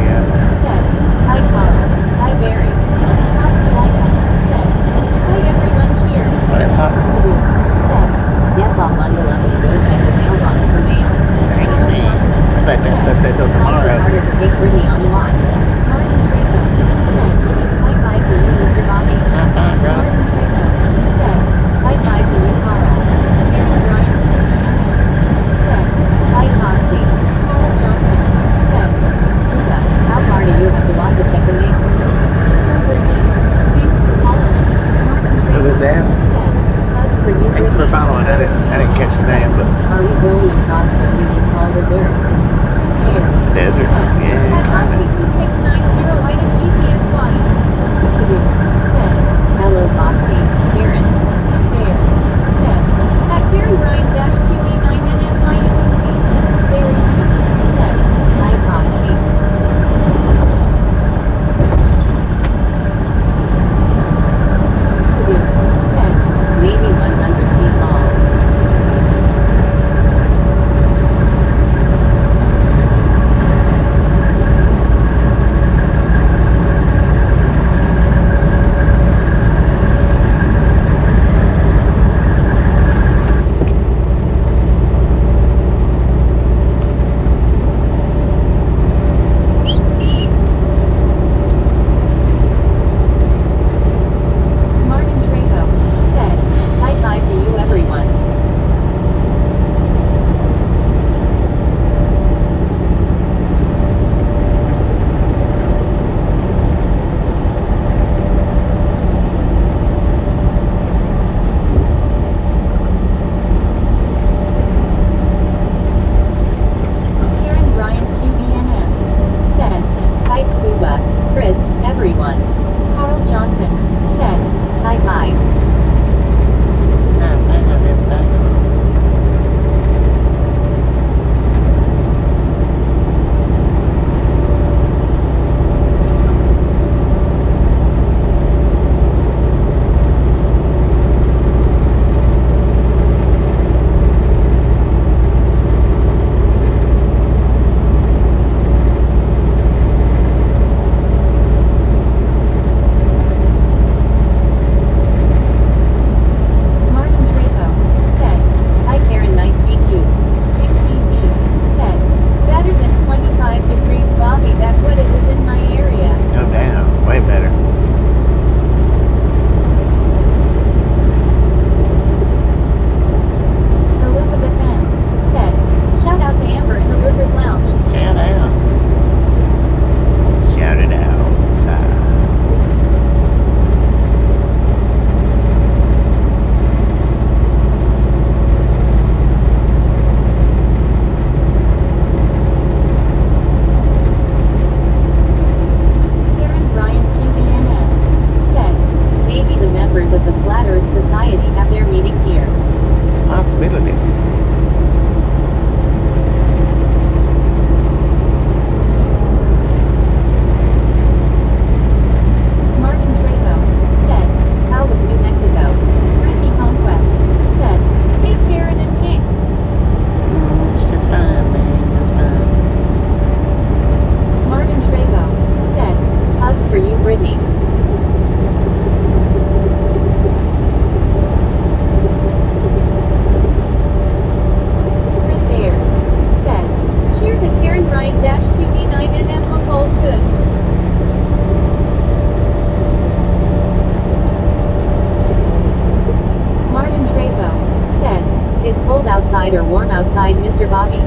outside, Mr. Bobby?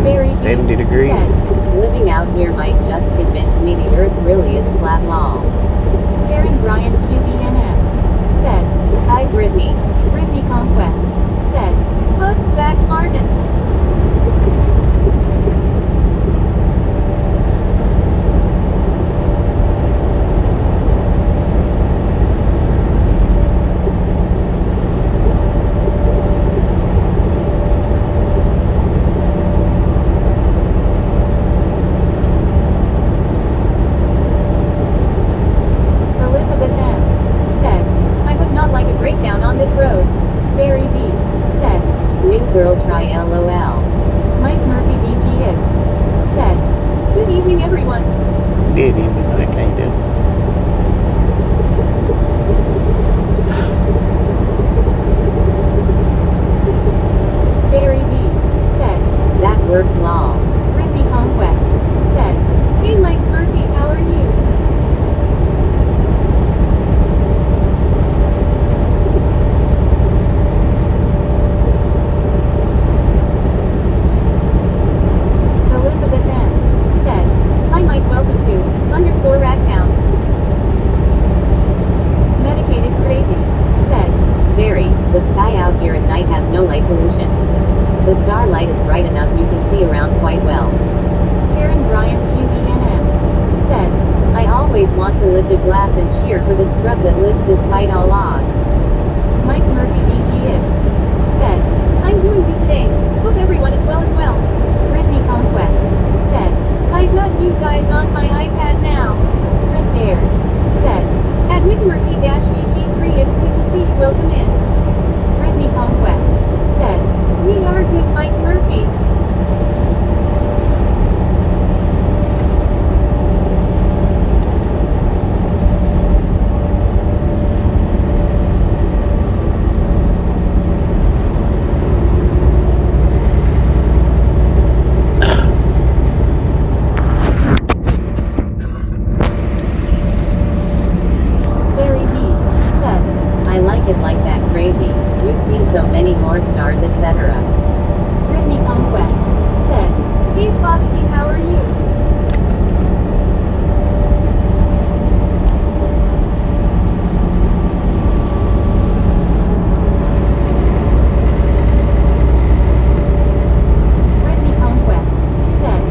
Very 70 degrees. Said, living out here might just convince me the earth really is flat long. Karen Bryant QBNM said, hi Brittany. Brittany Conquest said, hugs back Martin. Elizabeth M. said, I would not like a breakdown on this road. Barry B. said, new girl try LOL. Mike Murphy BGX said, good evening everyone. Good evening, Mike. How you doing? Barry B. said, that worked law. Brittany Conquest said, hey Mike Murphy, how are you? Elizabeth M. said, hi Mike, welcome to _ Ragtown. Medicated Crazy said, Barry, the sky out here at night has no light pollution. The starlight is bright enough you can see around quite well. Karen Bryant QBNM said, I always want to lift a glass and cheer for the scrub that lives despite all odds. Mike Murphy BGX said, I'm doing good today. Hope everyone is well as well. Brittany Conquest said, I've got you guys on my iPad now. Chris Ayers said, at McMurphy-VG3 it's good to see you, welcome in. Brittany Conquest said, we are good, Mike Murphy. Barry B. said, I like it like that crazy. You've seen so many more stars, etc. Brittany Conquest said, hey Foxy, how are you? Brittany Conquest said,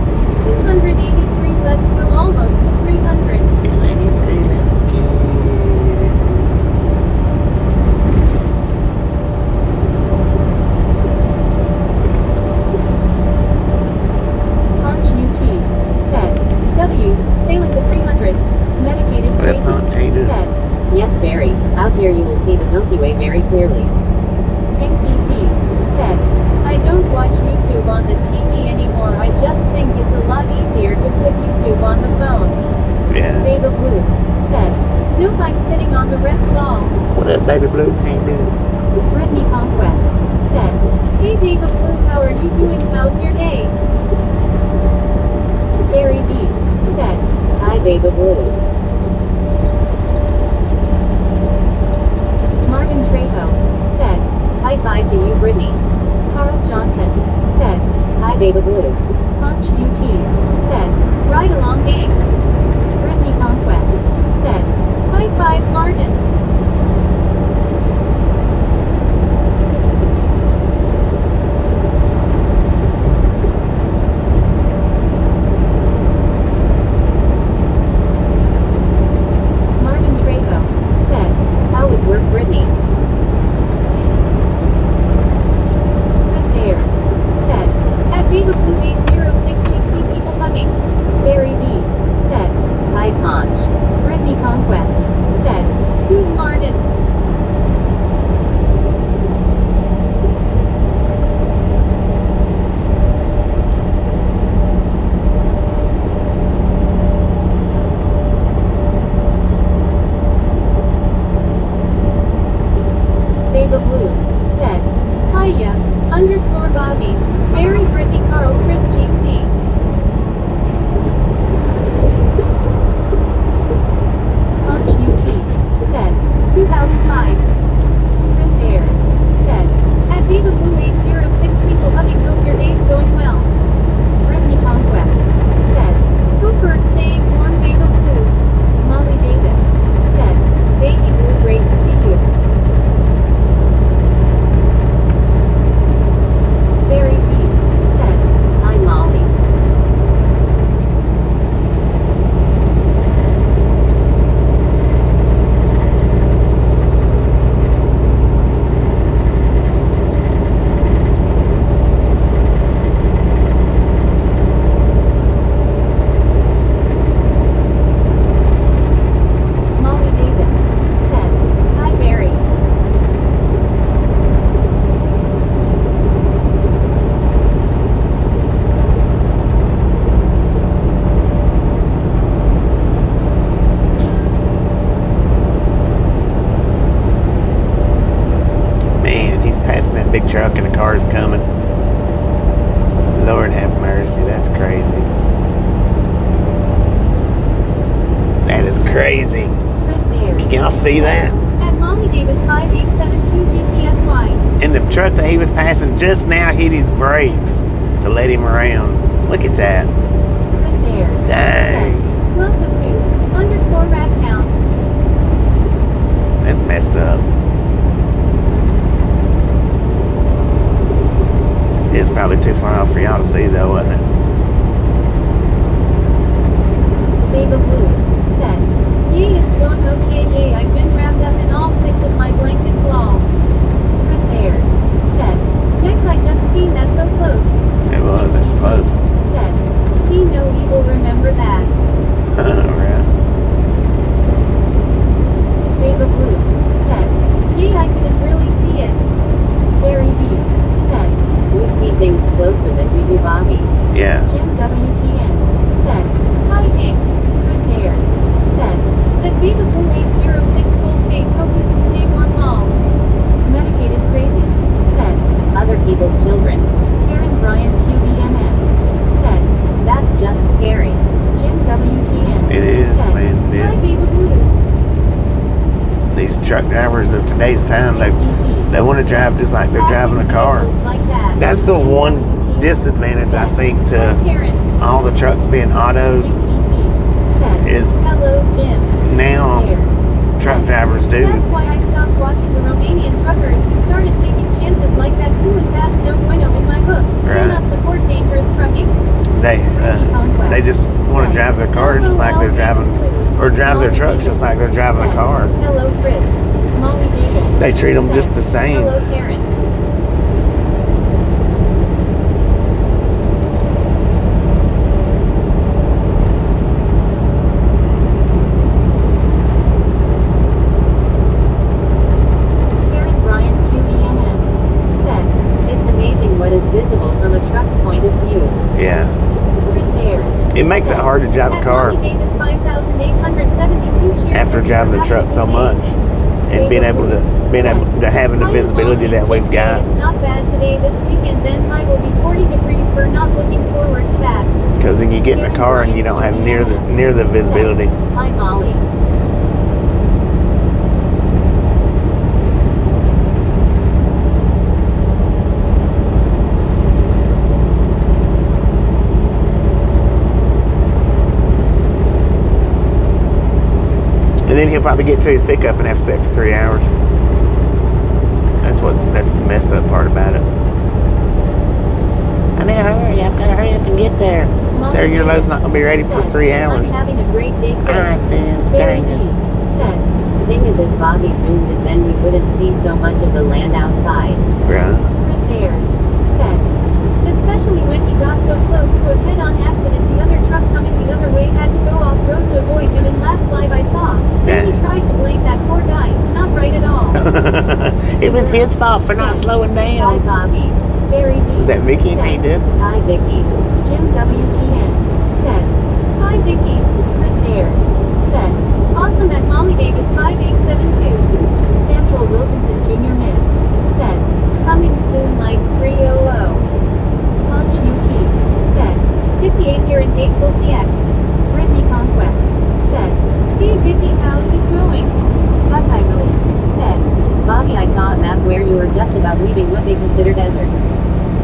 283, let's go almost to 300. 283, let's get it. Punch UT said, W, sailing to 300. Medicated What up, Crazy Punch? How you doing? said, yes Barry, out here you will see the Milky Way very clearly. NPP said, I don't watch YouTube on the TV anymore, I just think it's a lot easier to put YouTube on the phone. Yeah. Baby Blue said, nope, I'm sitting on the rest ball. What up, baby blue? How you doing? Brittany Conquest said, hey Baby Blue, how are you doing, how's your day? Barry B said, hi Baby Blue. Martin Trejo said, high five to you Brittany. Carl Johnson said, hi Baby Blue. Punch UT said, right along gang. Brittany Conquest said, high five Martin. Martin Trejo said, how was work Brittany? Chris Ayers said, at Baby Blue 806 GC Lord have mercy, that's crazy. That is crazy. Chris Ayers. Can y'all see that? At Molly Davis 5872 GTSY. And the truck that he was passing just now hit his brakes to let him around. Look at that. Chris Ayers. Dang. Welcome to _ Ragtown. That's messed up. It's probably too far off for y'all to see though, wasn't it? Babe Blue said, "Yay, it's going okay, yay, I've been wrapped up in all 6 of my blankets, lol." Chris Ayers said, "Yikes, I just seen that so close." It was, it's close. Said, "See no evil, remember that." Alright. Babe Blue said, "Yay, I couldn't really see it." Barry B said, "We see things closer than we do, Bobby." Yeah. Jim WTN said, "Hi Hank." Chris Ayers said, "That Babe Blue 806 cold face, hope you can stay warm long." Medicated Crazy said, "Other people's children." Karen Bryan QBNM said, "That's just scary." Jim WTN It is, said, man, it "Hi is. Babe Blue." These truck drivers of today's time, they want to drive just like they're driving a car. Like that. That's the Jim one WTN disadvantage I think Hi, to Karen. all the trucks being autos Said, is "Hello Jim." now Chris Ayers truck said, drivers do. "That's why I stopped watching the Romanian truckers. He started taking chances like that too, and that's no bueno in my book. Right. Do not support dangerous trucking." They just want to drive their cars just like they're driving, or drive their trucks just like they're driving a car. Hello Chris. Molly Davis. They treat them just the same. Hello Karen. Karen Bryan QBNM said, "It's amazing what is visible from a truck's point of view." Yeah. Chris Ayers. It makes it hard to drive a At car Molly Davis 5872 cheers after for driving a having truck a so good much day. and being able to having the Hi, visibility Molly that we've and got. It's not bad today. This weekend then high will be 40 degrees. We're not looking forward to that. Because then you get in a car and you don't have near the visibility. Hi Molly. And then he'll probably get to his pickup and have to sit for 3 hours. That's the messed up part about it. I need to hurry. I've got to hurry up and get there. Sir, your load's not going to be ready for 3 hours. I'm having a great day, Chris. Alright then. Barry Dang B it. said, "The thing is, if Bobby zoomed it, then we wouldn't see so much of the land outside." Right. Chris Ayers said, "Especially when he got so close to a head-on accident, the other truck coming the other way had to go off-road to avoid him in last live I saw. Then he tried to blame that poor guy. Not right at all." It was his fault for not slowing Hi down. Bobby. Barry B. Is that Vicky? said, He did? "Hi Vicky." Jim WTN said, "Hi Vicky." Chris Ayers said, "Awesome at Molly Davis 5872. Samuel Wilkinson Jr. Miss said, "Coming soon like 300. Punch UT said, "58 here in Gatesville TX." Brittany Conquest said, "Hey Vicky, how's it going?" Buckeye Willie said, "Bobby, I saw a map where you were just about leaving what they consider desert.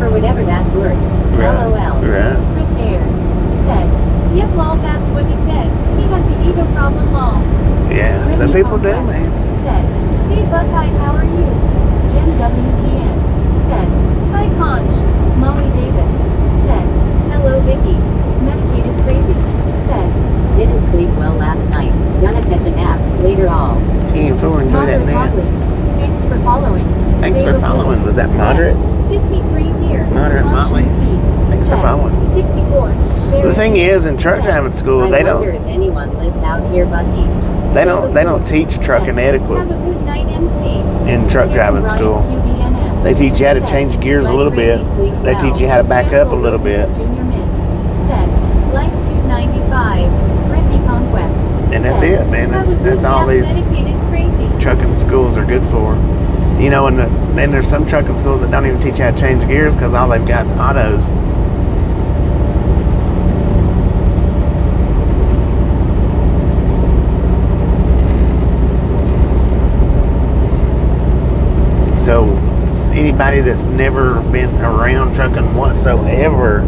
For whatever that's worth. LOL. Right. Chris Ayers said, "Yep, lol, that's what he said. He has the ego problem, lol." Yeah, some Brittany people do, Conquest man. said, "Hey Buckeye, how are you?" Jim WTN said, "Hi Conch." Molly Davis said, "Hello Vicky." Medicated Crazy said, "Didn't sleep well last night. Gonna catch a nap later all." 10-4, enjoy that Moderate man. Motley, thanks for following. Thanks for Babe following. Was that said, moderate? 53 here. Moderate Conch Motley. UT Thanks for said, following. 64. The thing is, in truck said, driving school, "I they wonder don't if anyone lives out here, Bucky." they don't teach trucking etiquette Have a good night, MC. in truck driving school. They teach you how to change gears a little bit. They teach you how to back up a little bit. Junior Miss said, like 295. Brittany Conquest. And that's said, it, man. "Have a good That's all nap, these medicated crazy." trucking schools are good for. You know, and then there's some trucking schools that don't even teach you how to change gears because all they've got is autos. anybody that's never been around trucking whatsoever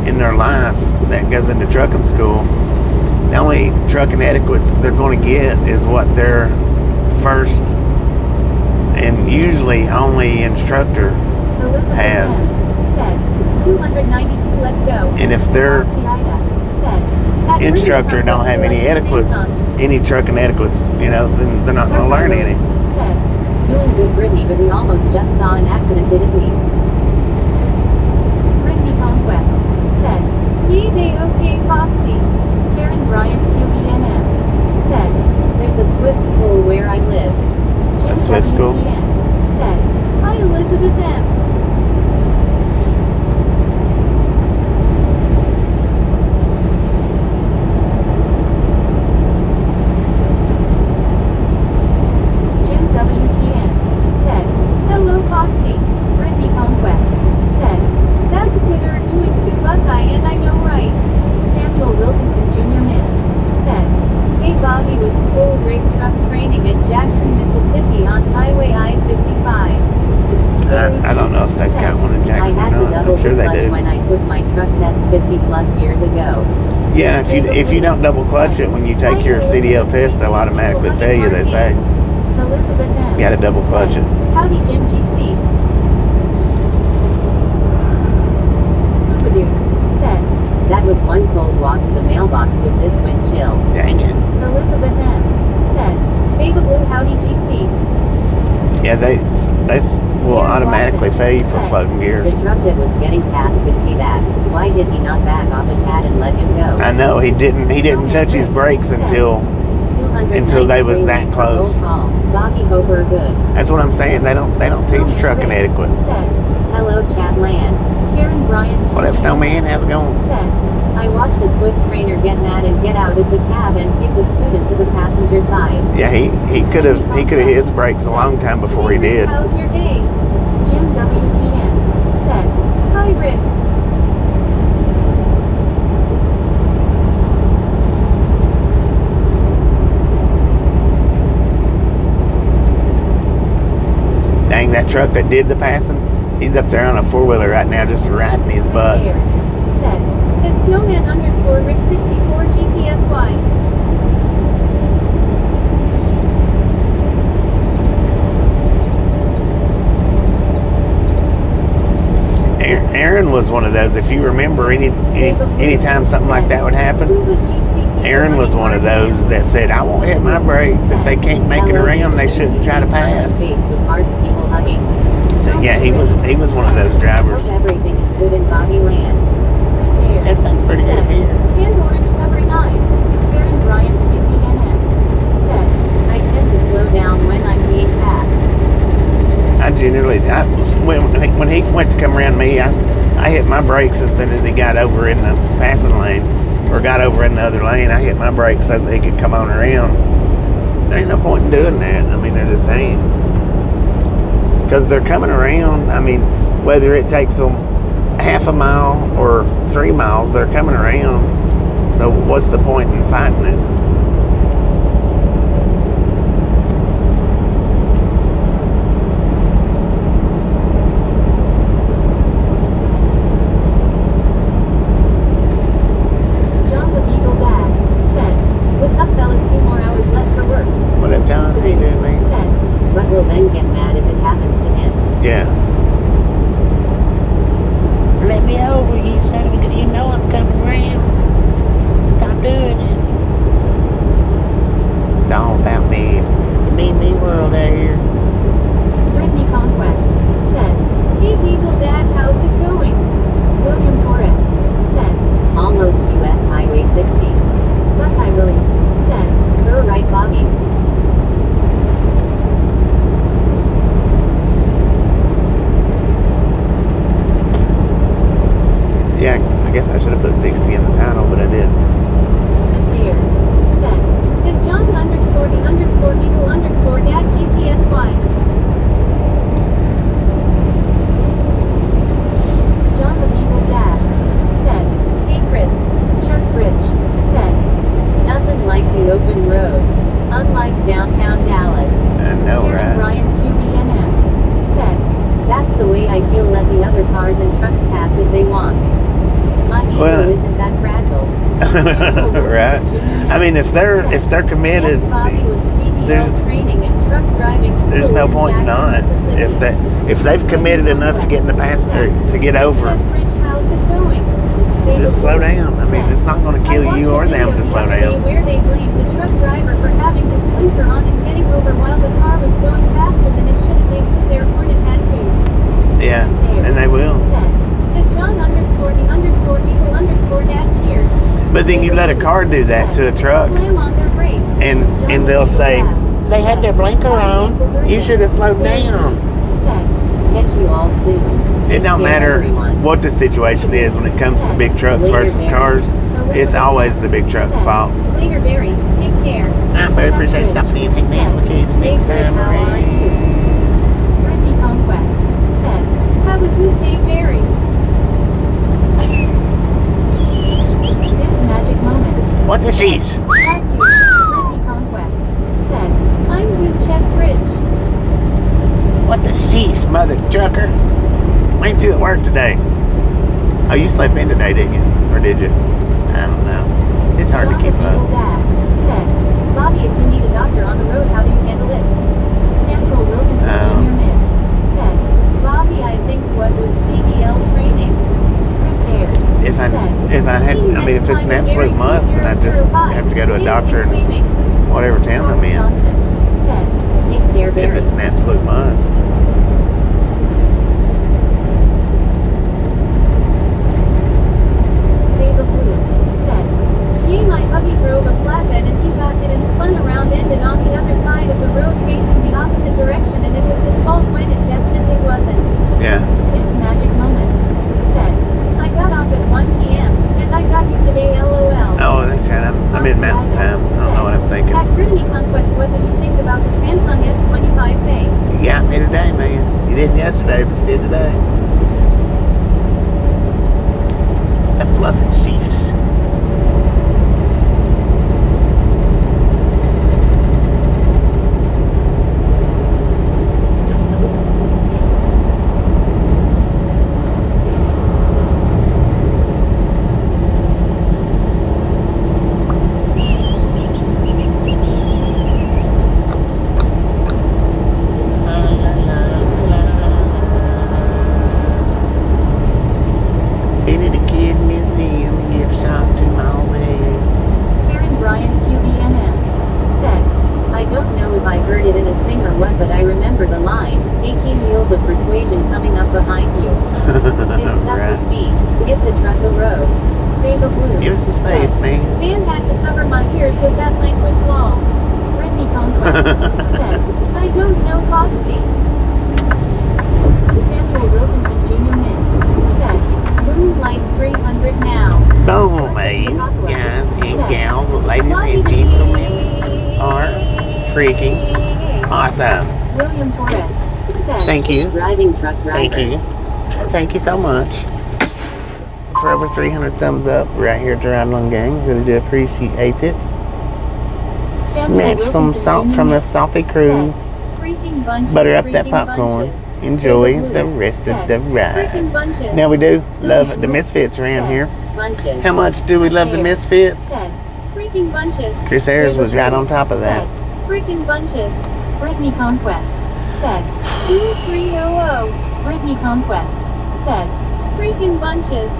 in their life that goes into trucking school, the only trucking etiquettes they're going to get is what their first and usually only instructor Elizabeth has. said, 292, let's go. And if their Said, "That instructor really don't have any like etiquettes, Samsung." any trucking etiquettes, you know, then they're not going to learn any. Said, doing good, Brittany, but we almost just saw an accident, didn't we? Brittany Conquest said, "Be they okay, Foxy?" Karen Bryant QBNM said, "There's a Swift school where I live." Jim A Swift school? WTN said, "Hi, Elizabeth M." Jim WTN said, "Hello, Foxy." Brittany Conquest said, "That's gooder doing good, Buckeye, and I know right." Samuel Wilkinson Jr. Miss said, "Hey, Bobby was school rig truck training at Jackson, Mississippi on Highway I-55. I don't know if they've got one in Jackson I had or to not. double I'm sure they clutch do. when I took my truck test 50 plus years ago. Yeah, if you don't double clutch it when you take your CDL test, they'll automatically fail you, they say. Elizabeth M. You gotta double clutch it. Howdy, Jim GC. Scuba Dude said, "That was one cold walk to the mailbox with this wind chill." Dang it. Elizabeth M. said, "Baby Blue, howdy, GC." Yeah, they will automatically fail you for floating The gears. truck that was getting past could see that. Why did he not back off a tad and let him go? I know he didn't touch his brakes until they was that close. Bobby Hoper good. That's what I'm saying. They don't teach trucking etiquette. Said, "Hello, Chad Land." Karen Bryant. What up, Snowman? How's it going? Said, "I watched a Swift trainer get mad and get out of the cab and kick the student to the passenger side." Yeah, he could have hit his brakes a long time before he did. How's your day? Jim WTN said, "Hi, Rick." Dang, that truck that did the passing, he's up there on a four-wheeler right now just riding his butt. Sayers said, "It's snowman underscore Rick 64 GTSY." Aaron was one of those. If you remember, anytime something like that would happen, Aaron was one of those that said, "I won't hit my brakes. If they can't make it around, they shouldn't try to pass." So yeah, he was one of those drivers. Hope everything is good in Bobby Land. Everything's pretty good here. And orange covering eyes. Karen Bryant QBNN said, "I tend to slow down when I'm being passed." When he went to come around me, I hit my brakes as soon as he got over in the passing lane, or got over in the other lane. I hit my brakes so that he could come on around. There ain't no point in doing that. I mean, there just ain't. Because they're coming around. I mean, whether it takes them half a mile or 3 miles, they're coming around. So what's the point in fighting it? John the Beagle Dad said, "What's up, fellas? 2 more hours left for work." What up, John? How you doing, man? Said, "But we'll then get mad if it happens to him." Yeah. Let me over, you son of a gun. You know I'm coming around. Stop doing it. It's all about me. It's a me world out here. Brittany Conquest said, "Hey Beagle Dad, how's it going?" William Torres said, "Almost US Highway 60. Buckeye William said, "You're right, Bobby." Yeah, I guess I should have put 60 in the title, but I didn't. Chris Sayers said, "At John underscore the underscore Beagle underscore Dad GTSY." John the Beagle Dad said, "Hey Chris, just Rich said, nothing like the open road, unlike downtown Dallas." I know, Karen right? Ryan QBNM said, "That's the want. My ego Well- isn't that fragile. Right. I mean, if they're committed, Yes, Bobby was CDL there's- training and truck driving there's school no in point in not. Jackson, If they've committed enough to get in the pass or to get over, Yes, Rich, how's it going? They just were slow both down. I mean, upset. it's not going to I kill watched you a or them video to slow the other day down. where they blamed the truck driver for having his blinker on and getting over while the car was going faster than it should have. They put their horn and had to. Yeah, and they will. Said, at John_the_eagle_dad cheers. But then you let a car do that to a truck, Slam on their brakes. and they'll say, they had their blinker on. You should have slowed down. Said, catch you all soon. It don't Take care, matter everyone. what the situation is when it comes to big trucks versus cars. It's always the big truck's fault. Later, Barry. Take care. I very appreciate stopping in and taking me out with the kids next time How are around. you? Brittany Conquest said, have a good day, Barry. This magic moments. What the sheesh? Thank you. Brittany Conquest said, I'm good, Chess Rich. What the sheesh, mother trucker? Why ain't you at work today? Oh, you slept in today, didn't you? Or did you? I don't know. It's hard to John keep the up. Beagle Dad said, Bobby, if you need a doctor on the road, how do you handle it? Samuel Wilkinson Oh. Jr. Miss said, Bobby, I think what was CDL training. Chris Ayers If I said, had, I mean, if it's an absolute must, then I just have to go to a doctor in whatever town I'm in. Johnson said, take care, If Barry. it's an absolute must. Dave of Blue said, yeah, my hubby drove a flatbed and he got hit and spun around, ended on the other side of the road facing the opposite direction, and it was his fault when it definitely wasn't. Yeah. His magic moments said, I got off at 1 p.m. and I got you today, LOL. Oh, that's right. I'm in mountain time. I don't know what I'm thinking. At Brittany Conquest, what do you think about the Samsung S25 Bay? You got me today, man. You didn't yesterday, but you did today. That fluffy sheesh. Been at the Kid Museum, gift shop 2 miles ahead. Karen Bryan QBNM said, I don't know if I heard it in a sing or what, but I remember the line, 18 wheels of persuasion coming up behind you. It's stuck Right. with me. Get the truck a road. Save a blue. Give us some space, said, man. Man had to cover my ears with that language law. Brittany Conquest said, I don't know Foxy. Samuel Wilkinson Jr. Miss said, Moonlight 300 now. Boom, man. Guys and gals, ladies and gentlemen, are freaking awesome. William Torres said, Thank you. Driving truck driver. Thank you. Thank you so much. For over 300 thumbs up right here at the Ride Along Gang. Really do appreciate it. Snatch some salt from the salty crew. Freaking bunches, Butter up that freaking popcorn. bunches. Enjoy Blue the rest of said, the Freaking ride. bunches. Now we do love Said, the Misfits around here. Bunches. How much do we love the Misfits? Said, freaking bunches. Chris Ayers was right on top of that. Said, freaking bunches. Brittany Conquest said, 2300. Brittany Conquest said, freaking bunches.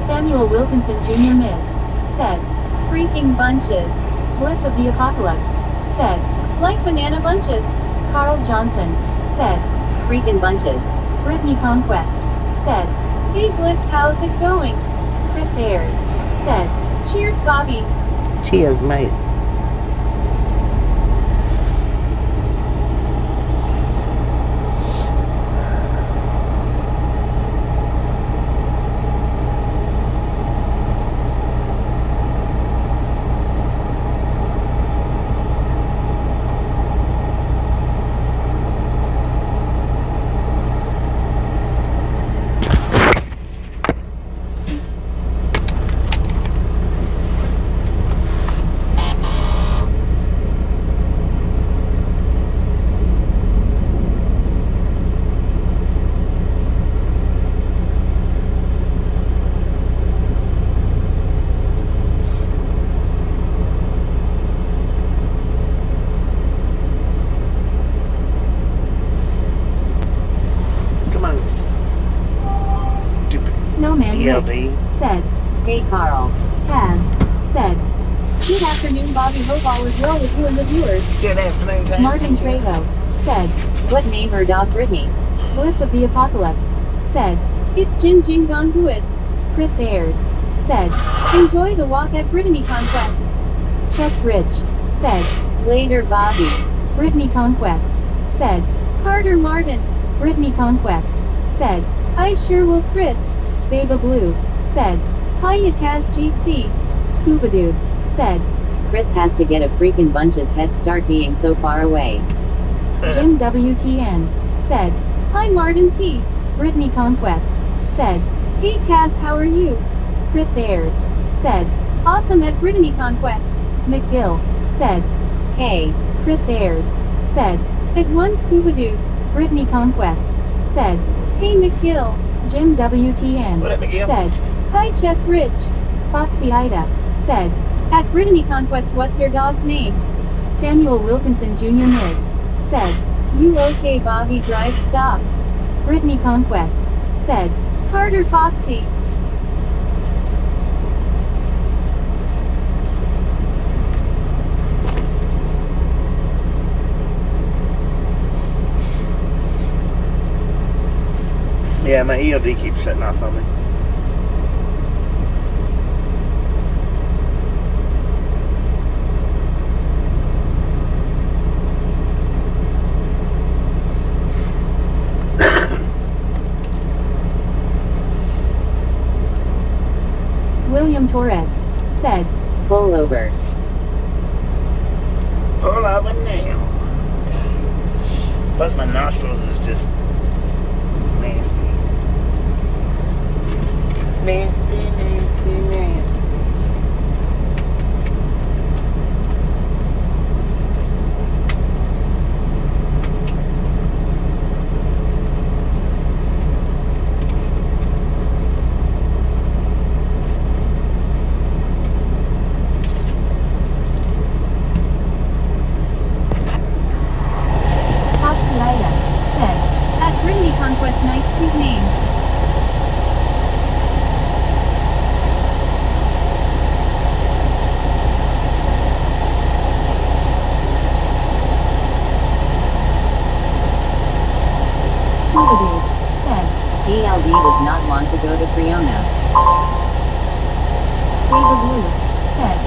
Samuel Wilkinson Jr. Miss said, freaking bunches. Bliss of the Apocalypse said, like banana bunches. Carl Johnson said, freaking bunches. Brittany Conquest said, hey Bliss, how's it going? Chris Ayers said, cheers, Bobby. Cheers, mate. ELD. Said, hey Carl. Taz. Said, good afternoon Bobby, hope all is well with you and the viewers. Good afternoon, Taz. Martin Trejo. Said, what name her dog Brittany? Bliss of the Apocalypse. Said, it's Jin Jing Gong Good. Chris Ayers. Said, enjoy the walk at Brittany Conquest. Chess Ridge. Said, later Bobby. Brittany Conquest. Said, Carter Martin. Brittany Conquest. Said, I sure will Chris. Baba Blue. Said, hiya Taz GC. Scuba Dude. Said, Chris has to get a freaking bunch's head start being so far away. Jim WTN. Said, hi Martin T. Brittany Conquest. Said, hey Taz, how are you? Chris Ayers. Said, awesome at Brittany Conquest. McGill. Said, hey. Chris Ayers. Said, at one Scuba Dude. Brittany Conquest. Said, hey McGill. Jim WTN. What up, McGill? Said, hi Chess Ridge. Foxy Ida. Said, at Brittany Conquest, what's your dog's name? Samuel Wilkinson Jr. Ms. Said, you okay Bobby, drive stop. Brittany Conquest. Said, Carter Foxy. Yeah, my ELD keeps shutting off on me. William Torres. Said, pull over. Pull over now. Plus my nostrils is just nasty. Nasty, nasty, nasty. Foxy Ida. Said, at Brittany Conquest, nice cute name. Scuba Dude. Said, ELD does not want to go to Friona. Baba Blue. Said,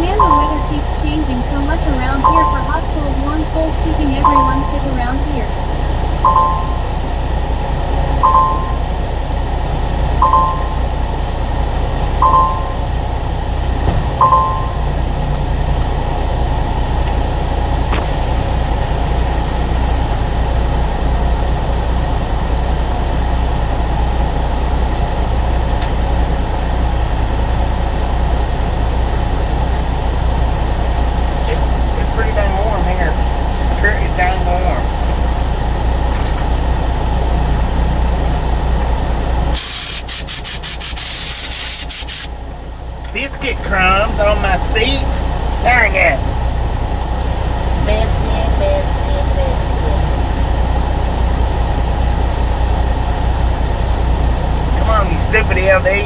man, the weather keeps changing so much around here for hot, cold, warm, cold, keeping everyone sick around here. It's pretty dang warm here. Pretty dang warm. Biscuit crumbs on my seat. Dang it. Messy, messy, messy. Come on, you stupid LD.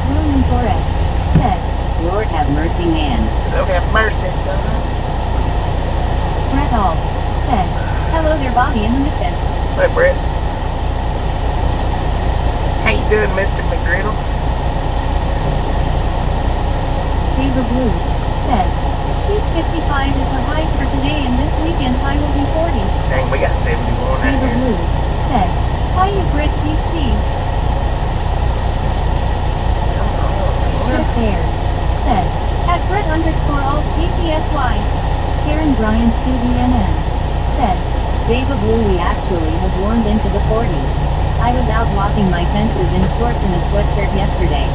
William Torres. Said, Lord have mercy man. Lord have mercy, son. Brett Alt. Said, hello there Bobby in the distance. Hey, Brett. How you doing, Mr. McGriddle? Baba Blue. Said, shoot 55 is the high for today and this weekend high will be 40. Dang, we got 71 out Baba here. Blue. Said, hiya Brett GC. Come on, Chris man. Ayers. Said, at Brett _ alt GTSY. Karen Bryant QDNN. Said, Baba Blue, we actually have warmed into the 40s. I was out walking my fences in shorts and a sweatshirt yesterday.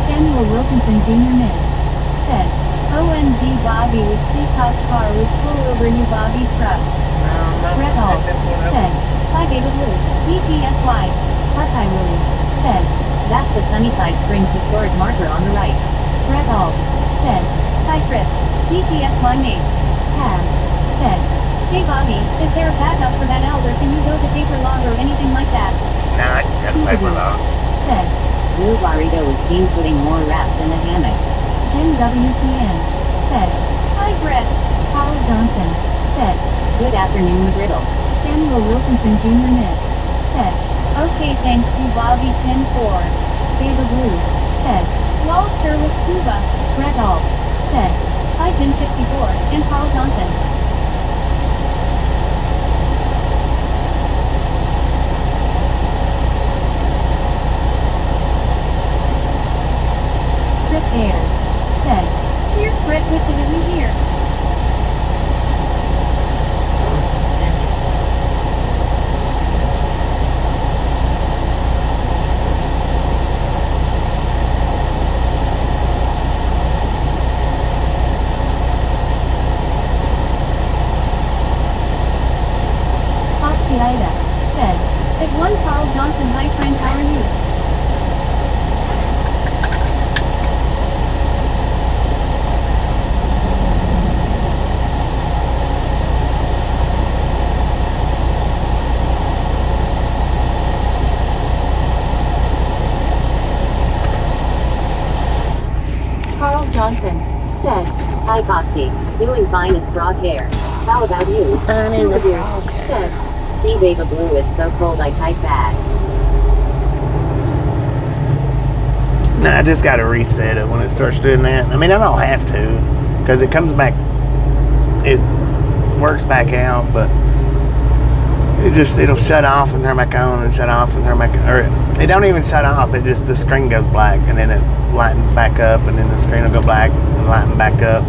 Samuel Wilkinson Jr. Ms. Said, OMG Bobby with C-Cop car was pull over you Bobby truck. Brett Alt. Said, hi Baba Blue, GTSY. Buckeye Willie. Said, that's the Sunnyside Springs historic marker on the right. Brett Alt. Said, hi Chris, GTSY mate. Taz. Said, hey Bobby, is there a backup for that elder? Can you go to paper log or anything like that? Nah, I can cut paper log. Said, Blue Burrito was seen putting more wraps in the hammock. Jim WTN said, "Hi Brett." Paul Johnson said, "Good afternoon McGriddle." Samuel Wilkinson Jr. Miss said, "Okay thanks you Bobby 10-4. Baba Blue said, "Lol sure was scuba." Brett Alt said, "Hi Jim 64 and Paul Johnson." Chris Ayers said, "Cheers Brett, good to have you here." Ida said, "At one Paul Johnson, hi friend, how are you?" Carl Johnson said, "Hi Boxy, doing fine as frog hair. How about you?" Said, "See Baba Blue, it's so cold I type bad." No, I just got to reset it when it starts doing that. I mean, I don't have to, because it comes back, it works back out, but it'll shut off and turn back on and shut off and turn back on. Or it don't even shut off, it just, the screen goes black and then it lightens back up and then the screen will go black and lighten back up.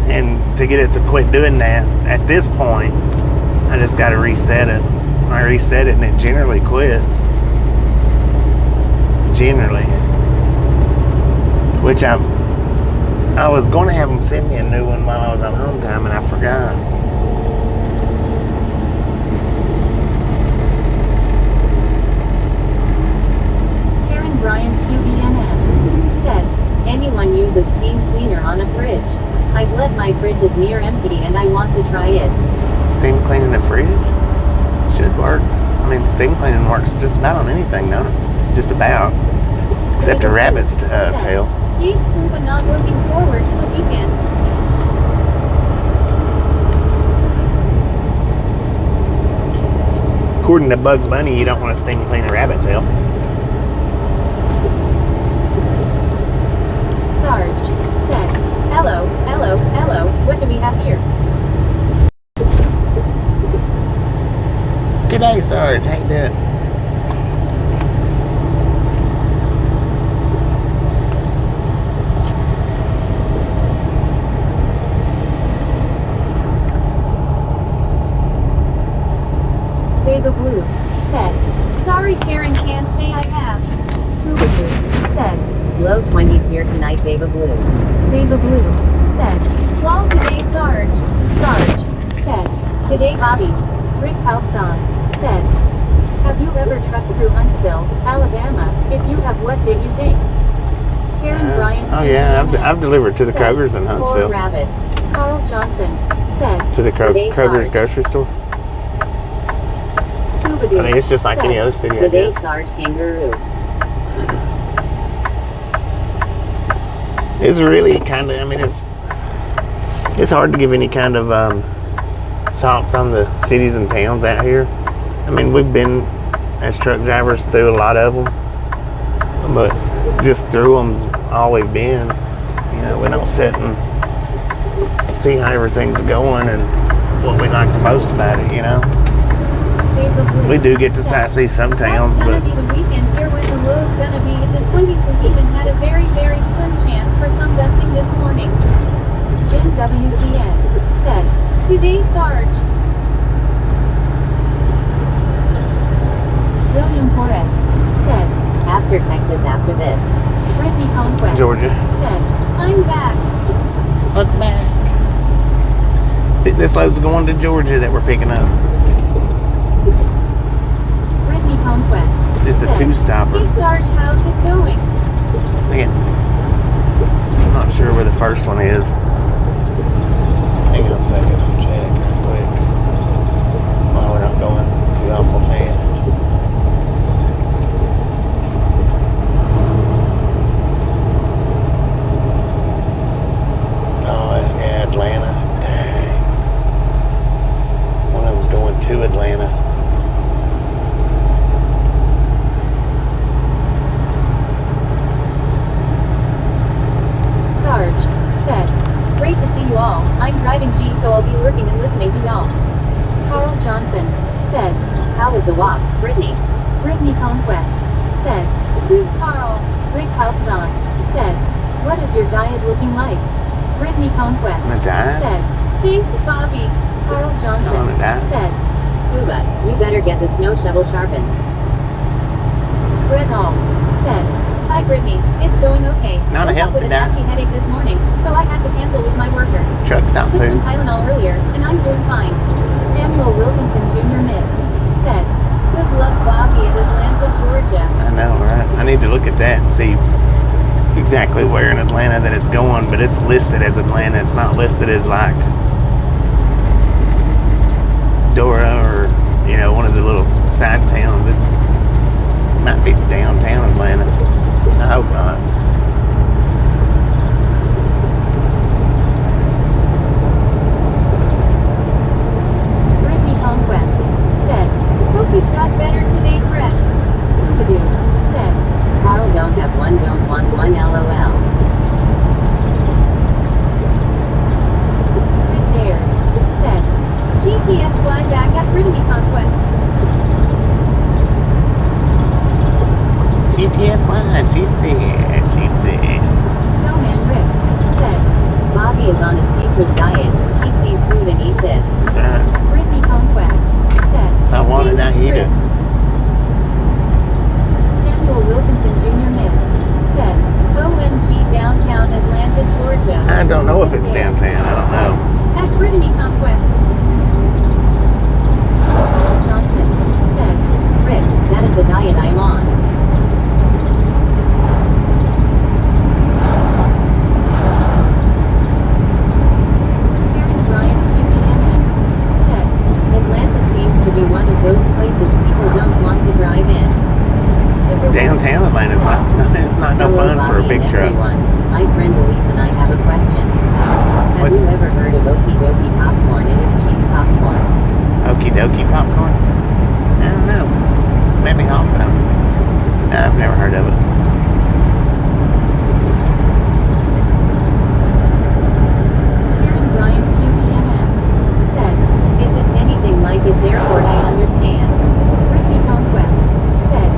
And to get it to quit doing that, at this point, I just got to reset it. I reset it and it generally quits. Generally. Which I was going to have them send me a new one while I was on home time and I forgot. Karen Bryant QBNM said, "Anyone use a steam cleaner on a fridge? I've let my fridge is near empty and I want to try it." Steam cleaning the fridge? Should work. I mean, steam cleaning works just about on anything, don't it? Just about. Except a rabbit's tail. Yes, but not looking forward to the weekend. According to Bugs Bunny, you don't want to steam clean a rabbit tail. Sarge said, "Hello, hello, hello, what do we have here?" Good day, Sarge. How you doing? Baba Blue said, "Sorry Karen, can't say I have." Scuba Blue said, "Low 20s here tonight Baba Blue." Baba Blue said, "Lol today Sarge." Sarge said, "Today Bobby." Rick Halston said, "Have you ever trucked through Huntsville, Alabama? If you have, what did you think?" Karen Bryant. Oh yeah, I've delivered to the said, Kroger's in "Poor Huntsville. rabbit." Carl Johnson said, To the "Today Kroger's Sarge." grocery store. Scuba I mean, it's just like any other city, I Today guess. Sarge Kangaroo. It's really kind of, I mean, it's hard to give any kind of thoughts on the cities and towns out here. I mean, we've been as truck drivers through a lot of them, but just through them's all we've been. You know, we don't sit and see how everything's going and what we like the most about it, you know. We do get to see some towns, but It's gonna be the weekend here when the low's gonna be in the 20s. We even had a very, very slim chance for some dusting this morning. Jim WTN said, "Good day, Sarge." William Torres said, "After Texas after this." Brittany Conquest Georgia. said, "I'm back." Look back. This load's going to Georgia that we're picking up. Brittany Conquest It's a said, two-stopper. "Hey Sarge, how's it going?" Again, I'm not sure where the first one is. Hang on a second, I'll check real quick. While we're not going too awful fast. the walk, Brittany. Brittany Conquest said, "Good Carl." Rick Halston said, "What is your diet looking like?" Brittany Conquest My diet? said, "Thanks, Bobby." Carl Johnson Oh, my diet? said, "Scuba, you better get the snow shovel sharpened." Brett Hall said, "Hi Brittany, it's going okay. Not a Woke up with healthy a diet. nasty headache this morning, so I had to cancel with my worker. Truck stop Took some foods. Tylenol earlier, and I'm doing fine." Samuel Wilkinson Jr. Miss said, "Good luck Bobby at Atlanta, Georgia." I know, right? I need to look at that and see exactly where in Atlanta that it's going, but it's listed as Atlanta. It's not listed as like Dora or, one of the little side towns. It might be downtown Atlanta. I hope not. Brittany Conquest said, "Hope you've got better today, Brett." Scooby-Doo said, "Carl don't have one, don't want one, LOL." Chris Ayers said, "GTSY back at Brittany Conquest." GTSY, GT. Snowman Rick said, "Bobby is on a seafood diet. He sees food and eats it." That's right. Brittany Conquest said, If I want it, I "Thanks, eat it." Chris." Samuel Wilkinson Jr. Miss said, "OMG downtown Atlanta, Georgia." I don't know if it's downtown. I don't know. At Brittany Conquest. Paul Johnson said, "Rick, that is the diet I'm on." Karen Bryant QBNN said, "Atlanta seems to be one of those places people don't want to drive in." Downtown Atlanta's it's not no Hello, fun for a Bobby big and truck. everyone. My friend Elise and I have a question. Have What? you ever heard of Okie Dokie popcorn? It is cheese popcorn. Okie dokie popcorn? I don't know. Maybe also. No, I've never heard of it. Karen Bryant QBNM said, "If it's anything like its airport, I understand." Brittany Conquest said,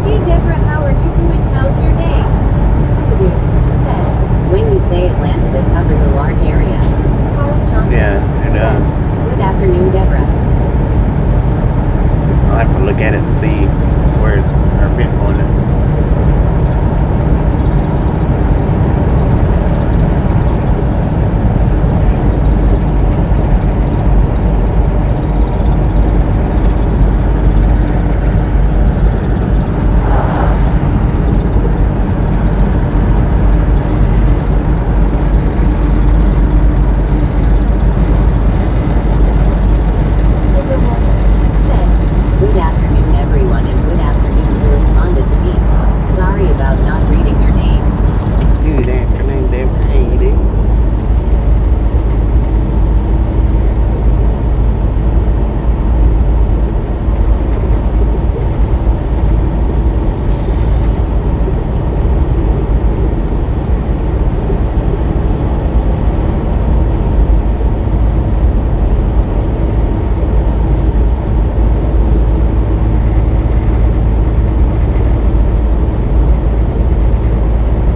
"Hey Deborah, how are you doing? How's your day?" Scooby-Doo said, "When you say Atlanta, that covers a large area." Carl Johnson Yeah, it said, does. "Good afternoon, Deborah." I'll have to look at it and see where it's pinpointed. Said, "Good afternoon, everyone, and good afternoon who responded to me. Sorry about not reading your name." Good afternoon, Deborah. How you doing?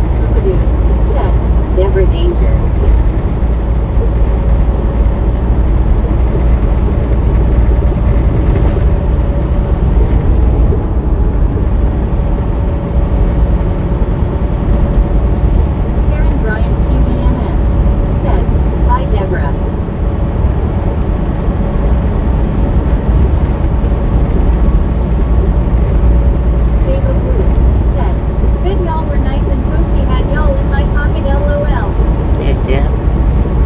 Scooby-Doo said, "Deborah Danger." Karen Bryant QBNN said, "Hi Deborah." Deva Blue said, "Bet y'all were nice and toasty, had y'all in my pocket, LOL." Yeah.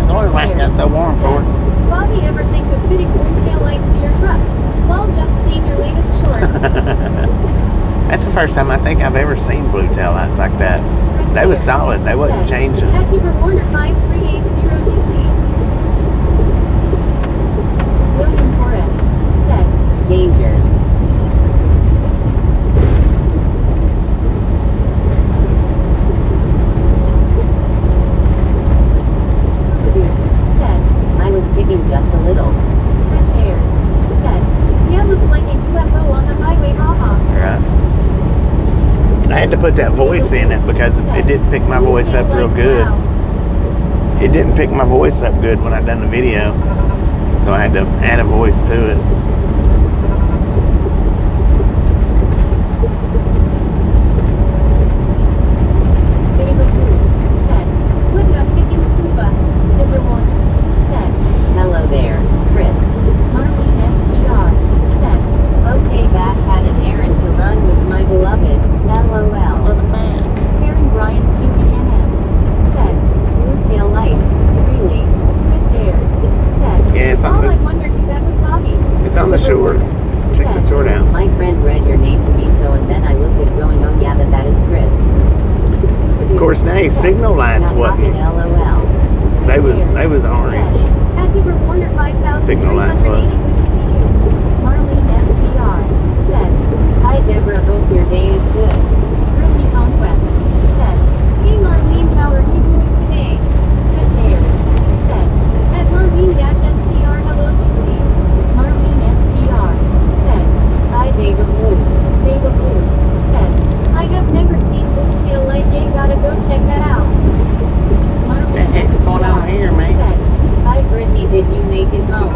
It's only why it got so warm for it. Bobby ever think of fitting blue taillights to your truck? Lol, just seen your latest short. That's the first time I think I've ever seen blue tail lights like that. They was solid. They wasn't changing. Happy Warner 5380GC. William Torres said, "Danger." Scooby-Doo said, "I was kicking just a little." Chris Ayers said, "Yeah, looked like a UFO on put that voice in it because it didn't pick my voice up real good. It didn't pick my voice up good when I done the video, so I had to add a voice to it. Hello there, Chris. Marlene STR said, okay, Bath had an errand to run with my beloved, LOL. Karen Bryant QBNM said, blue tail lights, really? Chris Ayers said, Yeah, it's on all the- I wondered if that was Bobby. It's on the shore. Check the shore out. My friend read your name to me, so and then I looked at going, oh yeah, that is Chris. Of course, now his signal lights wasn't. LOL. They was orange. Signal lights was. Marlene STR said, hi Deborah, hope your day is good. Ruby Conquest said, hey Marlene, how are you doing today? Chris Ayers said, at Marlene-STR, hello Gypsy. Marlene STR said, hi Dava Blue. Dava Blue said, I have never seen Blue Tail Light, yay, gotta go check that out. What the heck's going on here, man? Said, hi Brittany, did you make it home?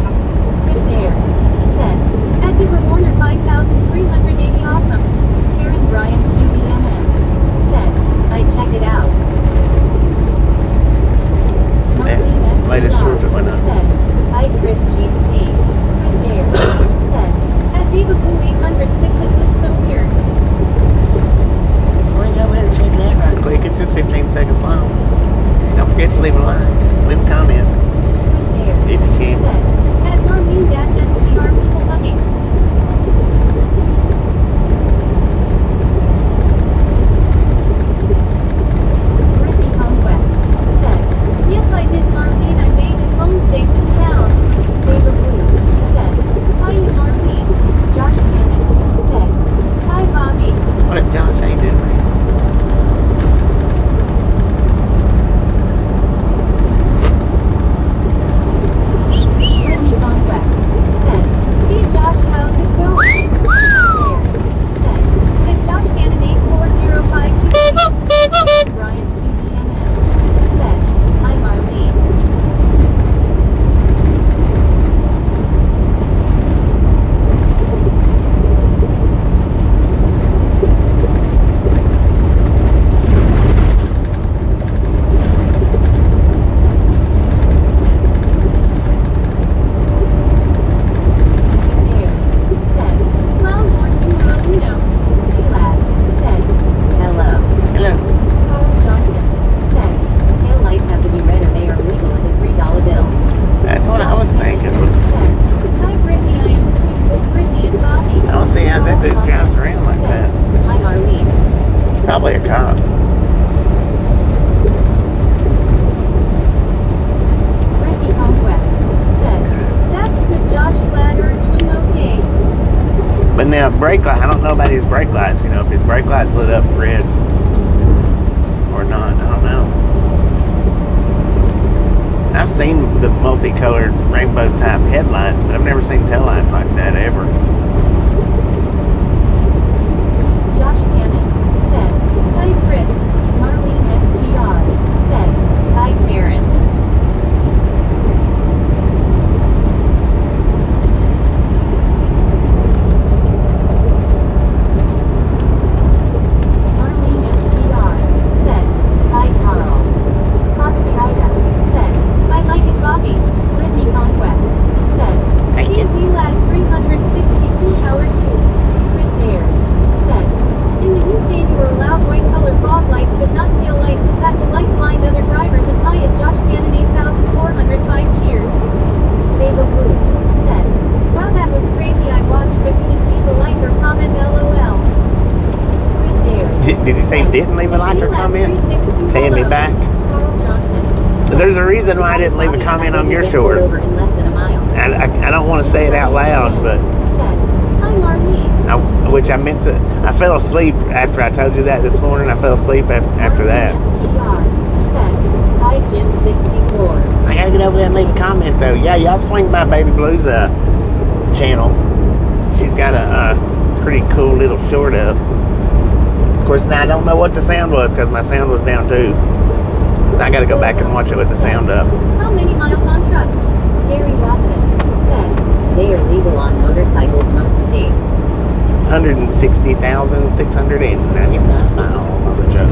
Chris Ayers said, at Deborah Warner 5,380 awesome. Karen Bryant QBNM said, I checked it out. That's latest short that went up. Said, hi Chris GC. Chris Ayers said, at Diva Blue 806 it looks so weird. Swing over there and check it out right quick. It's just 15 seconds long. Don't forget to leave a like, leave a comment Chris Ayers if you can. said, at Marlene-STR people hugging. Brittany Conquest said, yes I did Marlene, I made it home safe and sound. Dava Blue said, hi you Marlene. Josh Cannon said, hi Bobby. What if Josh ain't doing, man? Brittany Conquest said, hey Josh, how's it going? Sayers said, at Josh Cannon 8405 Brian QBNM said, hi Marlene. Sayers said, Loudhorn numero uno. T-Lad said, hello. Hello. Carl Johnson said, tail lights have to be red or they are illegal as a $3 bill. That's what I was thinking. Said, hi Brittany, I am doing good. Brittany and Bobby. I don't see how that dude drives around like that. Hi Marlene. It's probably a cop. Brittany Conquest said, that's good Josh, glad you're doing okay. But now brake light, I don't know about his brake lights. You know, if his brake lights lit up red or not, I don't know. I've seen the multicolored rainbow type headlights, but I've never seen tail lights like that ever. Josh Cannon said, hi Chris. Marlene STR said, hi Karen. Marlene STR said, hi Carl. Foxy Ida said, I like it Bobby. Brittany Conquest said, Thank you. PZ Lad 362, how are you? Chris Ayers said, in the UK you are allowed white colored fog lights but not tail lights. Is that to light blind other drivers? And hi at Josh Cannon 8405 cheers. Dava Blue said, wow that was crazy I watched but didn't leave a like or comment LOL. Chris Ayers Did you say said, didn't leave a like or comment? 362, Paying me hello. back? Carl Johnson. There's a reason why I didn't leave a comment on your short. Over in less than a mile. I don't want to say it out loud, but Said, hi Marlene. which I meant to. I fell asleep after I told you that this morning. I fell asleep after that. STR said, hi Jim 64. I gotta get over there and leave a comment though. Yeah, y'all swing by Baby Blue's channel. She's got a pretty cool little short up. Of course, now I don't know what the sound was because my sound was down too. So I got to go back and watch it with the sound up. How many miles on truck? Gary Watson says they are legal on motorcycles most states. 160,695 miles on the truck.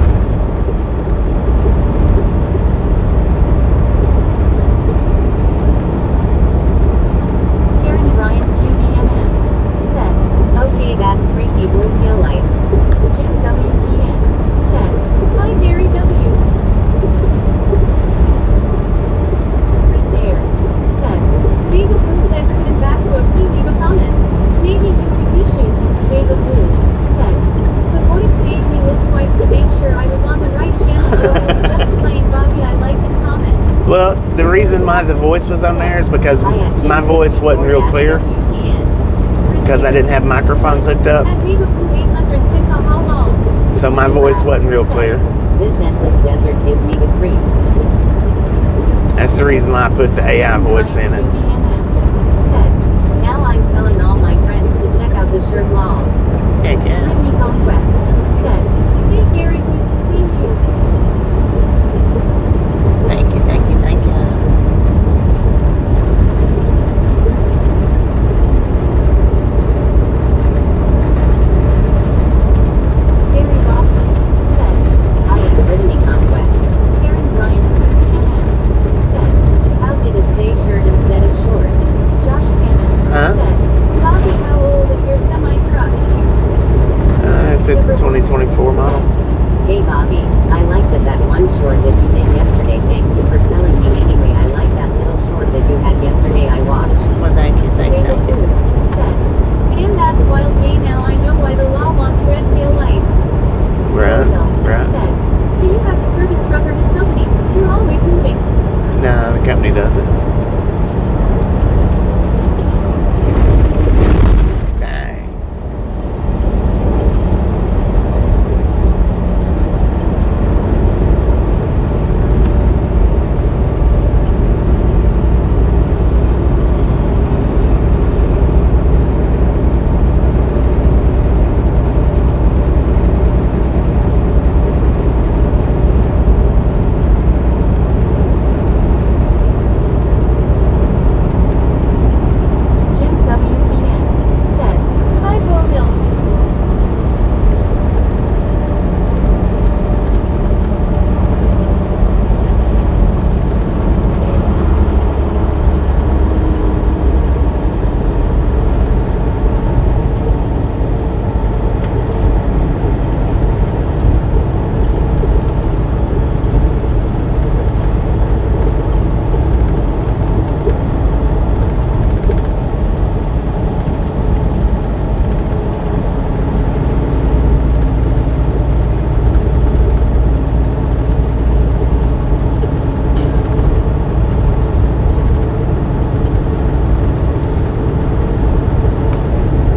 Karen Ryan QDNM said, okay, that's freaky blue tail lights. Jim WTN said, hi Gary W. Chris Ayers said, Vega Blue said couldn't backflip, please leave a comment. Maybe YouTube issue. Vega Blue said, the voice made me look twice to make sure I was on the right channel. So I was just playing Bobby, I liked and comment. Well, the reason why the voice was on there is because my voice wasn't real clear because I didn't have microphones hooked up. At Vega Blue 806 on how long? So my voice wasn't real clear. This endless desert gave me the creeps. That's the reason why I put the AI voice in it. Said, now I'm telling all my friends to check out the shirt law. Heck yeah. Whitney Conquest said, hey Gary, good to see you. Thank you, thank you, thank you. Gary Robson said, I am Whitney Conquest. Karen Bryan said, how did it say shirt instead of short? Josh Cannon Huh? said, Bobby, how old is your semi-truck? It's a 2024 model. Hey Bobby, I like that one short that you did yesterday. Thank you for telling me anyway. I like that little short that you had yesterday I watched. Well, thank you, thank you, thank you. Said, man, that's wild gay now. I know why the law wants red tail lights. Right, right. Said, do you have to service truck or his company? You're always moving. No, the company doesn't. Dang. Jim WTN said, hi Bo Hill.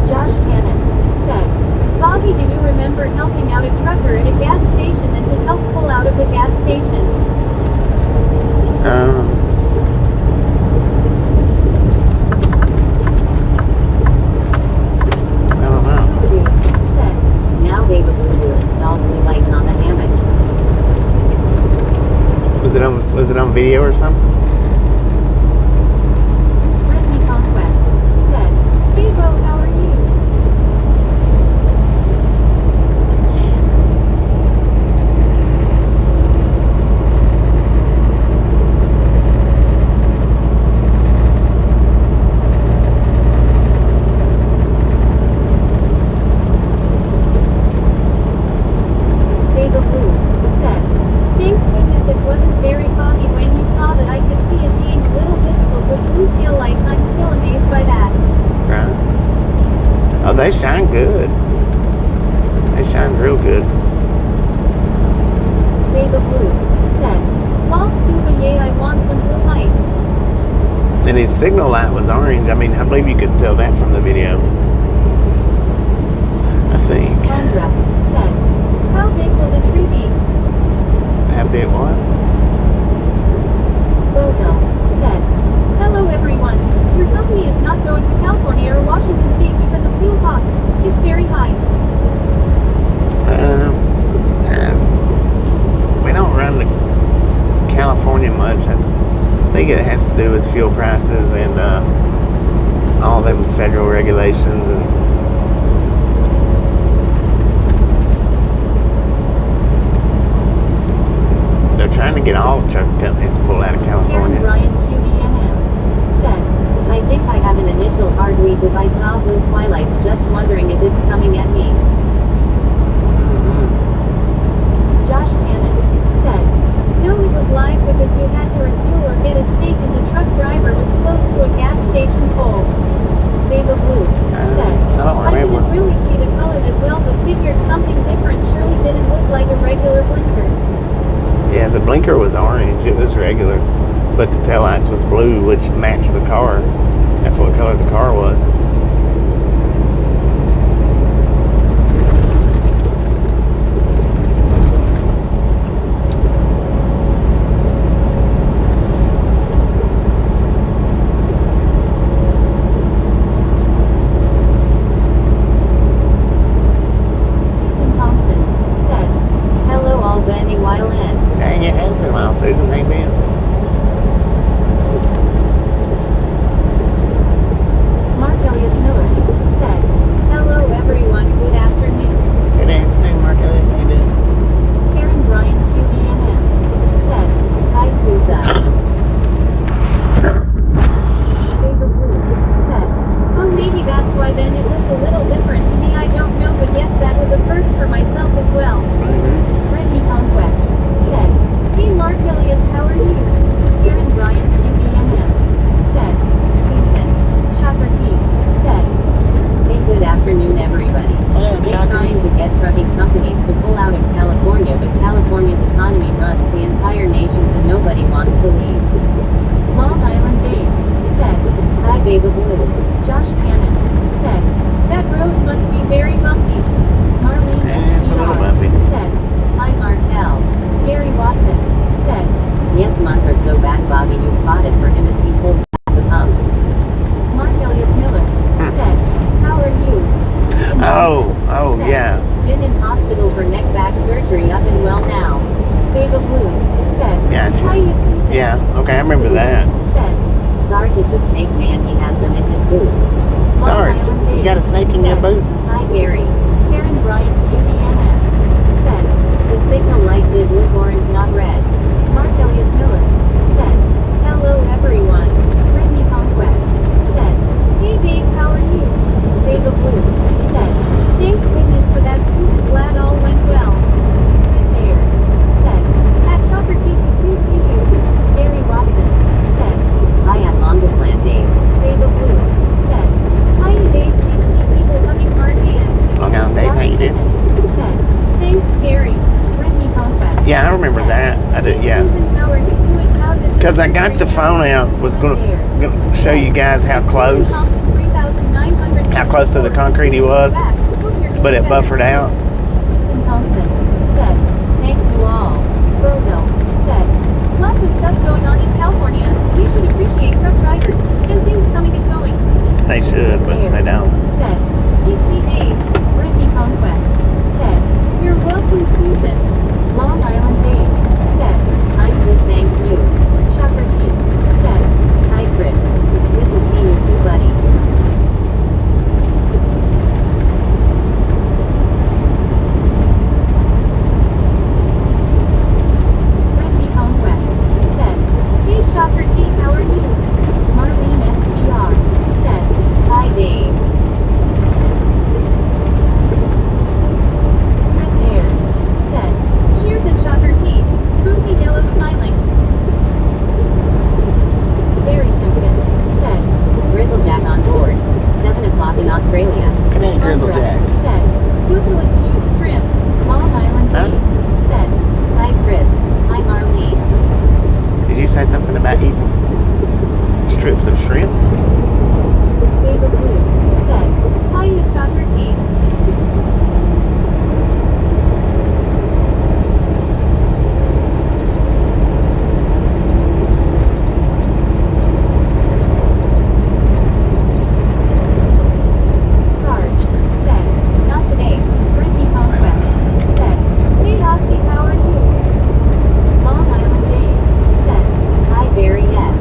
Josh Cannon said, Bobby, do you remember helping out a trucker at a gas station and to help pull out of the gas station? I don't know. Dude said, now Baby Blue to install blue lights on the hammock. Was it on video or something? Brittany Conquest said, hey Bo, how are you? Baby Blue said, thank goodness it wasn't very foggy when you saw that. I could see it being a little difficult with blue tail lights. I'm still amazed by that. Right. Oh, they shine good. They shine real good. Baby Blue said, Lol scuba yay, I want some blue lights. And his signal light was orange. I mean, I believe you could tell that from the video. I think. Sandra said, how big will the tree be? How big what? Bogo said, hello everyone. Your company is not going to California or Washington State because of fuel costs. It's very high. think it has to do with fuel prices and all them federal regulations and they're trying to get all the trucking companies to pull out of California. Brian QBNM said, I think I have an initial hard lead if I saw blue twilights, just wondering if it's coming at me. Josh Cannon said, no, it was live because you had to refuel or get a steak and the truck driver was close to a gas station pole. Baba Blue said, I didn't really see the color that well but figured something different surely didn't look like a regular blinker. Yeah, the blinker was orange, it was regular, but the taillights was blue, which matched the car. That's what color the car was. Susan Thompson said, hello all Benny Wyland. Dang, it has been a while, Susan. Ain't been. Mark Elias Miller said, hello everyone, good afternoon. Good afternoon, Mark Ellis. How you doing? Karen Bryan QBNM said, hi Susan. Baba Blue said, oh maybe that's why then it looks a little different to me, I don't know, but yes that was a first for myself as well. Brittany Conquest said, hey Mark Elias, how are you? Karen Bryan QBNM said, Susan. Shopper T said, hey good afternoon everybody. They're trying to get trucking companies to pull out of California, but California's economy runs the entire nation so nobody wants to leave. Long Island Dave said, hi Baba Blue. Josh Cannon said, that road must be very bumpy. Marlene It's a little STR bumpy. said, hi Mark L. Gary Watson said, yes month or so back Bobby you spotted for him as he pulled back the pumps. Mark Elias Miller said, how are you? Susan Johnson said, Yeah. been in hospital for neck back surgery up and well now. Baba Blue said, Gotcha. hi you Susan. Yeah, okay, I remember that. Said, Sarge is the snake man, he has them in his boots. Sarge, you got a snake in your boot? Hi Gary. Karen Bryan QBNM said, the signal light did look orange not red. Mark Elias Miller said, hello everyone. Brittany Conquest said, hey babe how are you? Baba Blue said, thank goodness for that Susan, glad all went well. Chris Ayers said, at Shopper TV2 see you. Gary Watson said, hi at Longest Land Dave. Baba Blue said, hi Dave, see people hugging hard hands. Long Island Dave, how you doing? Said, thanks Gary. Brittany Conquest Yeah, I remember that. I did, yeah. Susan, how are you doing? How did Because I got the phone out, was gonna show you guys how close to the concrete he was, but it buffered out. Susan Thompson said, thank you all. Bogo said, lots of stuff going on in California. We should appreciate truck drivers and things coming and going. They should, but they don't. Said, Gypsy Dave. Brittany Conquest said, you're welcome Susan. Long Island Dave said, I'm good thank you. Shopper T said, hi Chris. Good to see you too buddy. Brittany Conquest said, hey Shopper T how are you? Marlene STR said, hi Dave. Chris Ayers said, cheers and Shopper T. Groovy yellow smiling. Very Simpkin said, Grizzlejack on board. 7 o'clock in Australia. Good night, Grizzlejack. Said, Google it cute shrimp. Long Island Huh? Dave said, hi Chris. Hi Marlene. Did you say something about eating strips of shrimp? Baba Blue said, hi you Shopper T. Sarge said, not today. Brittany Conquest said, hey Aussie how are you? Long Island Dave said, hi Barry S.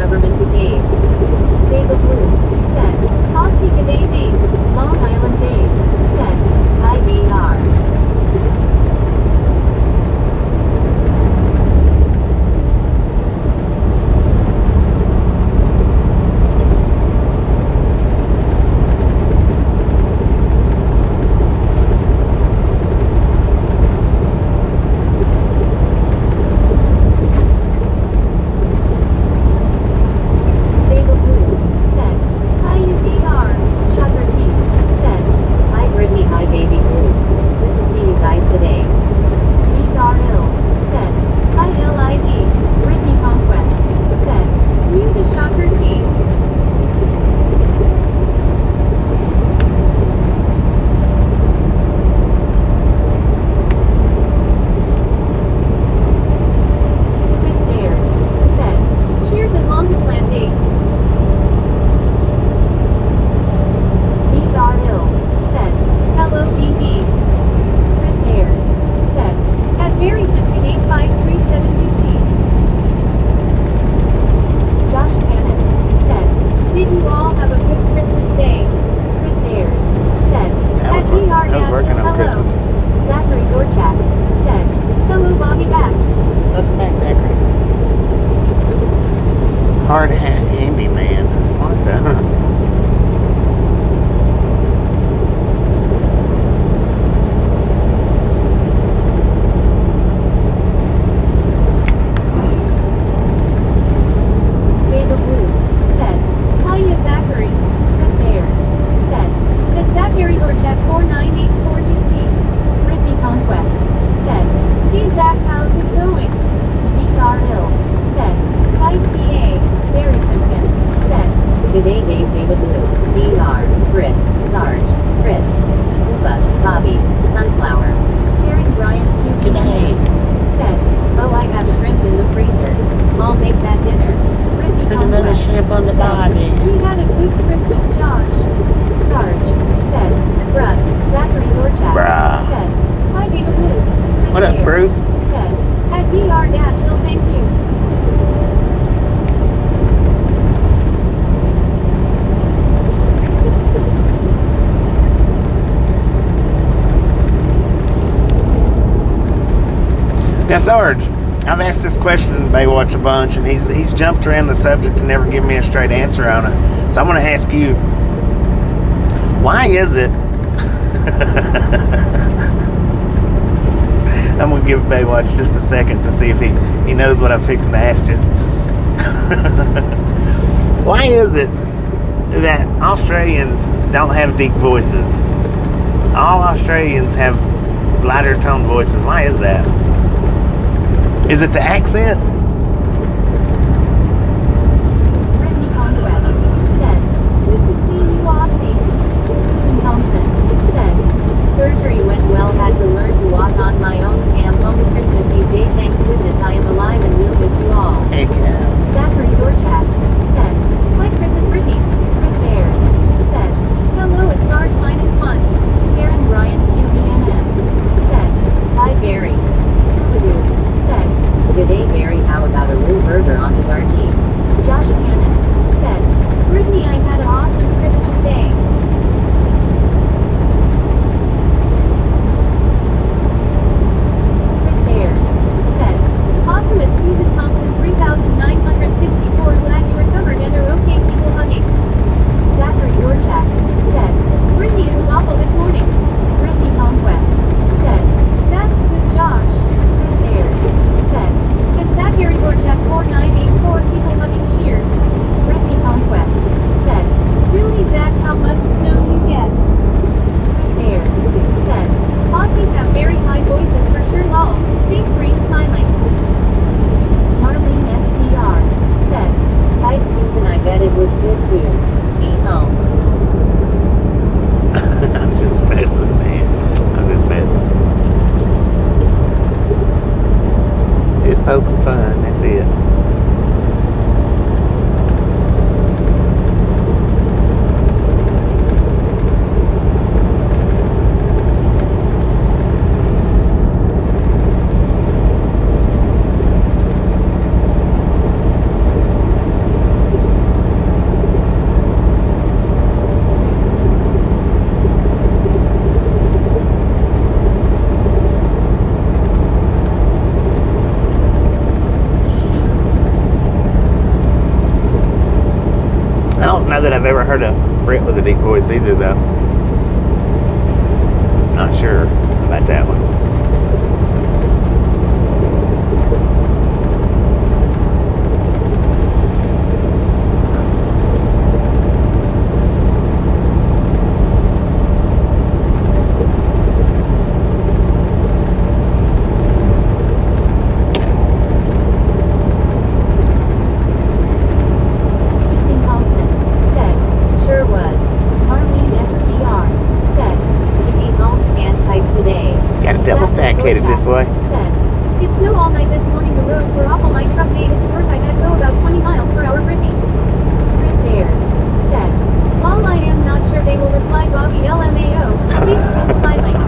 government to Dave. Dave of Blue, said, Posse G'day Dave, Long Island Dave, said, IBR. Now, Sarge, I've asked this question in Baywatch a bunch, and he's jumped around the subject and never given me a straight answer on it. So I'm going to ask you, why is it? I'm going to give Baywatch just a second to see if he knows what I'm fixing to ask you. Why is it that Australians don't have deep voices? All Australians have lighter tone voices. Why is that? Is it the accent? Brittany Conquest said, good to see you, Aussie. Susan Thompson said, surgery went well, had to learn to walk on my own. Cam home Christmas Eve day, thank goodness I am alive and will miss you all. Heck yeah. Zachary Dorchak said, hi Chris and Brittany. Chris Ayers said, hello it's Sarge -1. Karen Bryant QBNM said, hi Barry. Scooby-Doo said, good day Barry, how about a roux burger on his RG? Josh Cannon said, Brittany, I had an awesome Christmas day. Chris Ayers said, awesome at Susan Thompson 3964, glad you recovered and are okay, people hugging. Zachary Dorchak said, Brittany, it was awful this morning. Brittany Conquest said, that's good Josh. Chris Ayers said, and Zachary Dorchak 4984, people hugging, cheers. Brittany Conquest said, really Zach, how much snow you get? Chris Ayers said, Aussies have very high voices for sure lol. Face green smiling. Marlene STR said, hi Susan, I bet it was good too. Be home. I'm just messing, man. I'm just messing. It's poking fun, that's it. know that I've ever heard a Brit with a deep voice either, though. Not sure about that one. Headed this way. Said, it snowed all night this morning. The roads were awful. My truck made it to work. I had to go about 20 miles per hour Brittany. Chris Ayers said, while I am not sure they will reply Bobby LMAO, please keep smiling.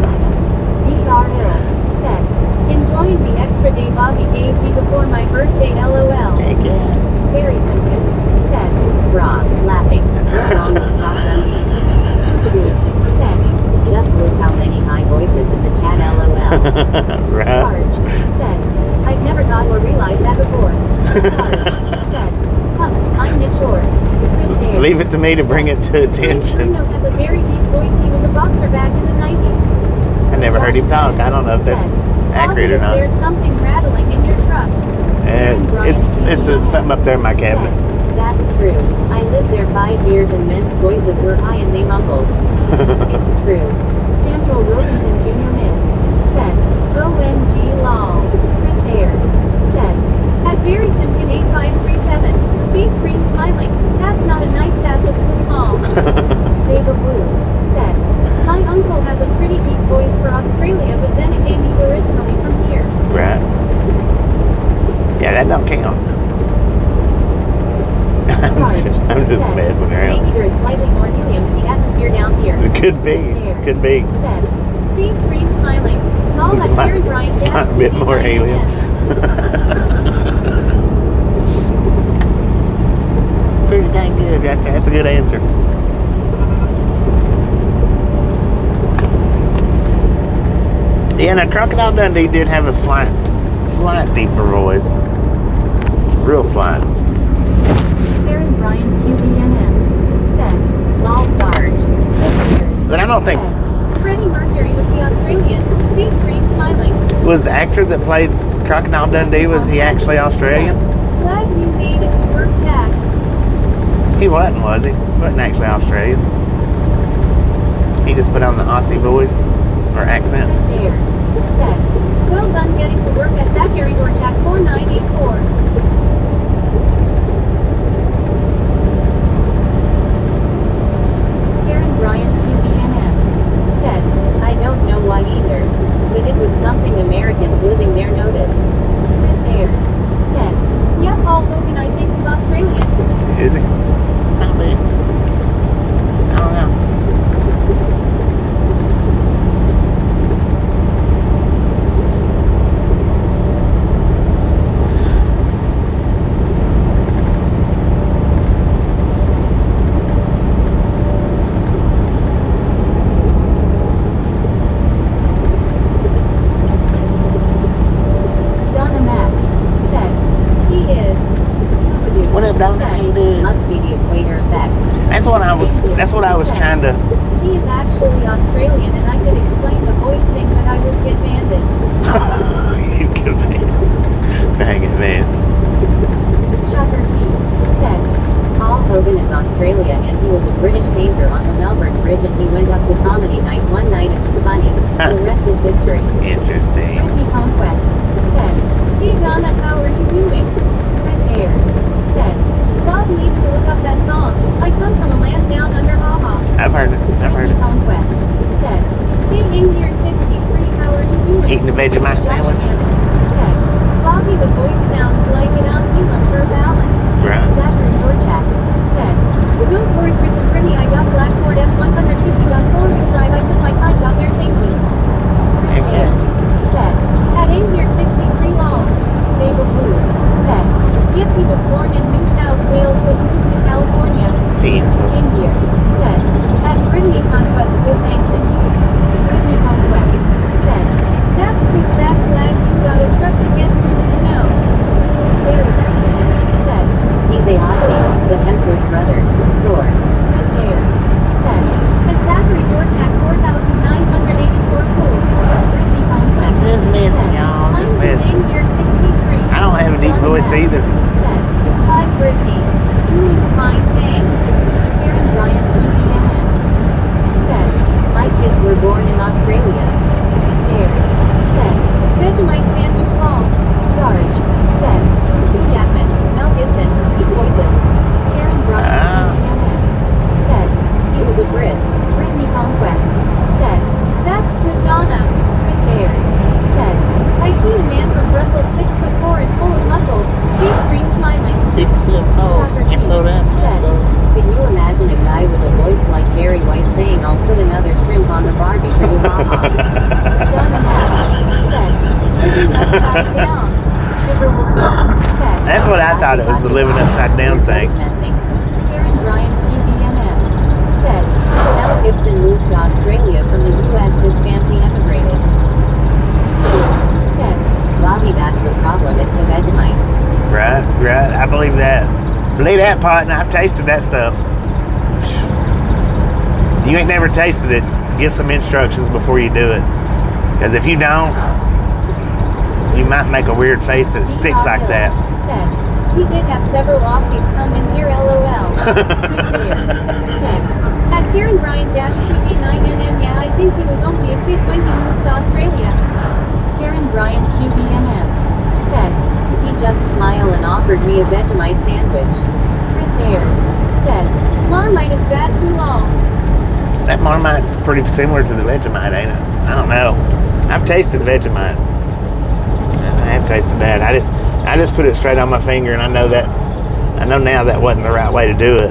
BRL said, enjoying the extra day Bobby gave me before my birthday LOL. Barry Simpson said, Rob, laughing. What's wrong with Top Dundee? Stupid said, just look how many high voices in the chat LOL. Right. Sarge said, I've never thought or realized that before. Sarge said, I'm Nick Shore. Leave it to me to bring it to attention. Bruno has a very deep voice. He was a boxer back in the 90s. I never heard him talk. I don't know if that's accurate or not. There's something rattling in your truck. It's something up there in my cabinet. That's true. I lived there 5 years and men's voices were high and they mumbled. It's true. Sandro Wilkinson Jr. Miss said, OMG lol. Chris Ayers said, at Barry Simpkin 8537, face green smiling. That's not a knife, that's a spoon long. David Blue said, my uncle has a pretty deep voice for Australia, but then again he's originally from here. Right. Yeah, that don't count. I'm just messing around. Maybe there is slightly more helium in the atmosphere down here. It could be. Could be. Said, face green smiling. Lol, that's Barry Bryant. It's not a bit more helium. Pretty dang good. That's a good answer. Yeah, now Crocodile Dundee did have a slight deeper voice. Real slight. Aaron Bryan QBNM said, lol Sarge. But I don't think... Freddie Mercury was the Australian. Face green smiling. Was the actor that played Crocodile Dundee, was he actually Australian? Glad you made it to work, Zach. He wasn't, was he? He wasn't actually Australian. He just put on the Aussie voice or accent. Chris Ayers said, well done getting to work at Zachary Dorchak 4984. Karen Bryant QBNM said, I don't know why either, but it was something Americans living there noticed. Chris Ayers said, yeah, Paul Hogan I think is Australian. Is he? Not big. I don't know. Must be the equator effect. That's what I was trying to. He is actually Australian, and I could explain the voice thing, but I would get banded. You get banned. Dang it, man. Chopper T said, Paul Hogan is Australian, and he was a British painter on the Melbourne Bridge, and he went up to comedy night one night. It was funny. The rest is history. Interesting. Brittany Conquest said, hey Donna, how are you doing? Chris Ayers said, Bob needs to look up that song. I come from a land down under Haha. I've heard it. Conquest said, hey in here 63, how are you doing? Eating a Vegemite sandwich. Said, Bobby, the voice sounds like it on Helium for Balance. Right. Zachary Dorchak said, don't worry Chris and Brittany, I got Black Ford F-150 got 4-wheel drive, I took my time, got there safely. Chris Ayers said, at in here 63 long. David Blue said, if he was born in New South Wales but moved to California. Damn. In here said, at Brittany Conquest, good thanks and you. Brittany Conquest said, that's good Zach, glad you got a truck to get through the snow. Larry Simpson said, he's a the living upside down thing. Messing. Karen Bryan QBNM said, Mel Gibson moved to Australia from the US. His family emigrated. Said, Bobby, that's the problem. It's the Vegemite. Right. I believe that. Believe that, partner. I've tasted that stuff. If you ain't never tasted it, get some instructions before you do it. Because if you don't, you might make a weird face that sticks like that. Said, we did have several Aussies come in here, LOL. Said, at Karen Bryan QB9NM, yeah, I think he was only a kid when he moved to Australia. Karen Bryan QBNM said, he just smiled and offered me a Vegemite sandwich. Chris Ayers said, Marmite is bad too long. That Marmite's pretty similar to the Vegemite, ain't it? I don't know. I've tasted Vegemite. I have tasted that. I just put it straight on my finger, and I know now that wasn't the right way to do it.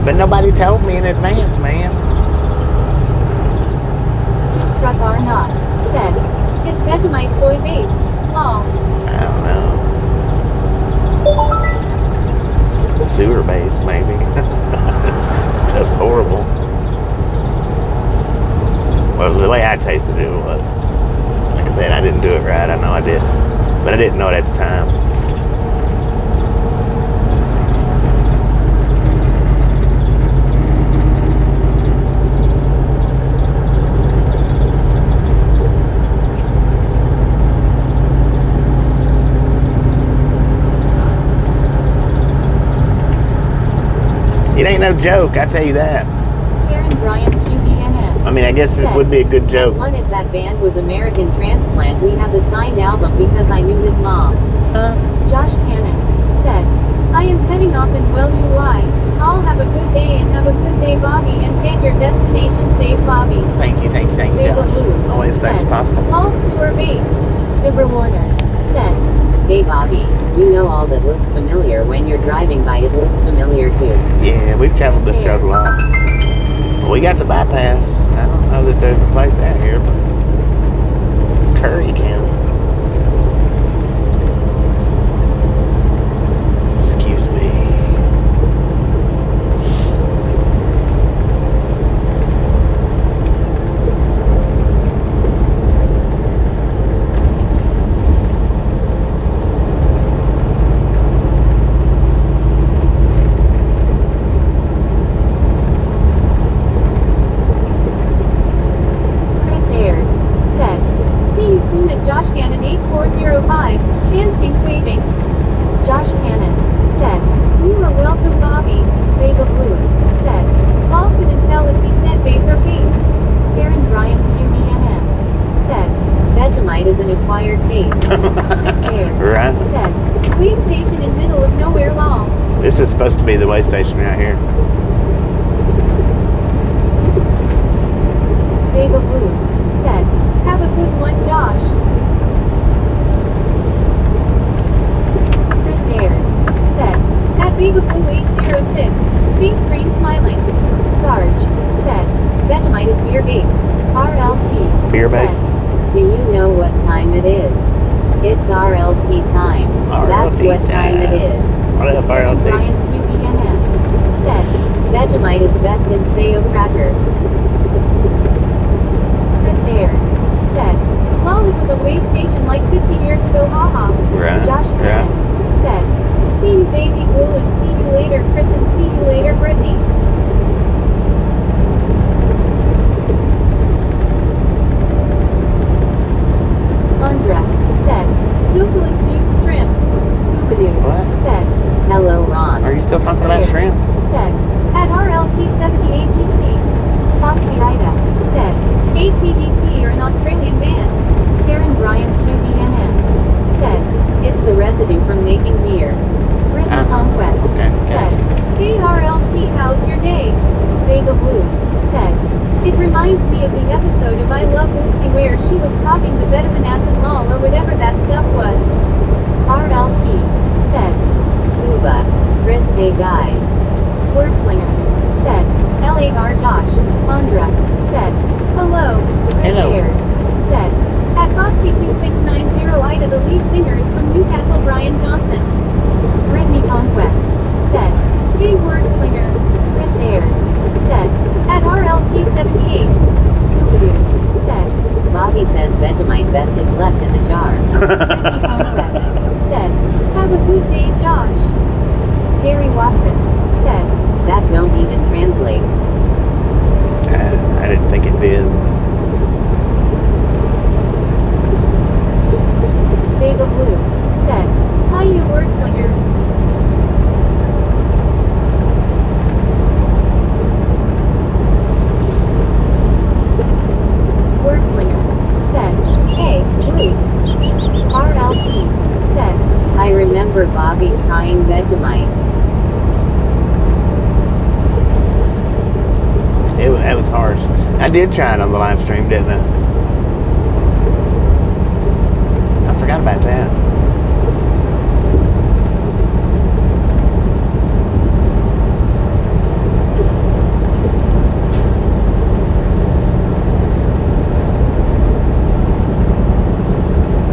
But nobody told me in advance, man. Sistruck Arnott said, is Vegemite soy-based? Long. I don't know. Sewer-based, maybe. Stuff's horrible. Well, the way I tasted it was, like I said, I didn't do it right. I know I did, but I didn't know it at the time. It ain't no joke, I tell you that. Karen Bryan QBNM. I mean, I guess it would be a good joke. One of that band was American Transplant. We have the signed album because I knew his mom. Josh Cannon said, I am heading off and well you lie. I'll have a good day and have a good day, Bobby, and get your destination safe, Bobby. Thank you, Josh. Always safe as possible. All sewer base. Deborah Warner said, hey Bobby, you know all that looks familiar when you're driving by, it looks familiar too. Yeah, we've traveled this road a lot. Well, we got the bypass. I don't know that there's a place out here, but Curry County. Excuse me. This is supposed to be the way station right here. Vega Blue said, have a good one, Josh. Chris Ayers said, at Vega Blue 806, face screen smiling. Sarge said, Vegemite is beer-based. RLT Beer-based? said, do you know what time it is? It's RLT time. That's what time it is. What up, RLT? Brian QBNM said, Vegemite is best in Sayo crackers. Chris Ayers said, well, it was a way station like 50 years ago, haha. Right. Josh Cannon said, see you baby blue and see you later Chris and see you later Brittany. Andra said, Euclid Butte Shrimp. Scoopadoo said, hello Ron. Are you still talking about shrimp? Said, at RLT78GC. Foxy Ida said, ACDC are an Australian band. Karen Bryan QBNM said, it's the residue from making beer. Britain Conquest said, hey RLT, how's your day? Vega Blue said, it reminds me of the episode of I Love Lucy where she was talking to vitamin acid lol or whatever that stuff was. RLT said, Scuba, Chris, hey guys. Wordslinger said, LAR Josh. Andra said, hello. Chris Ayers said, at Foxy2690 Ida the lead singer is from Newcastle Brian Johnson. Anderson said, that don't even translate. I didn't think it did. Babe of Blue said, hi you wordslinger. Wordslinger said, hey, Blue. RLT said, I remember Bobby trying Vegemite. That was harsh. I did try it on the live stream, didn't I? I forgot about that.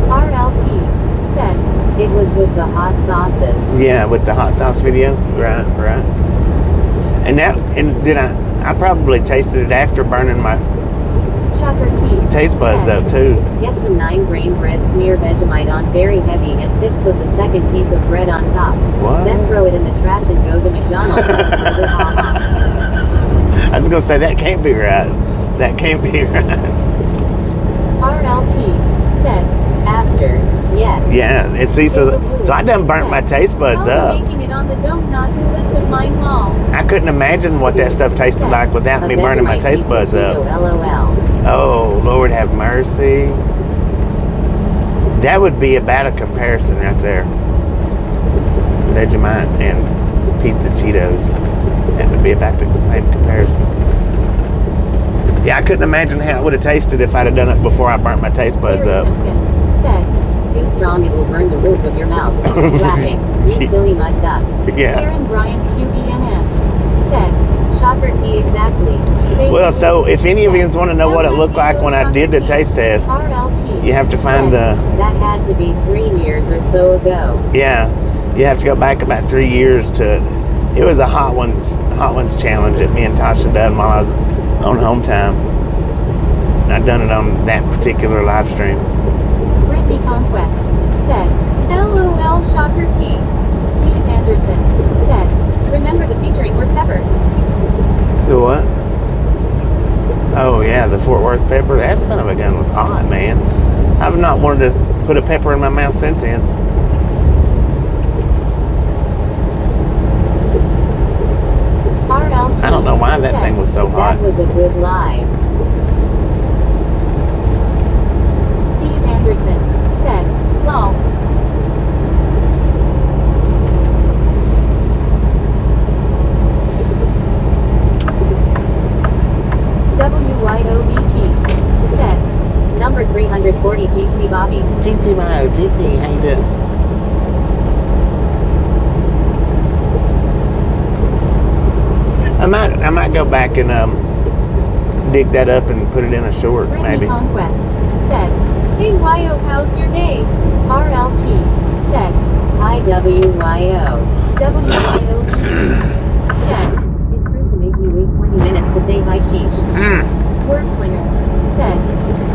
RLT said, it was with the hot sauces. Yeah, with the hot sauce video. Right. And did I probably tasted it after burning my Shocker T taste buds said, up too. get some 9-grain bread, smear Vegemite on very heavy and thick, put the second piece of bread on top. What? Then throw it in the trash and go to McDonald's. I was gonna say that can't be right. That can't be right. RLT said, after, yes. Yeah, it's so I done burnt my taste buds up. Making it on the don't not do list of mine long. I couldn't imagine what that stuff tasted like without me burning my taste buds up. LOL. Oh, Lord have mercy. That would be about a comparison right there. Vegemite and pizza Cheetos. That would be about the same comparison. Yeah, I couldn't imagine how it would have tasted if I'd have done it before I burnt my taste buds up. Said, too strong it will burn the roof of your mouth. Laughing. You silly mud duck. Yeah. Aaron Bryant QBNM said, Shocker T exactly. Well, so if any of you want to know what it looked like when I did the taste test, you have to find the... That had to be 3 years or so ago. Yeah, you have to go back about 3 years to... It was a Hot Ones challenge that me and Tasha done while I was on home time. And I done it on that particular live stream. Brittany Conquest said, LOL Shocker T. Steve Anderson said, remember the featuring Worth pepper. The what? Oh yeah, the Fort Worth pepper. That son of a gun was hot, man. I've not wanted to put a pepper in my mouth since then. RLT I don't know why that thing was so hot. That was a good lie. Steve Anderson said, lol. WYOBT said, number 340 GC Bobby. GT, how you doing? I might go back and dig that up and put it in a short, Brittany maybe. Conquest said, hey YO, how's your day? RLT said, IWYO. WYOBT said, it proved to make me wait 20 minutes to say hi sheesh. Wordslinger said,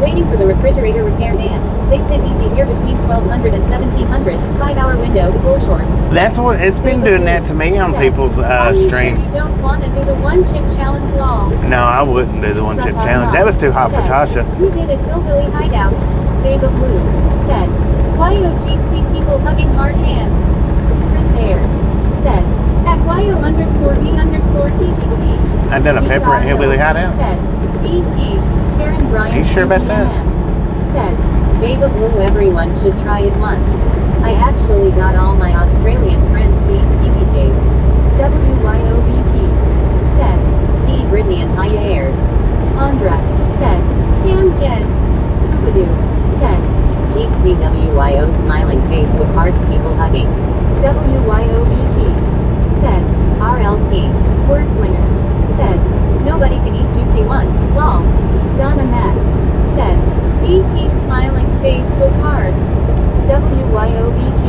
waiting for the refrigerator repairman. They said he'd be here between 1200 and 1700. 5-hour window, full shorts. That's what it's been doing that to me on people's streams. You don't want to do the one chip challenge long. No, I wouldn't do the one chip challenge. That was too hot for Tasha. You did it, Hillbilly Hideout. Babe of Blue said, YOGC people hugging hard hands. Chris Ayers said, at YO_B_TGC. I done a pepper at Hillbilly Hideout. Said, BT, Karen Bryant. Are you sure about that? Said, Babe of Blue, everyone should try it once. I actually got all my Australian friends to eat PBJs. WYOBT said, D. Brittany and Hi Ayers. Andra said, Cam Jeds. Scoopadoo said, GCWYO smiling face with hearts people hugging. WYOBT said, RLT. Wordslinger said, nobody can eat juicy one. Lol. Donna Max said, BT smiling face with hearts. WYOBT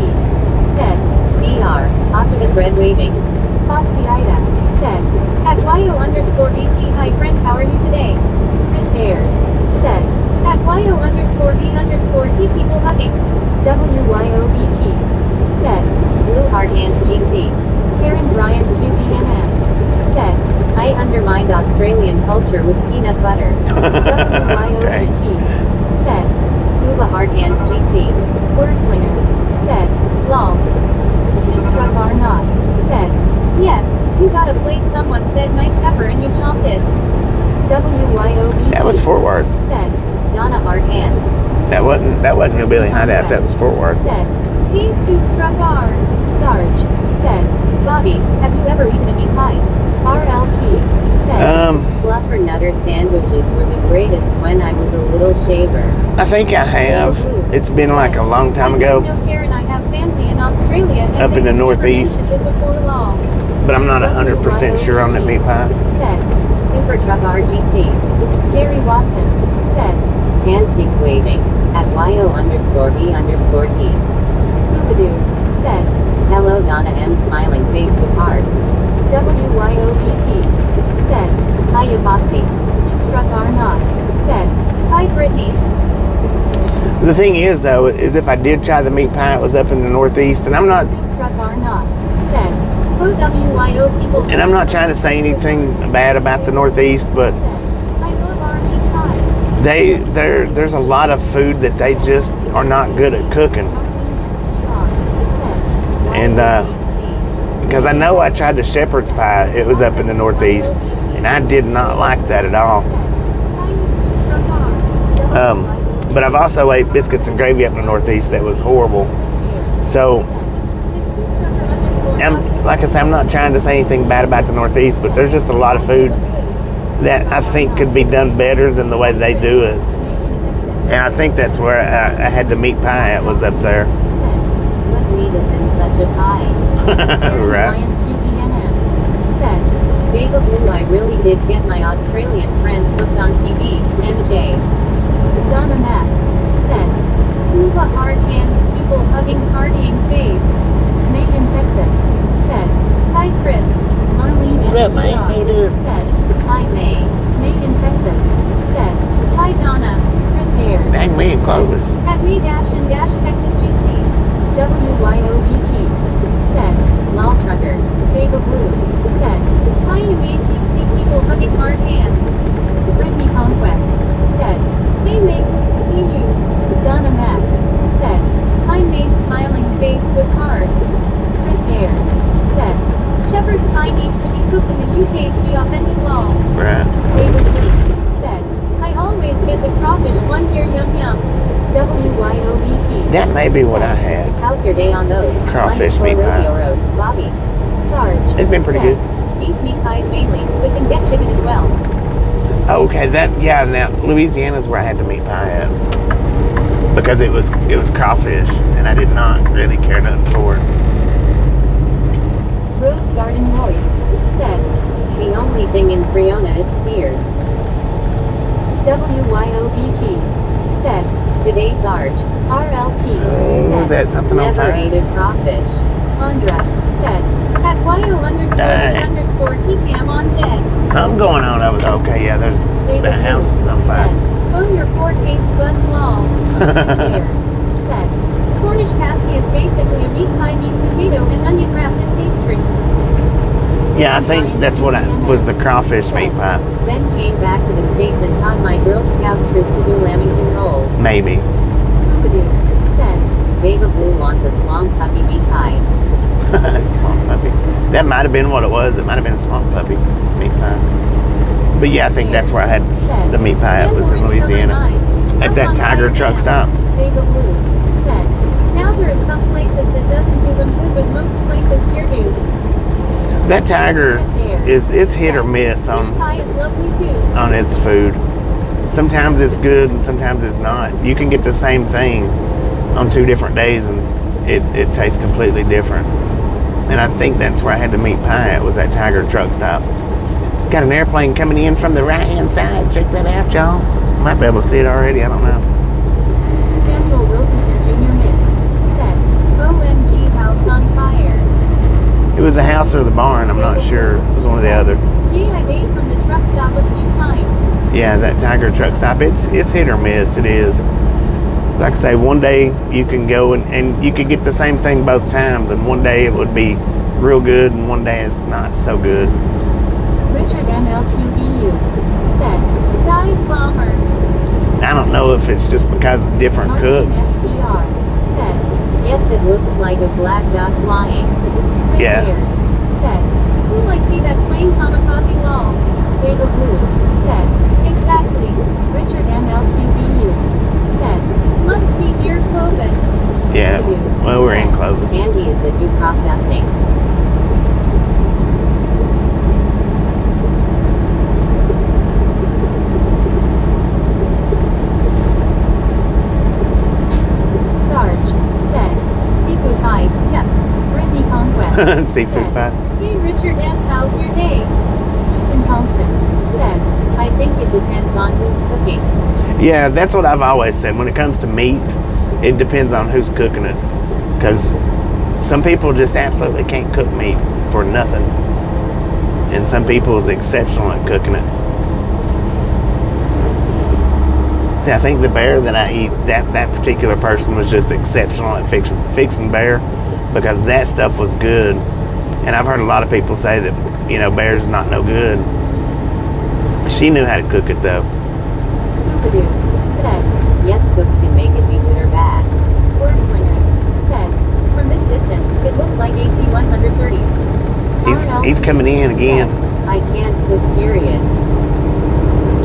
said, BR, Optimus Red waving. Foxy Ida said, at YO_BT hi friend, how are you today? Chris Ayers said, at YO_B_T people hugging. WYOBT said, Blue Hard Hands GC. Karen Bryant QBNM said, I undermined Australian culture with peanut butter. WYOGT said, Scuba Hard Hands GC. Wordslinger said, lol. Soup Truck R not said, yes, you got a plate. Someone said nice pepper and you chomped it. WYOBT That was Fort Worth. said, Donna Hard Hands. That wasn't Hillbilly Hideout. That was Fort Worth. Said, hey Soup Truck R. Sarge said, Bobby, have you ever eaten a meat pie? RLT said, Bluffer Nutter sandwiches were the greatest when I was a little shaver. I think I have. It's been like a long time ago. No, Karen, I have family in Australia. And Up in the they never Northeast. mentioned it before long. But I'm not 100% sure on that meat pie. Said, Super Truck RGC. Gary Watson said, handpick waving at YO_B_T. Scoobadoo said, hello Donna M smiling face with hearts. WYOBT said, hiya Boxy. Soup Truck R not said, hi Brittany. The thing is, though, is if I did try the meat pie, it was up in the Northeast, and I'm not. Soup Truck R not said, OWYO people. And I'm not trying to say anything bad about the Northeast, but I love our meat pie. there's a lot of food that they just are not good at cooking. And because I know I tried the shepherd's pie, it was up in the Northeast, and I did not like that at all. But I've also ate biscuits and gravy up in the Northeast that was horrible. So, like I said, I'm not trying to say anything bad about the Northeast, but there's just a lot of food that I think could be done better than the way they do it. And I think that's where I had the meat pie. It was up there. What meat is in such a pie? Right. Said, Baba Blue, I really did get my Australian friends hooked on PB, MJ. Donna Max said, Scuba Hard Hands, people hugging, partying face. Made in Texas said, hi Chris. Marlene What up, mate? How you doing? Said, hi May. Made in Texas said, hi Donna. Chris Ayers. Dang me and Clovis. At me dash and dash Texas GC. WYOBT said, lol trucker. Baba Blue said, hi you made GC people hugging hard hands. Brittany Conquest said, hey May, good to see you. Donna Max said, hi May, smiling face with hearts. Chris Ayers said, shepherd's pie needs to be cooked in the UK to be authentic law. Right. David Lee said, I always get the crawfish one here, yum yum. WYOBT. That may be what I had. How's your day on those? Crawfish Wonderful meat pie. rodeo road. Bobby. Sarge. It's been pretty said, good. Beef meat pies mainly. We can get chicken as well. Okay, now Louisiana's where I had the meat pie at. Because it was crawfish, and I did not really care nothing for it. Rose Garden Royce said, the only thing in Friona is spears. WYOBT said, good day Sarge. RLT Oh, is that something on never fire? ate a crawfish. Andra said, at YO_T_TCAM on jet. Something going on over there. Okay, yeah, there's David the house is on fire. Said, oh, your poor taste buds long. Sears said, Cornish pasty is basically a meat pie, meat potato, and onion wrapped in pastry. Yeah, I think that's what was the crawfish meat pie. Then came back to the States and taught my Girl Scout troop to do Lamington rolls. Maybe. Scoobadoo said, Baba Blue wants a swamp puppy meat pie. Swamp puppy. That might have been what it was. It might have been a swamp puppy meat pie. But yeah, I think that's where I had the meat pie. It was in Louisiana. At that Tiger truck stop. Baba Blue said, now there are some places that doesn't do them good, but most places here do. That Tiger is hit or miss on pie is lovely too. on its food. Sometimes it's good and sometimes it's not. You can get the same thing on 2 different days and it tastes completely different. And I think that's where I had the meat pie. It was that Tiger truck stop. Got an airplane coming in from the right hand side. Check that out, y'all. Might be able to see it already. I don't know. Samuel Wilkinson Jr. Miss said, OMG house on fire. It was the house or the barn. I'm not sure. It was one or the other. Yeah, I ate from the truck stop a few times. Yeah, that Tiger truck stop. It's hit or miss. It is. Like I say, one day you can go and you could get the same thing both times, and one day it would be real good and one day it's not so good. Richard MLQBU said, dive bomber. I don't know if it's just because of different Honking cooks. STR said, yes, it looks like a black dot flying. Chris Yeah. Ayers said, cool, I see that plane kamikaze wall. Basil Blue said, exactly. Richard MLQBU said, must be near Clovis. Yeah, Scooby-Doo well, we're in said, Clovis. Andy is the new crop dusting. Sarge said, seafood pie, yep. Brittany Conquest Seafood said, pie. hey Richard M, how's your day? Susan Thompson said, I think it depends on who's cooking. Yeah, that's what I've always said. When it comes to meat, it depends on who's cooking it. Because some people just absolutely can't cook meat for nothing. And some people is exceptional at cooking it. See, I think the bear that I eat, that particular person was just exceptional at fixing bear, because that stuff was good. And I've heard a lot of people say that, you know, bear's not no good. She knew how to cook it though. Scooby-Doo said, yes, cooks can make it be good or bad. Wordslinger said, from this distance, it looked like AC 130. He's coming in again. Said, I can't cook, period.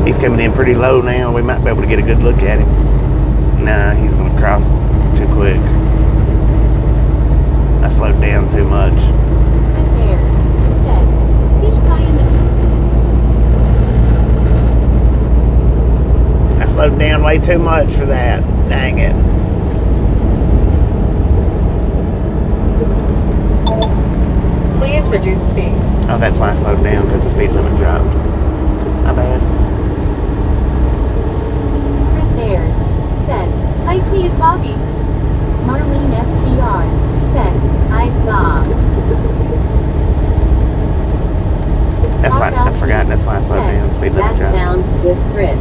He's coming in pretty low now. We might be able to get a good look at him. Nah, he's going to cross too quick. I slowed down too much. Chris Ayers said, fish pie in the... I slowed down way too much for that. Dang it. Please reduce speed. Oh, that's why I slowed down, because the speed limit dropped. My bad. Chris Ayers said, I see it, Bobby. Marlene STR said, I saw. That's why I forgot. That's why I slowed said, down. Speed limit that dropped. sounds good, Chris.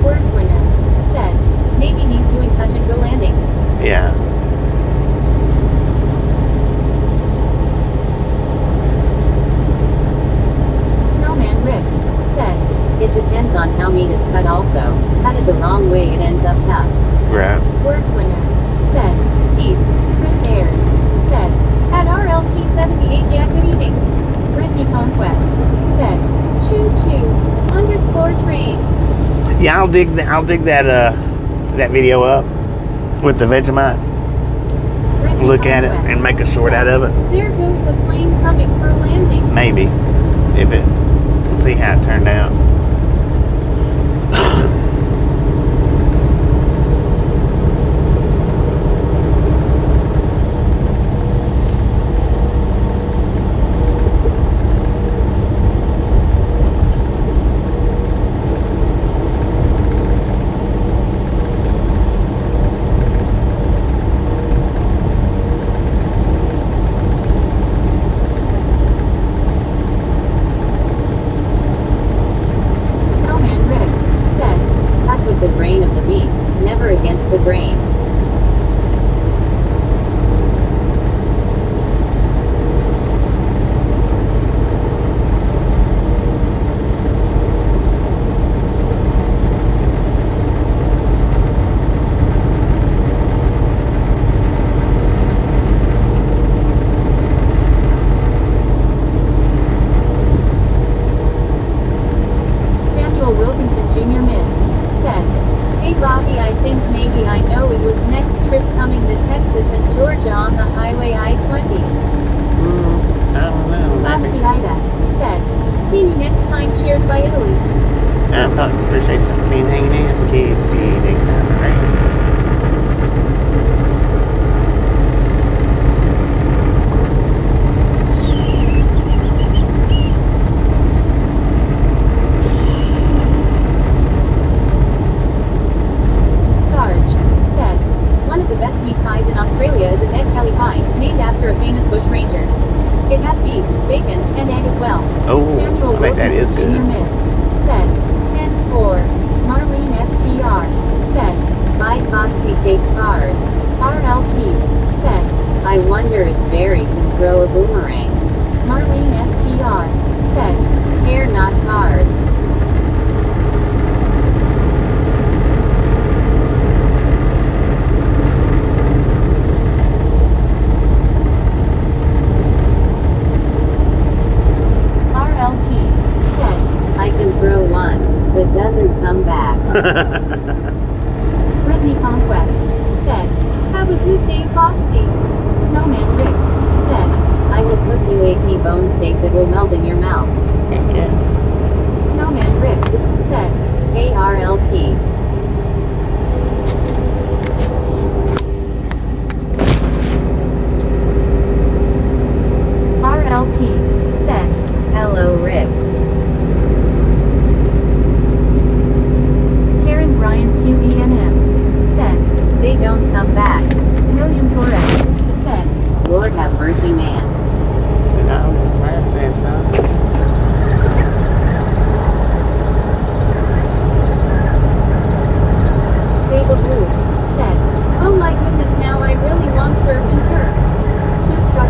Wordslinger said, maybe he's doing touch and go landings. Yeah. Snowman Rick said, it depends on how meat is cut also. Cut it the wrong way, it ends up tough. Right. Wordslinger said, peace. Chris Ayers said, at RLT 78, yeah, good evening. Brittany Conquest said, choo choo, _train. Yeah, I'll dig that that video up with the Vegemite. Brittany Look at it Conquest and make a short out of it. There goes the plane coming for landing. Maybe. If it, we'll see how it turned out. Snowman Rick said, cut with the grain of the meat, never against the grain. Samuel Wilkinson Jr. Miss said, hey Bobby, I think maybe I know it was next trip coming to Texas and Georgia on the highway I-20. I don't know. Foxy Maybe. Ida said, see you next time, cheers by Italy. Folks, appreciate you being hanging in. See you next time. All right. Sarge said, one of the best meat pies in Australia is a Ned Kelly pie, named after a famous bushranger. It has beef, bacon, and egg as well. Oh, Samuel I bet that is Wilkinson Jr. good. Miss said, 10-4. Marlene STR said, buy Foxy take cars. RLT said, I wonder if Barry can throw a boomerang. Marlene STR said, "Hair not cars." RLT said, "I can throw one, but doesn't come back." Brittany Conquest said, "Have a good day, Foxy." Snowman Rick said, "I will cook you a T-bone steak that will melt in your mouth." Yeah. Snowman Rick said, ARLT. RLT said, "Hello, Rick." Karen Bryant QBNM said, "They don't come back." William Torres said, "Lord have mercy, man." No, I say so. Baba Blue said, "Oh my goodness, now I really want surf and turf."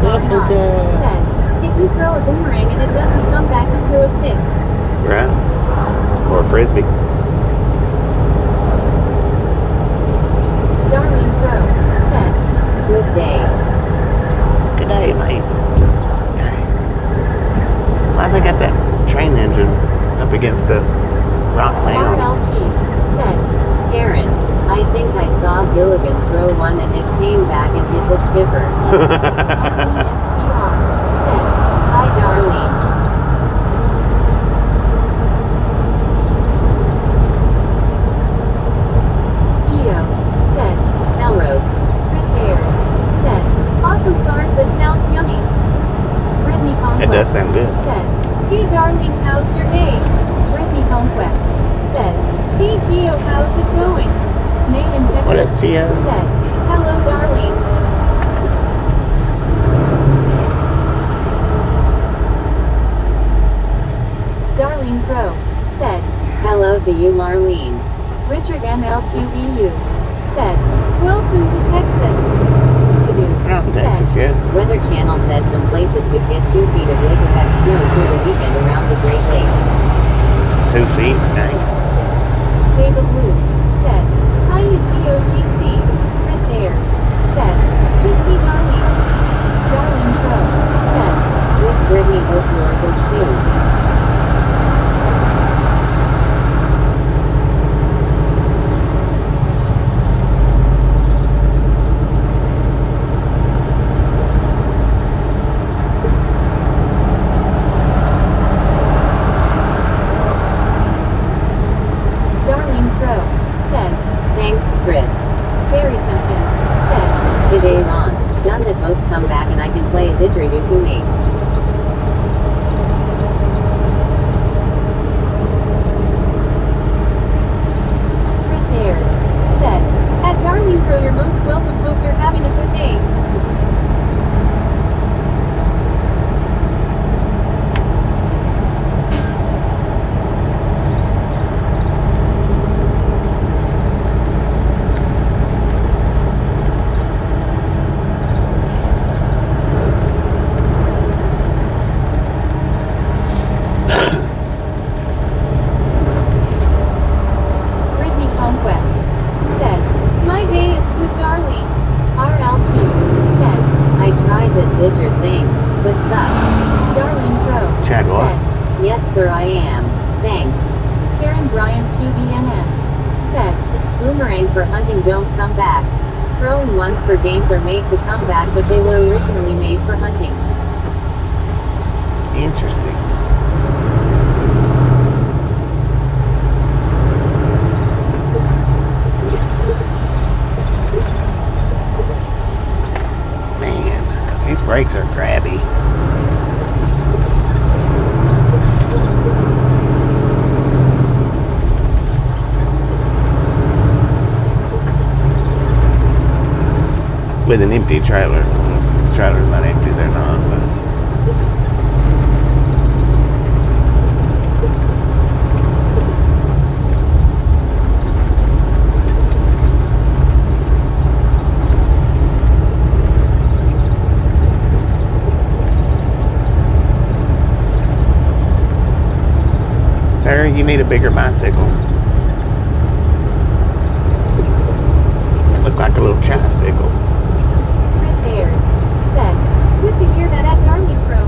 Surf and turf. said, "If you throw a boomerang and it doesn't come back, you throw a stick." Right. Or a frisbee. Darlene Crow said, "Good day." Good day, mate. Dang. Why they got that train engine up against the rock mound? RLT said, "Karen, I think I saw Gilligan throw one and it came back and hit the skipper." Darlene STR said, "Hi, Darlene." Geo said, "Melrose." Chris Ayers said, "Awesome sark that sounds yummy." Brittany Conquest It does sound good. said, "Hey darling, how's your day?" Brittany Conquest said, "Hey Geo, how's it going?" May in Texas What up, Geo? said, "Hello darling." Darlene Crow said, "Hello to you, Marlene." Richard MLQBU said, "Welcome to Texas." Scoopadoo We're not in said, Texas yet. "Weather Channel said some places could get 2 feet of lake effect snow through the weekend around the Great Lakes." 2 feet. Dang. Baba Blue said, "Hiya GOGC." Chris Ayers said, "GC Darlene." Darlene Crow said, "With Brittany, hope yours is too." Darlene Crow said, "Thanks, Chris." Barry Simpson said, "Good day, Ron. Done that most come back and I can play a didgeridoo to me." Chris Ayers said, "At Darlene Crow, you're most welcome. Hope you're having a good day." Brittany Conquest said, "My day is good, Darlene." RLT said, "I tried the didger thing, but sucked." Darlene Crow Chad what? said, "Yes sir, I am. Thanks." Karen Bryant QBNM said, "Boomerang for hunting don't come back. Thrown ones for games are made to come back, but they were originally made for hunting." Interesting. Man, these brakes are grabby. With an empty trailer. The trailer's not empty, they're not, but you need a bigger bicycle. It looked like a little tricycle. Chris Ayers said, good to hear that at the Army Pro.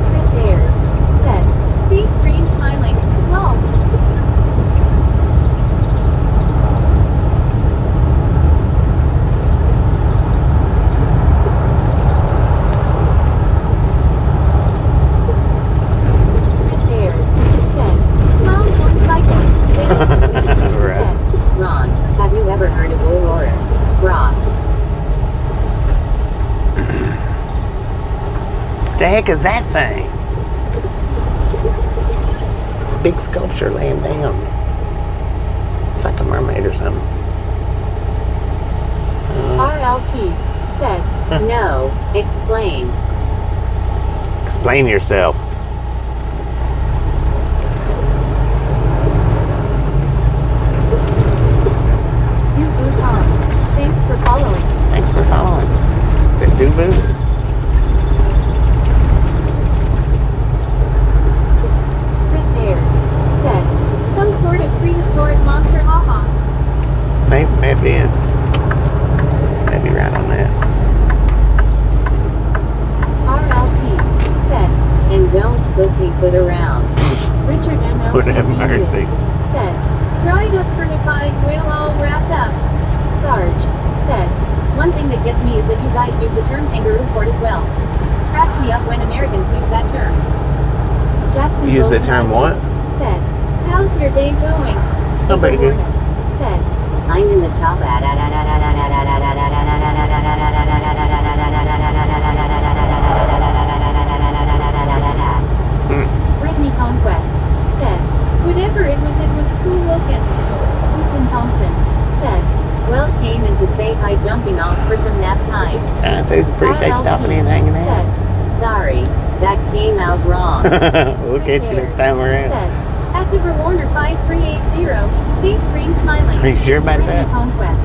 Chris Ayers said, face green smiling, lol. Chris Ayers said, mom one cycle. Right. Said, Ron, have you ever heard of Aurora? Ron. The heck is that thing? It's a big sculpture laying down. It's like a mermaid or something. RLT said, no, explain. Explain yourself. Duvu Tom, thanks for following. Thanks for following. Is it Duvu? Chris Ayers said, some sort of prehistoric monster, haha. Maybe right on that. RLT said, and don't pussyfoot around. Richard Would have MLTV mercy. said, dried up certified whale all wrapped up. Sarge said, one thing that gets me is that you guys use the term kangaroo court as well. Cracks me up when Americans use that term. Jackson Use the Golden term Ivy what? Said, how's your day going? It's not very good. Said, I'm in the chopper. Brittany Conquest said, whatever it was cool looking. Susan Thompson said, well, came in to say hi, jumping off for some nap time. So appreciate stopping in and hanging out. Said, sorry, that came out wrong. We'll get you next time we're in. Said, Active Warner 5380, face green smiling. Are you sure about Brittany that? Conquest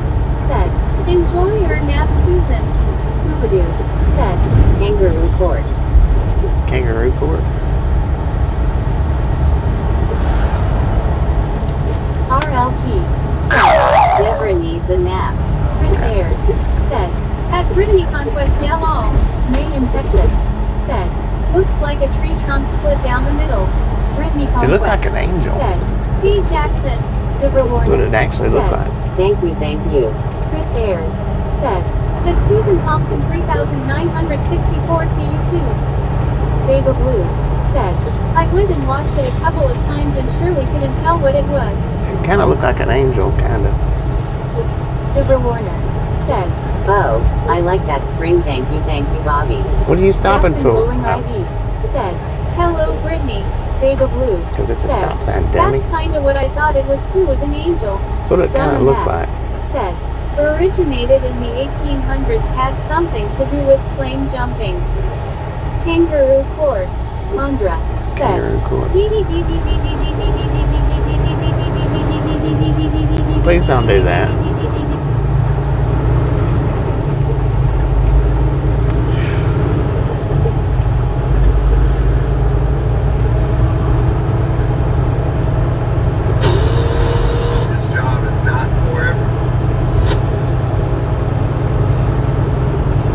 said, enjoy your nap, Susan. Scooby-Doo said, kangaroo court. Kangaroo court? RLT said, never needs a nap. Chris Ayers said, at Brittany Conquest Yellow, Maine in Texas, said, looks like a tree trunk split down the middle. Brittany Conquest It looked like an angel. said, P. Jackson, the reward. That's what it actually looked said, like. Thank you. Chris Ayers said, that Susan Thompson 3964, see you soon. Baba Blue said, I went and watched it a couple of times and surely couldn't tell what it was. It kind of looked like an angel, kind of. Deborah Warner said, oh, I like that spring, thank you, Bobby. What are you stopping Jackson for? Bowling IV said, hello, Brittany. Baba Blue Because it's a said, stop sign, dummy. that's kinda what I thought it was too, was an angel. That's what it kind of looked like. Said, originated in the 1800s, had something to do with flame jumping. Kangaroo court. Andra said, Kangaroo court. Please don't do that.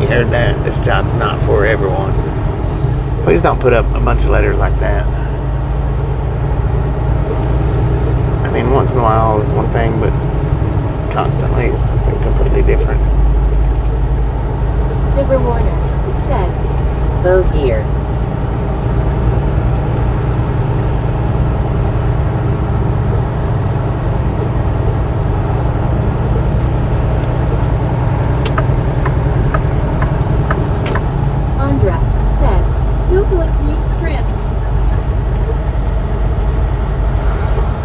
You heard that? This job's not for everyone. Please don't put up a bunch of letters like that. I mean, once in a while is one thing, but constantly is something completely different. Deborah Warner said, vote here. Andra said, Google it, read script.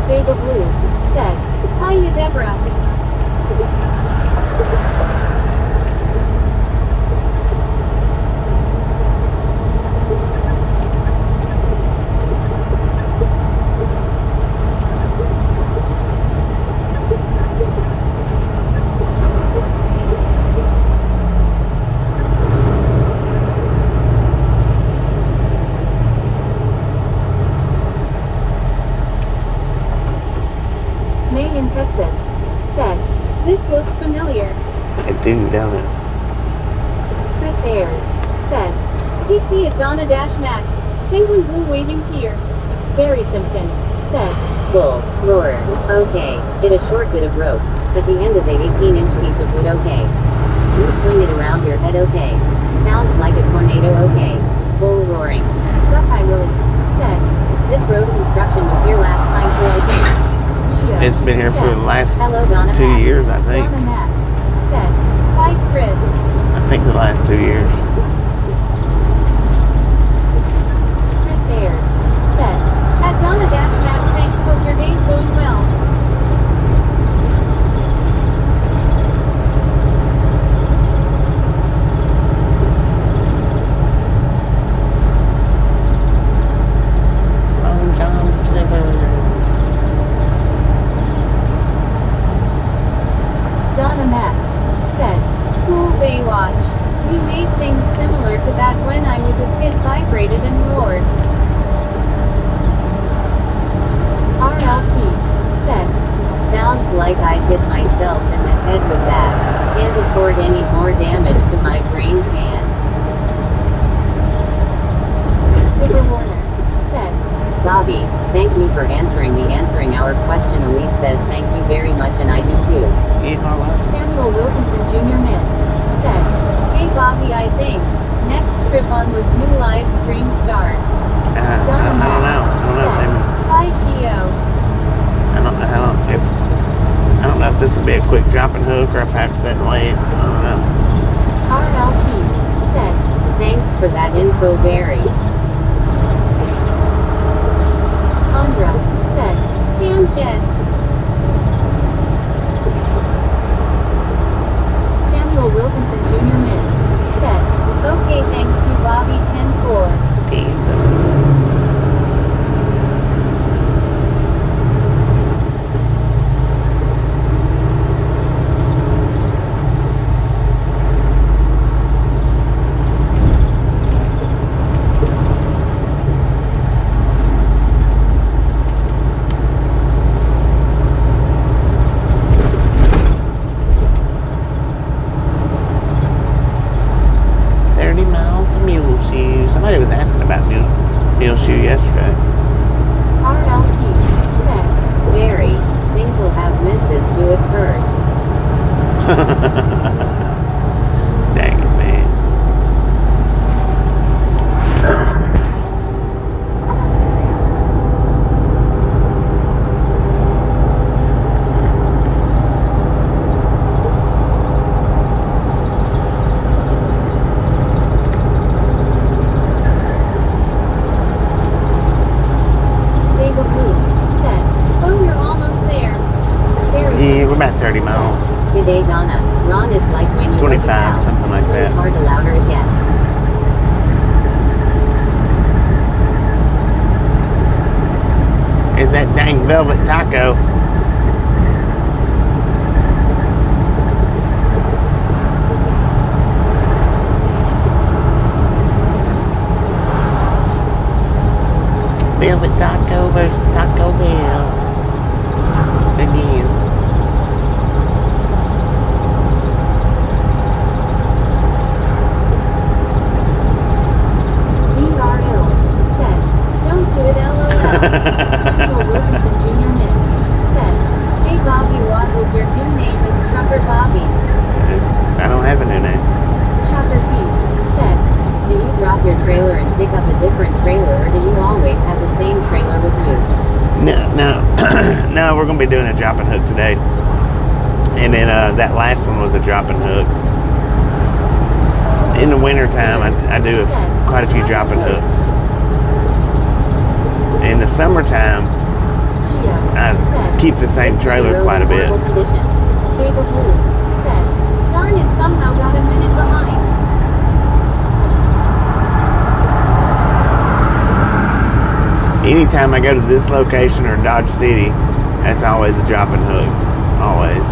Baba Blue said, hiya, Deborah. Texas, said, "This looks familiar." It do, don't it? Chris Ayers, said, "GC at Donna Max, penguin blue waving tear." Barry Simpkin, said, "Bull, roar, okay, get a short bit of rope, but the end is a 18-inch piece of wood, okay. You swing it around your head, okay. Sounds like a tornado, okay. Bull roaring." Buckeye Willie, said, "This road construction was here last time for okay." Gio, It's been here for said, the last "Hello, Donna 2 Max." years, I think. Donna Max, said, "Hi, Chris." I think the last 2 years. Chris Ayers, said, "At Donna Max, thanks, hope your day's going well." Long John Slivers. Donna Max, said, "Cool Baywatch. We made things similar to that when I was a kid, vibrated and roared." RLT, said, "Sounds like I hit myself in the head with that. Can't afford any more damage to my brain can." Clipper Warner, said, "Bobby, thank you for answering our question. Elise says thank you very much and I do too." Samuel Wilkinson Jr. Miss, said, "Hey Bobby, I think next trip on was new live stream start." I don't know. Samuel. "Hi Gio." I don't know if this will be a quick dropping hook or if I have to sit and wait. I don't know. RLT, said, "Thanks for that info, Barry." Andra, said, "Cam Jets." Samuel Wilkinson Jr. Miss, said, "Okay, thanks you Bobby 10-4. Somebody was asking about Mule Shoe yesterday. RLT, said, "Barry, think we'll have Mrs. do it first." Dang it, man. We're about 30 miles. Good day, Donna. Ron, it's like when you 25, something like that. Hard the louder it gets. Is that dang velvet taco? Velvet taco versus Taco Bell. Again. Samuel Wilkinson Jr. Miss, said, "Hey Bobby, what was your new name as Trucker Bobby?" I don't have a new name. Shocker T, said, "Do you drop your trailer and pick up a different trailer or do you always have the same trailer with you?" No, we're going to be doing a drop and hook today. And then that last one was a drop and hook. In the wintertime, I do quite a few drop and hooks. In the summertime, I keep the same trailer quite a bit. Cable Blue said, "Darn it, somehow got a minute behind." Anytime I go to this location or Dodge City, that's always a drop and hooks. Always.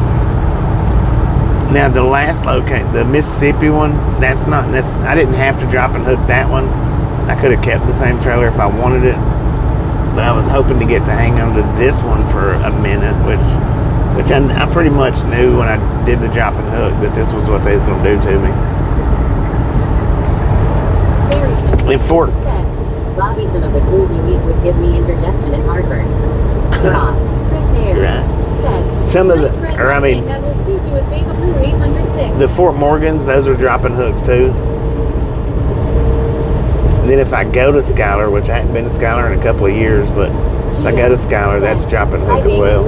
Now the last location, the Mississippi one, that's not necessary. I didn't have to drop and hook that one. I could have kept the same trailer if I wanted it. But I was hoping to get to hang on to this one for a minute, which Which I pretty much knew when I did the drop and hook that this was what they was going to do to me. Very simple. In Fort, Said, Bobby, some of the food you eat would give me indigestion and heartburn. Raw. Chris Ayers. Right. Said, Some of the, "Nice red or I mean, Mustang that will suit you with Beta Blue 806. the Fort Morgans, those are dropping hooks too. And then if I go to Skylar, which I haven't been to Skylar in a couple of years, but if I go to Skylar, that's dropping hook as well.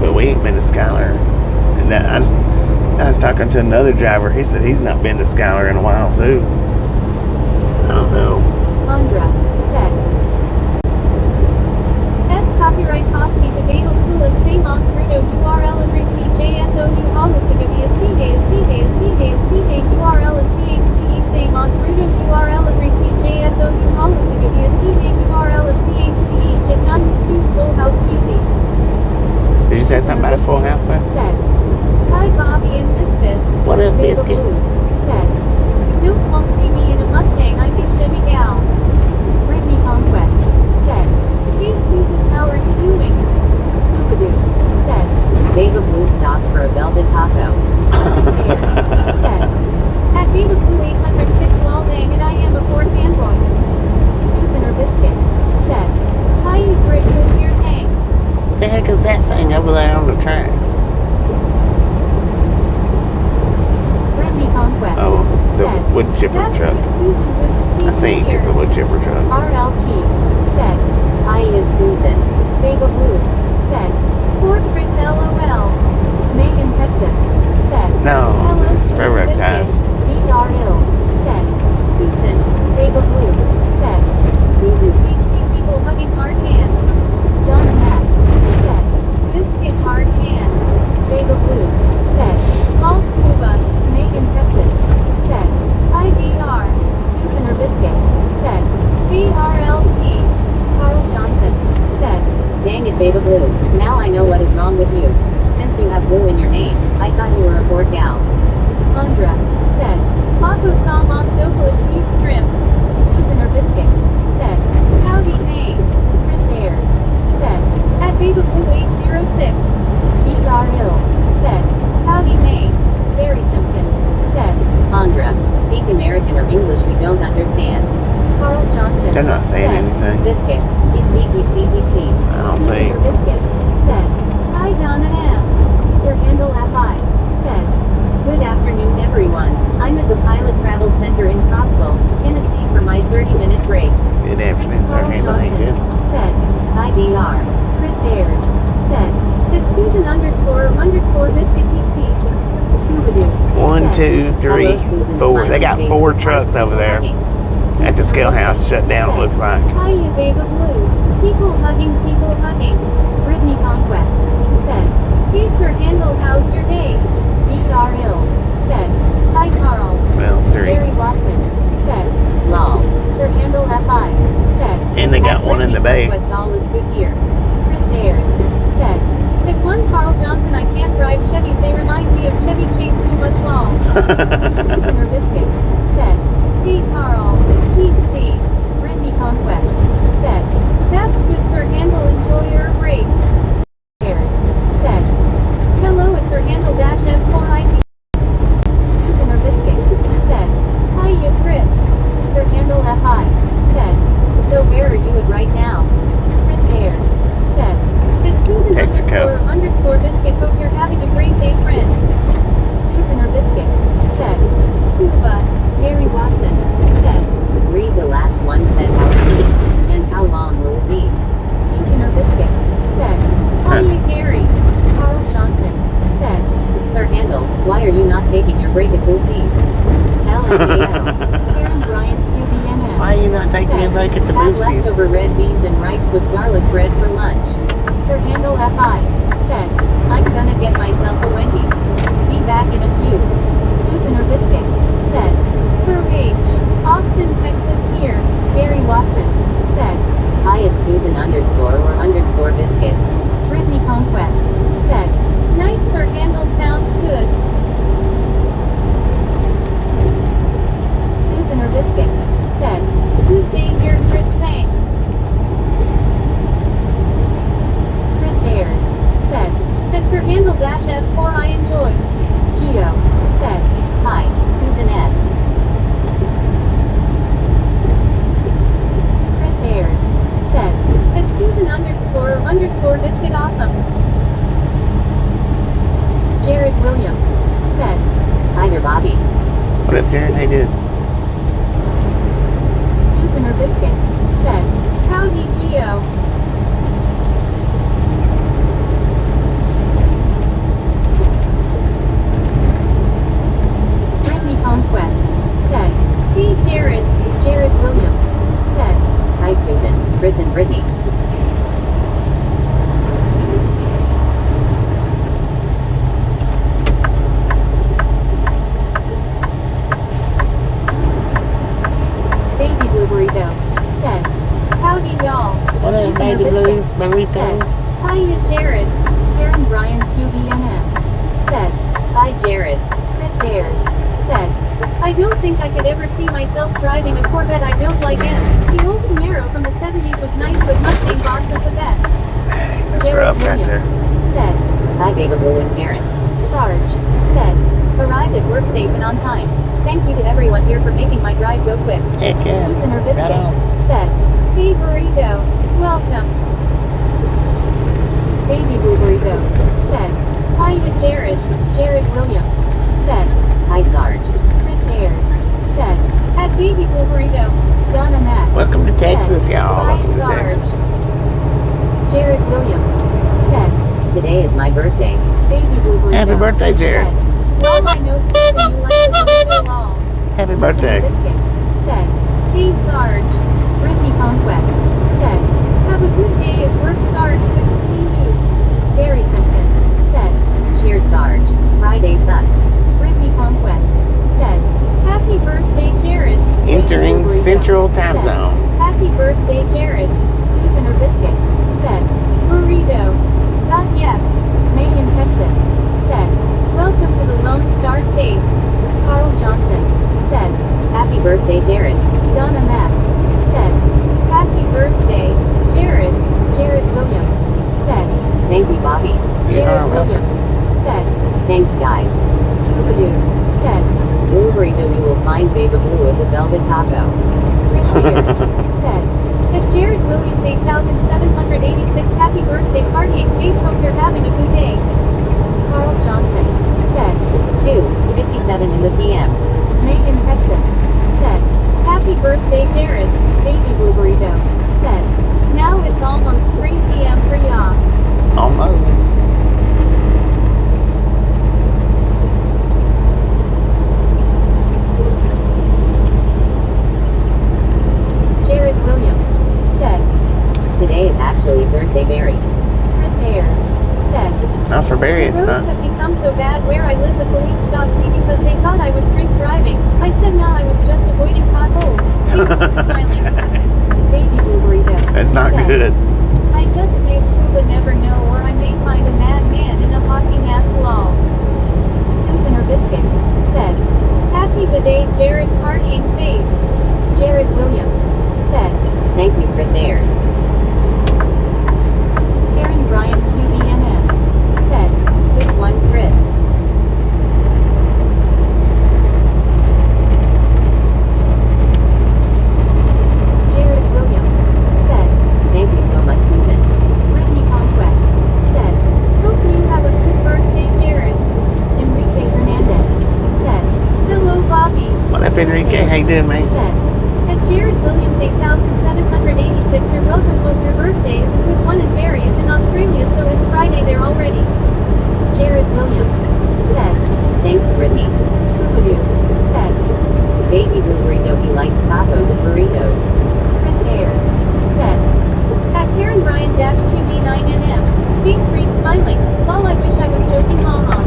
But we ain't been to Skylar. And I was talking to another driver. He said he's not been to Skylar in a while too. I don't know. Andra said, S copyright Cosby de Betel Sula Se Monstrudo URL and receive JSOU Holosagavia CDA URL a CHCE Se Monstrudo URL and receive JSOU Holosagavia CDA URL a CHCE Jet not YouTube Full House Music. Did you say something about a full house there? Said, hi Bobby and Misfits. What up, Beta Biscuit? Blue. Said, nope, won't see me in a Mustang, I'm a Chevy gal. Brittany Conquest. Said, hey Susan, how are you doing? Scuba-doo. Said, Beta Blue stopped for a velvet taco. Said, at Beta Blue 806 Waldang and I am a Ford fanboy. Susan or Biscuit. Said, hi you Brit with your thanks. What the heck is that thing over there on the tracks? Brittany Conquest. Oh, it's a Said, wood chipper that's truck. good, Susan, good to see I you think here. it's a wood chipper truck. RLT. Said, hi is Susan. Vega Blue. Said, Fort Chris LOL. Megan Texas. Said, No, hello Susan railroad Biscuit. ties. DR Hill. Said, Susan. Vega Blue. Said, Susan GC people hugging hard hands. Donna Max. Said, Biscuit hard hands. Vega Blue. Said, all scuba. Megan Texas. Said, hi DR. Susan or Biscuit. Said, KRLT. Carl Johnson. Said, dang it Beta Blue, now I know what is wrong with you. Since you have blue in your name, I thought you were a Ford gal. Andra. Said, Paco saw Mostoco at Butte Strip. Susan or Biscuit. Said, howdy May. Chris Ayers. Said, at Beta Blue 806. PR Hill. Said, howdy May. Barry Simpkin. Said, Andra, speak American or English we don't understand. Carl Johnson. They're not saying said, anything. Biscuit. GC. I don't Susan think. or Biscuit. Said, hi Donna M. Sir Handel FI. Said, good afternoon everyone. I'm at the Pilot Travel Center in Crossville, Tennessee for my 30-minute break. Good afternoon, sir. Carl Handle ain't Johnson. good. Said, hi DR. Chris Ayers. Said, it's Susan __ Biscuit GC. Scooby-Doo. One, Said, two, three, hello, Susan, four. They smiling got face 4 with trucks hearts over there hugging. at the Susan scale or house Biscuit. shut down, it Said, looks like. hi you Babe of Blue. People hugging. Brittany Conquest. Said, hey Sir Handel, how's your day? DR Hill. Said, hi Carl. Well, 3. Barry Watson. Said, lol. Sir Handel FI. Said, And they got at one in the bay. Brittany Conquest, all is good here. Chris Ayers. Said, at one Carl Johnson, I can't drive Chevys, they remind me of Chevy Chase too much long. Susan or Biscuit. Said, hey Carl. GC. Brittany Conquest. Said, that's good Sir Handel, enjoy your break. Ayers. Said, hello it's Sir Handel -F4IT. Susan or Biscuit. Said, hi you Chris. Sir Handel FI. Said, so where are you at right now? Chris Ayers. Said, it's Susan Texaco. __ Biscuit, hope you're having a great day friend. Susan or Biscuit. Said, scuba. Gary Watson. Said, read the last one said how soon, and how long will it be? Susan or Biscuit. Said, hi you Gary. Carl Johnson. Said, Sir Handel, why are you not taking your break at Boosie's? LMAO. Karen Bryant QBNM. Why are you not taking a break at the Have Boosie's? leftover red beans and rice with garlic bread for lunch. Sir Handel FI. Said, I'm gonna get myself a Wendy's. Be back in a few. Susan or Biscuit. Said, Sir H. Austin, Texas here. Gary Watson. Said, hi it's Susan __ Biscuit. Brittany Conquest. Said, nice Sir Handel, sounds good. Beagle-F4 I enjoy. Geo said, hi, Susan S. Chris Ayers said, at Susan __ biscuit awesome. Jared Williams said, hi there Bobby. What up, Jared? How you doing? Susan or Biscuit said, howdy Geo. Brittany Conquest said, hey Jared. Jared Williams said, hi Susan, Chris and Brittany. Baby Blue Burrito said, howdy y'all. What up, Susan Baby or Blue Biscuit Burrito? said, hiya Jared. Karen Bryan QBNM said, hi Jared. Chris Ayers said, I don't think I could ever see myself driving a Corvette. I don't like M. The old Camaro from the 70s was nice, but Mustang boss is the best. That's Jared rough right Williams there. said, hi Baby Blue and Karen. Sarge said, arrived at work safe and on time. Thank you to everyone here for making my drive go quick. Heck yeah. Susan or Biscuit Right on. said, hey Burrito, welcome. Baby Blue Burrito said, hi to Jared. Jared Williams said, hi Sarge. Chris Ayers said, at Baby Blue Burrito. Donna Mack Welcome to Texas, said, y'all. hi Welcome to Sarge. Texas. Jared Williams said, today is my birthday. Baby Blue Burrito Happy birthday, Jared. said, well, I know Susan, you like the burrito all. Happy Susan birthday. Biscuit said, hey Sarge. Brittany Conquest said, have a good day at work Sarge, good to see you. Barry Simpson said, cheers Sarge, Friday sucks. Brittany Conquest said, happy birthday Jared. Entering Burrito Central Time said, Zone. happy birthday Jared. Susan or Biscuit said, burrito. Not yet. May in Texas said, welcome to the Lone Star State. Carl Johnson said, happy birthday Jared. Donna Max said, happy birthday, Jared. Jared Williams said, thank you Bobby. You Jared are welcome. Williams said, thanks guys. Scuba Dude said, Blue Burrito you will find Baby Blue at the Velvet Taco. Chris Ayers said, at Jared Williams 8786 happy birthday partying face hope you're having a good day. Carl Johnson said, 2:57 in the PM. May in Texas said, happy birthday Jared. Baby Blue Burrito said, now it's almost 3 PM for ya. Almost. Jared Williams said, today is actually Thursday Barry. Chris Ayers said, Not for Barry, the it's roads not. have become so bad where I live the police stopped me because they thought I was drink driving. I said no, I was just avoiding potholes. He was smiling. Baby Blue Burrito That's not said, good. I just may scuba never know or I may find a madman in a Honking ass law. Susan or Biscuit said, happy bidet Jared partying face. Jared Williams said, thank you Chris Ayers. Karen Bryan QBNM said, good one Chris. Jared Williams said, thank you so much Susan. Brittany Conquest said, hope you have a good birthday Jared. Enrique Hernandez said, hello Bobby. What up, Enrique? How you doing, man? Said, at Jared Williams 8786 you're welcome. Hope your birthday is a good one and Barry is in Australia so it's Friday there already. Jared Williams said, thanks Brittany. Scuba Doo said, Baby Blue Burrito he likes tacos and burritos. Chris Ayers said, at Karen Bryan QB9NM, face green smiling, lol I wish I was joking haha.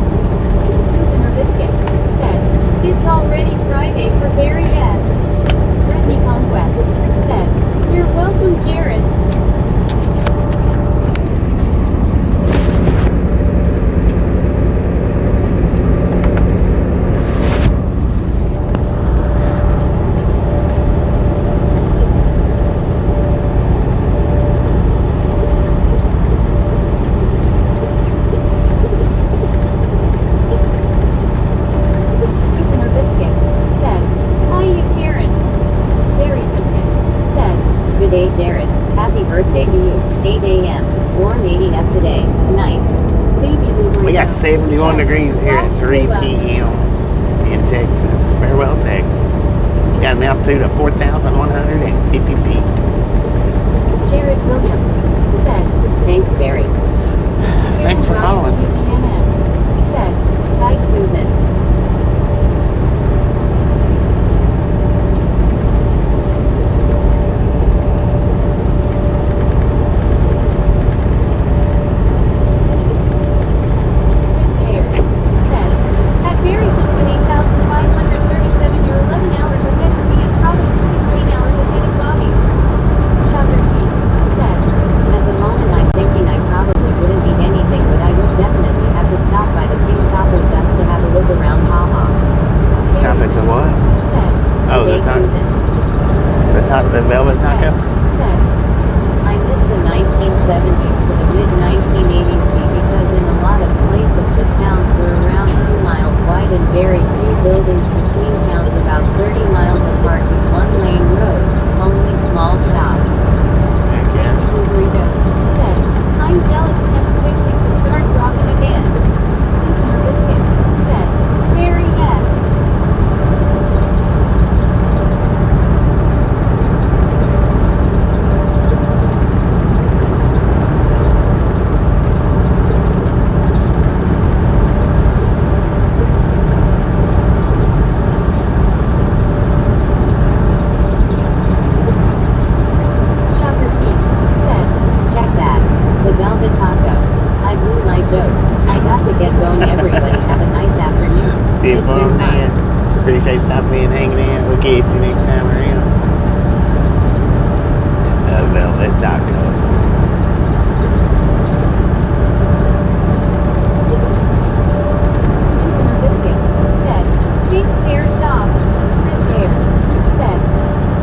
Susan or Biscuit said, it's already Friday for Barry S. Brittany Conquest said, you're welcome Jared. 71 degrees here at 3 p.m. in Texas, Farewell, Texas. Got an altitude of 4,150 feet. Jared Williams said, thanks, Barry. Thanks for following. Said, hi, Susan. The velvet taco? I miss the 1970s to the mid-1980s because in a lot of places the towns were around 2 miles wide and very few buildings between towns about 30 miles apart with one-lane roads, only small shops. Baby Burrito said, I'm jealous Tim's fixing to start robbing again. Susan Biscuit said, very yes. Appreciate you stopping in and hanging out. We'll catch you next time around. The velvet taco. Susan Biscuit said, take care shop. Chris Ayers said,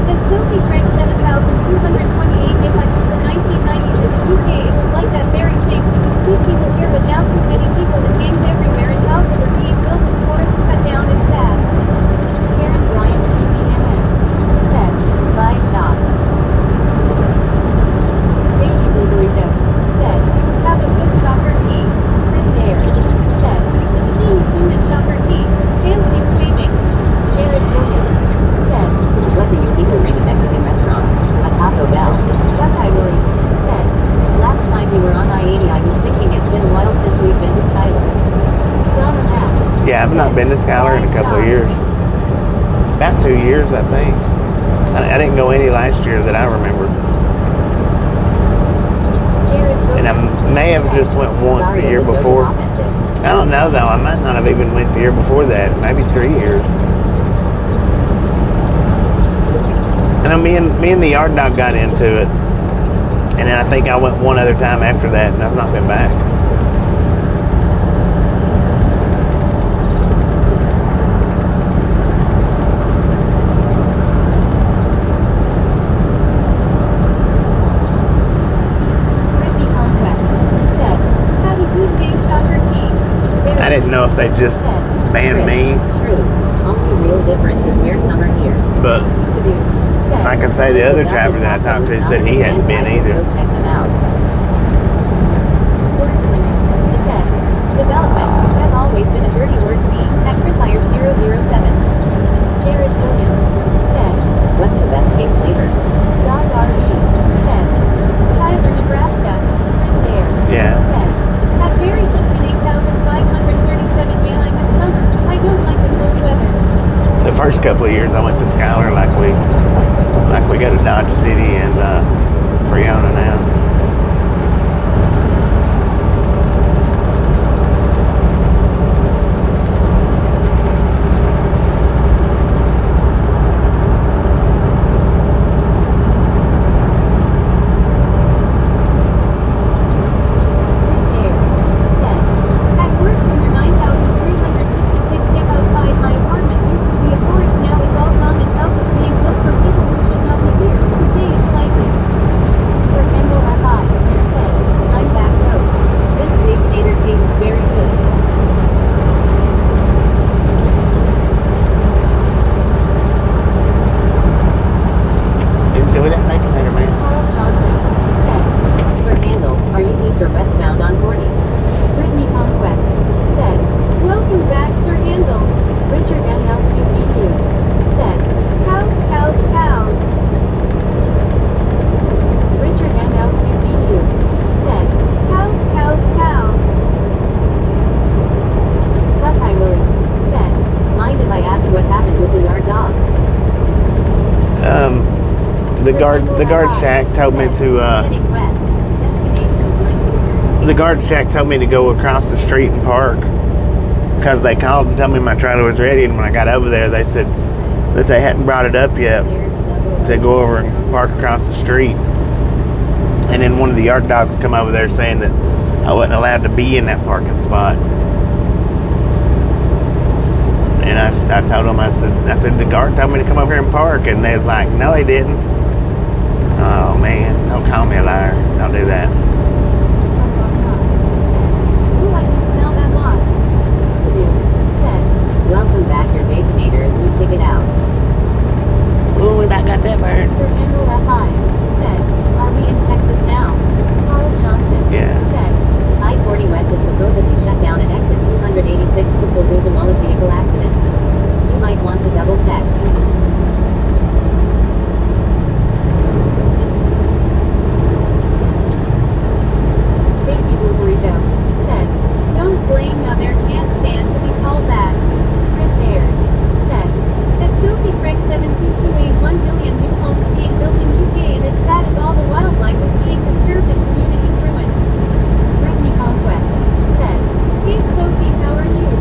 that Sophie Frank 7,228 if I was the 1990s in the UK it was like that very same because two people here but now too many people and gangs everywhere and houses are being built and forests cut down. It's sad. Karen Bryant PPNM said, bye shop. Baby Burrito said, have a good shopper tea. Chris Ayers said, see you soon at shopper tea. And keep waving. Jared Williams said, what do you people ring a Mexican restaurant? A Taco Bell. Buckeye Willie said, last time we were on I-80 I was thinking it's been a while since we've been to Skylar. Donna Max. Yeah, I've not been to Skylar in a couple of years. About 2 years, I think. I didn't go any last year that I remember. And I may have just went once the year before. I don't know though. I might not have even went the year before that. Maybe 3 years. I know me and the yard dog got into it, and then I think I went one other time after that, and I've not been back. I didn't know if they just banned me. True. Only real difference is we're summer here. But like I say, the other driver that I talked to said he hadn't been either. Go check them out. Said, development has always been a dirty word to me. At Chris Ayers 007. Jared Williams said, what's the best cake flavor? Dog RV said, Tyler, Nebraska. Chris Ayers said, at Barry Simpson 8,537 yeah, this summer. I don't like the cold weather. The first couple of years I went to Skylar like we go to Dodge City and Friona now. the guard shack told me to Heading west. Destination is Lancaster. the guard shack told me to go across the street and park because they called and told me my trailer was ready, and when I got over there they said that they hadn't brought it up yet to go over and park across the street. And then one of the yard dogs come over there saying that I wasn't allowed to be in that parking spot. And I told them, I said the guard told me to come over here and park, and they was like, no, he didn't. Oh man, don't call me a liar. Don't do that. Ooh, I can smell that lot. Said, welcome back your vaponator as we check it out. Ooh, we about got that bird. Sir Handle FI. Said, are we in Texas now? Carl Johnson. Yeah. Said, I-40 West is supposedly shut down at exit 286 to pollute the mullet vehicle accident. You might want to double check. Baby Blueberry Joe. Said, don't blame other can't stand to be called that. Chris Ayers. Said, that Sophie Craig 72281 billion new homes being built in UK, and it's sad as all the wildlife is being disturbed and communities ruined. Brittany Conquest. Said, hey Sophie, how are you?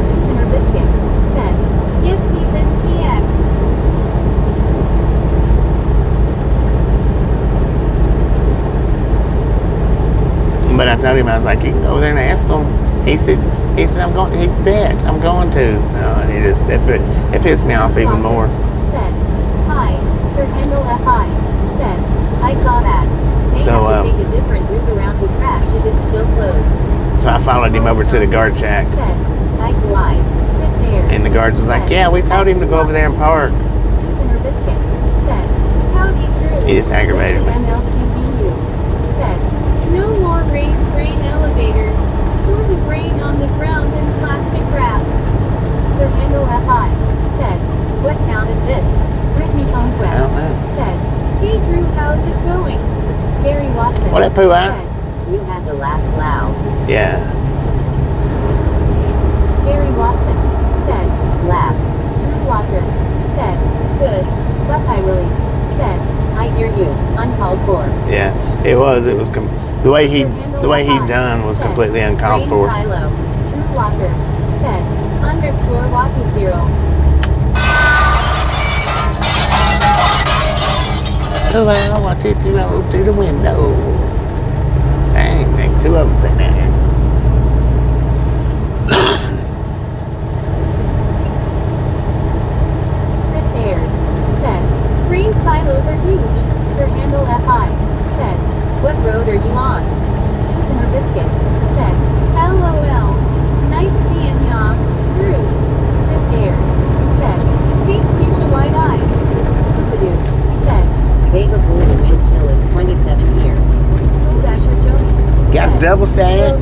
Susan or Biscuit. Said, yes, he's in TX. But I told him, I was like, you can go over there and ask him. He said I'm going. He bet I'm going to. No, and it pissed me off even more. Said, hi, Sir Handle FI. Said, I saw that. May So, have to take a different route around to crash if it's still closed. So I followed him over to the guard shack, Said, I lied. Chris Ayers. and the guards was like, yeah, we told him to go over there and park. Susan or Biscuit. Said, howdy Drew. He just aggravated me. MLTBU. Said, no more raised grain elevators. Store the grain on the ground in plastic wrap. Sir Handle FI. Said, what town is this? Brittany Conquest. I don't know. Said, hey Drew, how's it going? Gary Watson. What up, Pooh? Said, you had the last plow. Yeah. Gary Watson. Said, laugh. Drew Walker. Said, good. Buckeye Willie. Said, I hear you. Uncalled for. Yeah. It was the way he done was completely uncalled Grain for. Silo. Drew Walker. Said, _ Walkie 0. Oh, I want to throw through the window. Dang, there's two of them sitting out here. Chris Ayers. Said, grain silos are huge. Sir Handle FI. Said, what road are you on? Susan or Biscuit. Said, LOL. Nice seeing ya. Drew. Chris Ayers. Said, face fuchsia wide eyes. Scoopadoo. Said, Vega Blue, the wind chill is 27 here. Soul Dasher Jody. Got Said, double stack. hello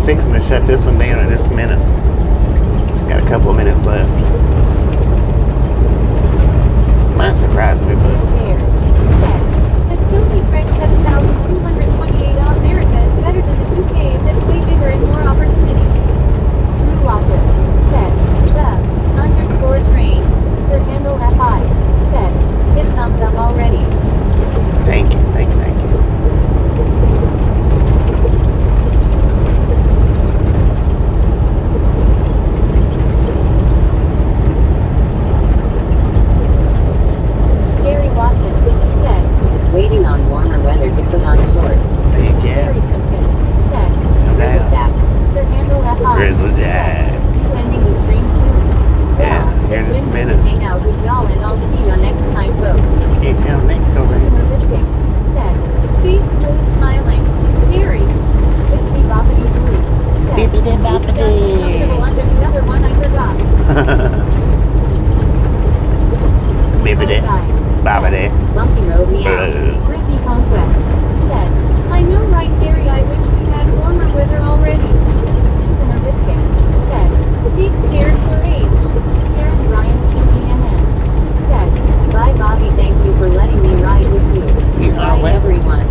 fixing to shut this one down in just a minute. Just got a couple of minutes left. Might surprise me, but At Sophie Craig 7,228 America is better than the UK as it's way bigger and more opportunity. Drew Walker said, _train. Sir Handle FI said, hit thumbs up already. thank you. Gary Watson said, waiting on warmer weather to put on shorts. Thank you. Gary Simpson said, Okay. Grizzle Jack. Sir Handle FI Grizzle Jack. said, you ending the stream soon? Yeah, Well, here in it's just a been minute. good to hang out with y'all and I'll see you next time, folks. Get you on next over. Susan Realistic said, face blue smiling. Harry, bippity boppity blue said, Bippity "Oops, that's uncomfortable under the other one I forgot. Bibbidi. Bobbidi. Bumpy road me out. Blue. Brittany Conquest said, I know right Harry, I wish we had warmer weather already. Susan Realistic said, take care for age. Karen Bryan QBNN said, bye Bobby, thank you for letting me ride with you. You are Bye welcome. everyone.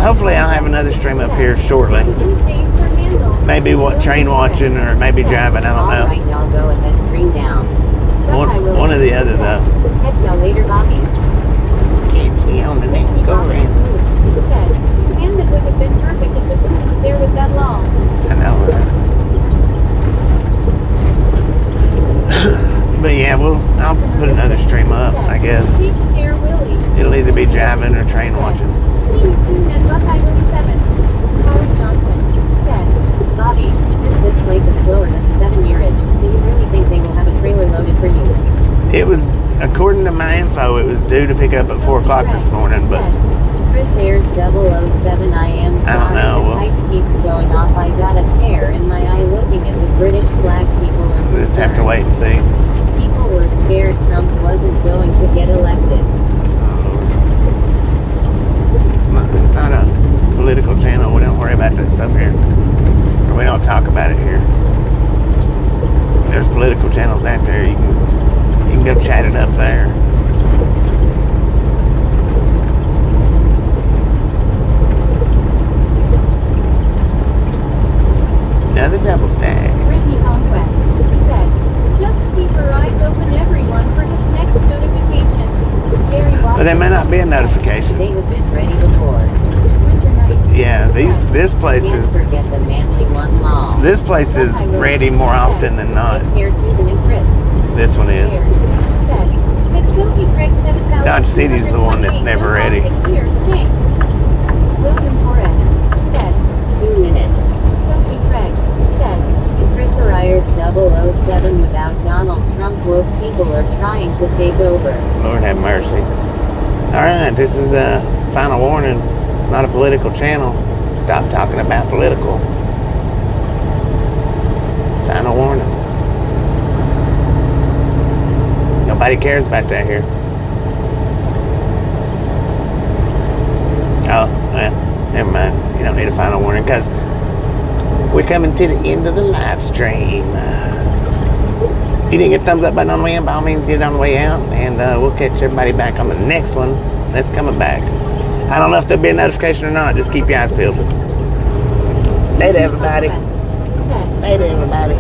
Hopefully I'll have another stream up here shortly. Maybe train watching or maybe driving, I don't know. Alright, y'all go ahead, stream down. One or the other though. Catch y'all later, Bobby. Catch you on the next go around. Said, and it would have been perfect if the food was there with that long. I know. But yeah, I'll put another stream up, I guess. Take care, Willie. It'll either be driving or train watching. See you soon at Buckeye Willie 7. Howard Johnson said, Bobby, since this place is slower than the 7-year-age, do you really think they will have a trailer loaded for you? It was, according to my info, it was due to pick up at 4 o'clock this morning, but Chris Ayers 007 I am I don't sorry, know, the well- light keeps going off. I got a tear in my eye looking at the British flag people. And we'll just have to wait and see. People were scared Trump wasn't going to get elected. It's not a political channel. We don't worry about that stuff here. Or we don't talk about it here. There's political channels out there. You can go chat it up there. Another double stack. Brittany Conquest said, just keep your eyes open everyone for his next notification. Gary Watson But there may not be a notification. They have been ready before. Winter nights. Yeah, this place Can't is forget the manly one long. this place is ready more often than not. Take care, Susan and Chris. This one is. Said, "At Sophie Craig 7,000 Dodge City's the one that's never ready. Here, thanks. William Torres said, 2 minutes. Sophie Craig said, Chris Ayers 007 without Donald Trump woke people are trying to take over. Lord have mercy. Alright, this is a final warning. It's not a political channel. Stop talking about political. Final warning. Nobody cares about that here. Oh, well, never mind. You don't need a final warning because we're coming to the end of the live stream. If you didn't get a thumbs up button on the way in, by all means get it on the way out, and we'll catch everybody back on the next one that's coming back. I don't know if there'll be a notification or not. Just keep your eyes peeled. Later, everybody. Later, everybody.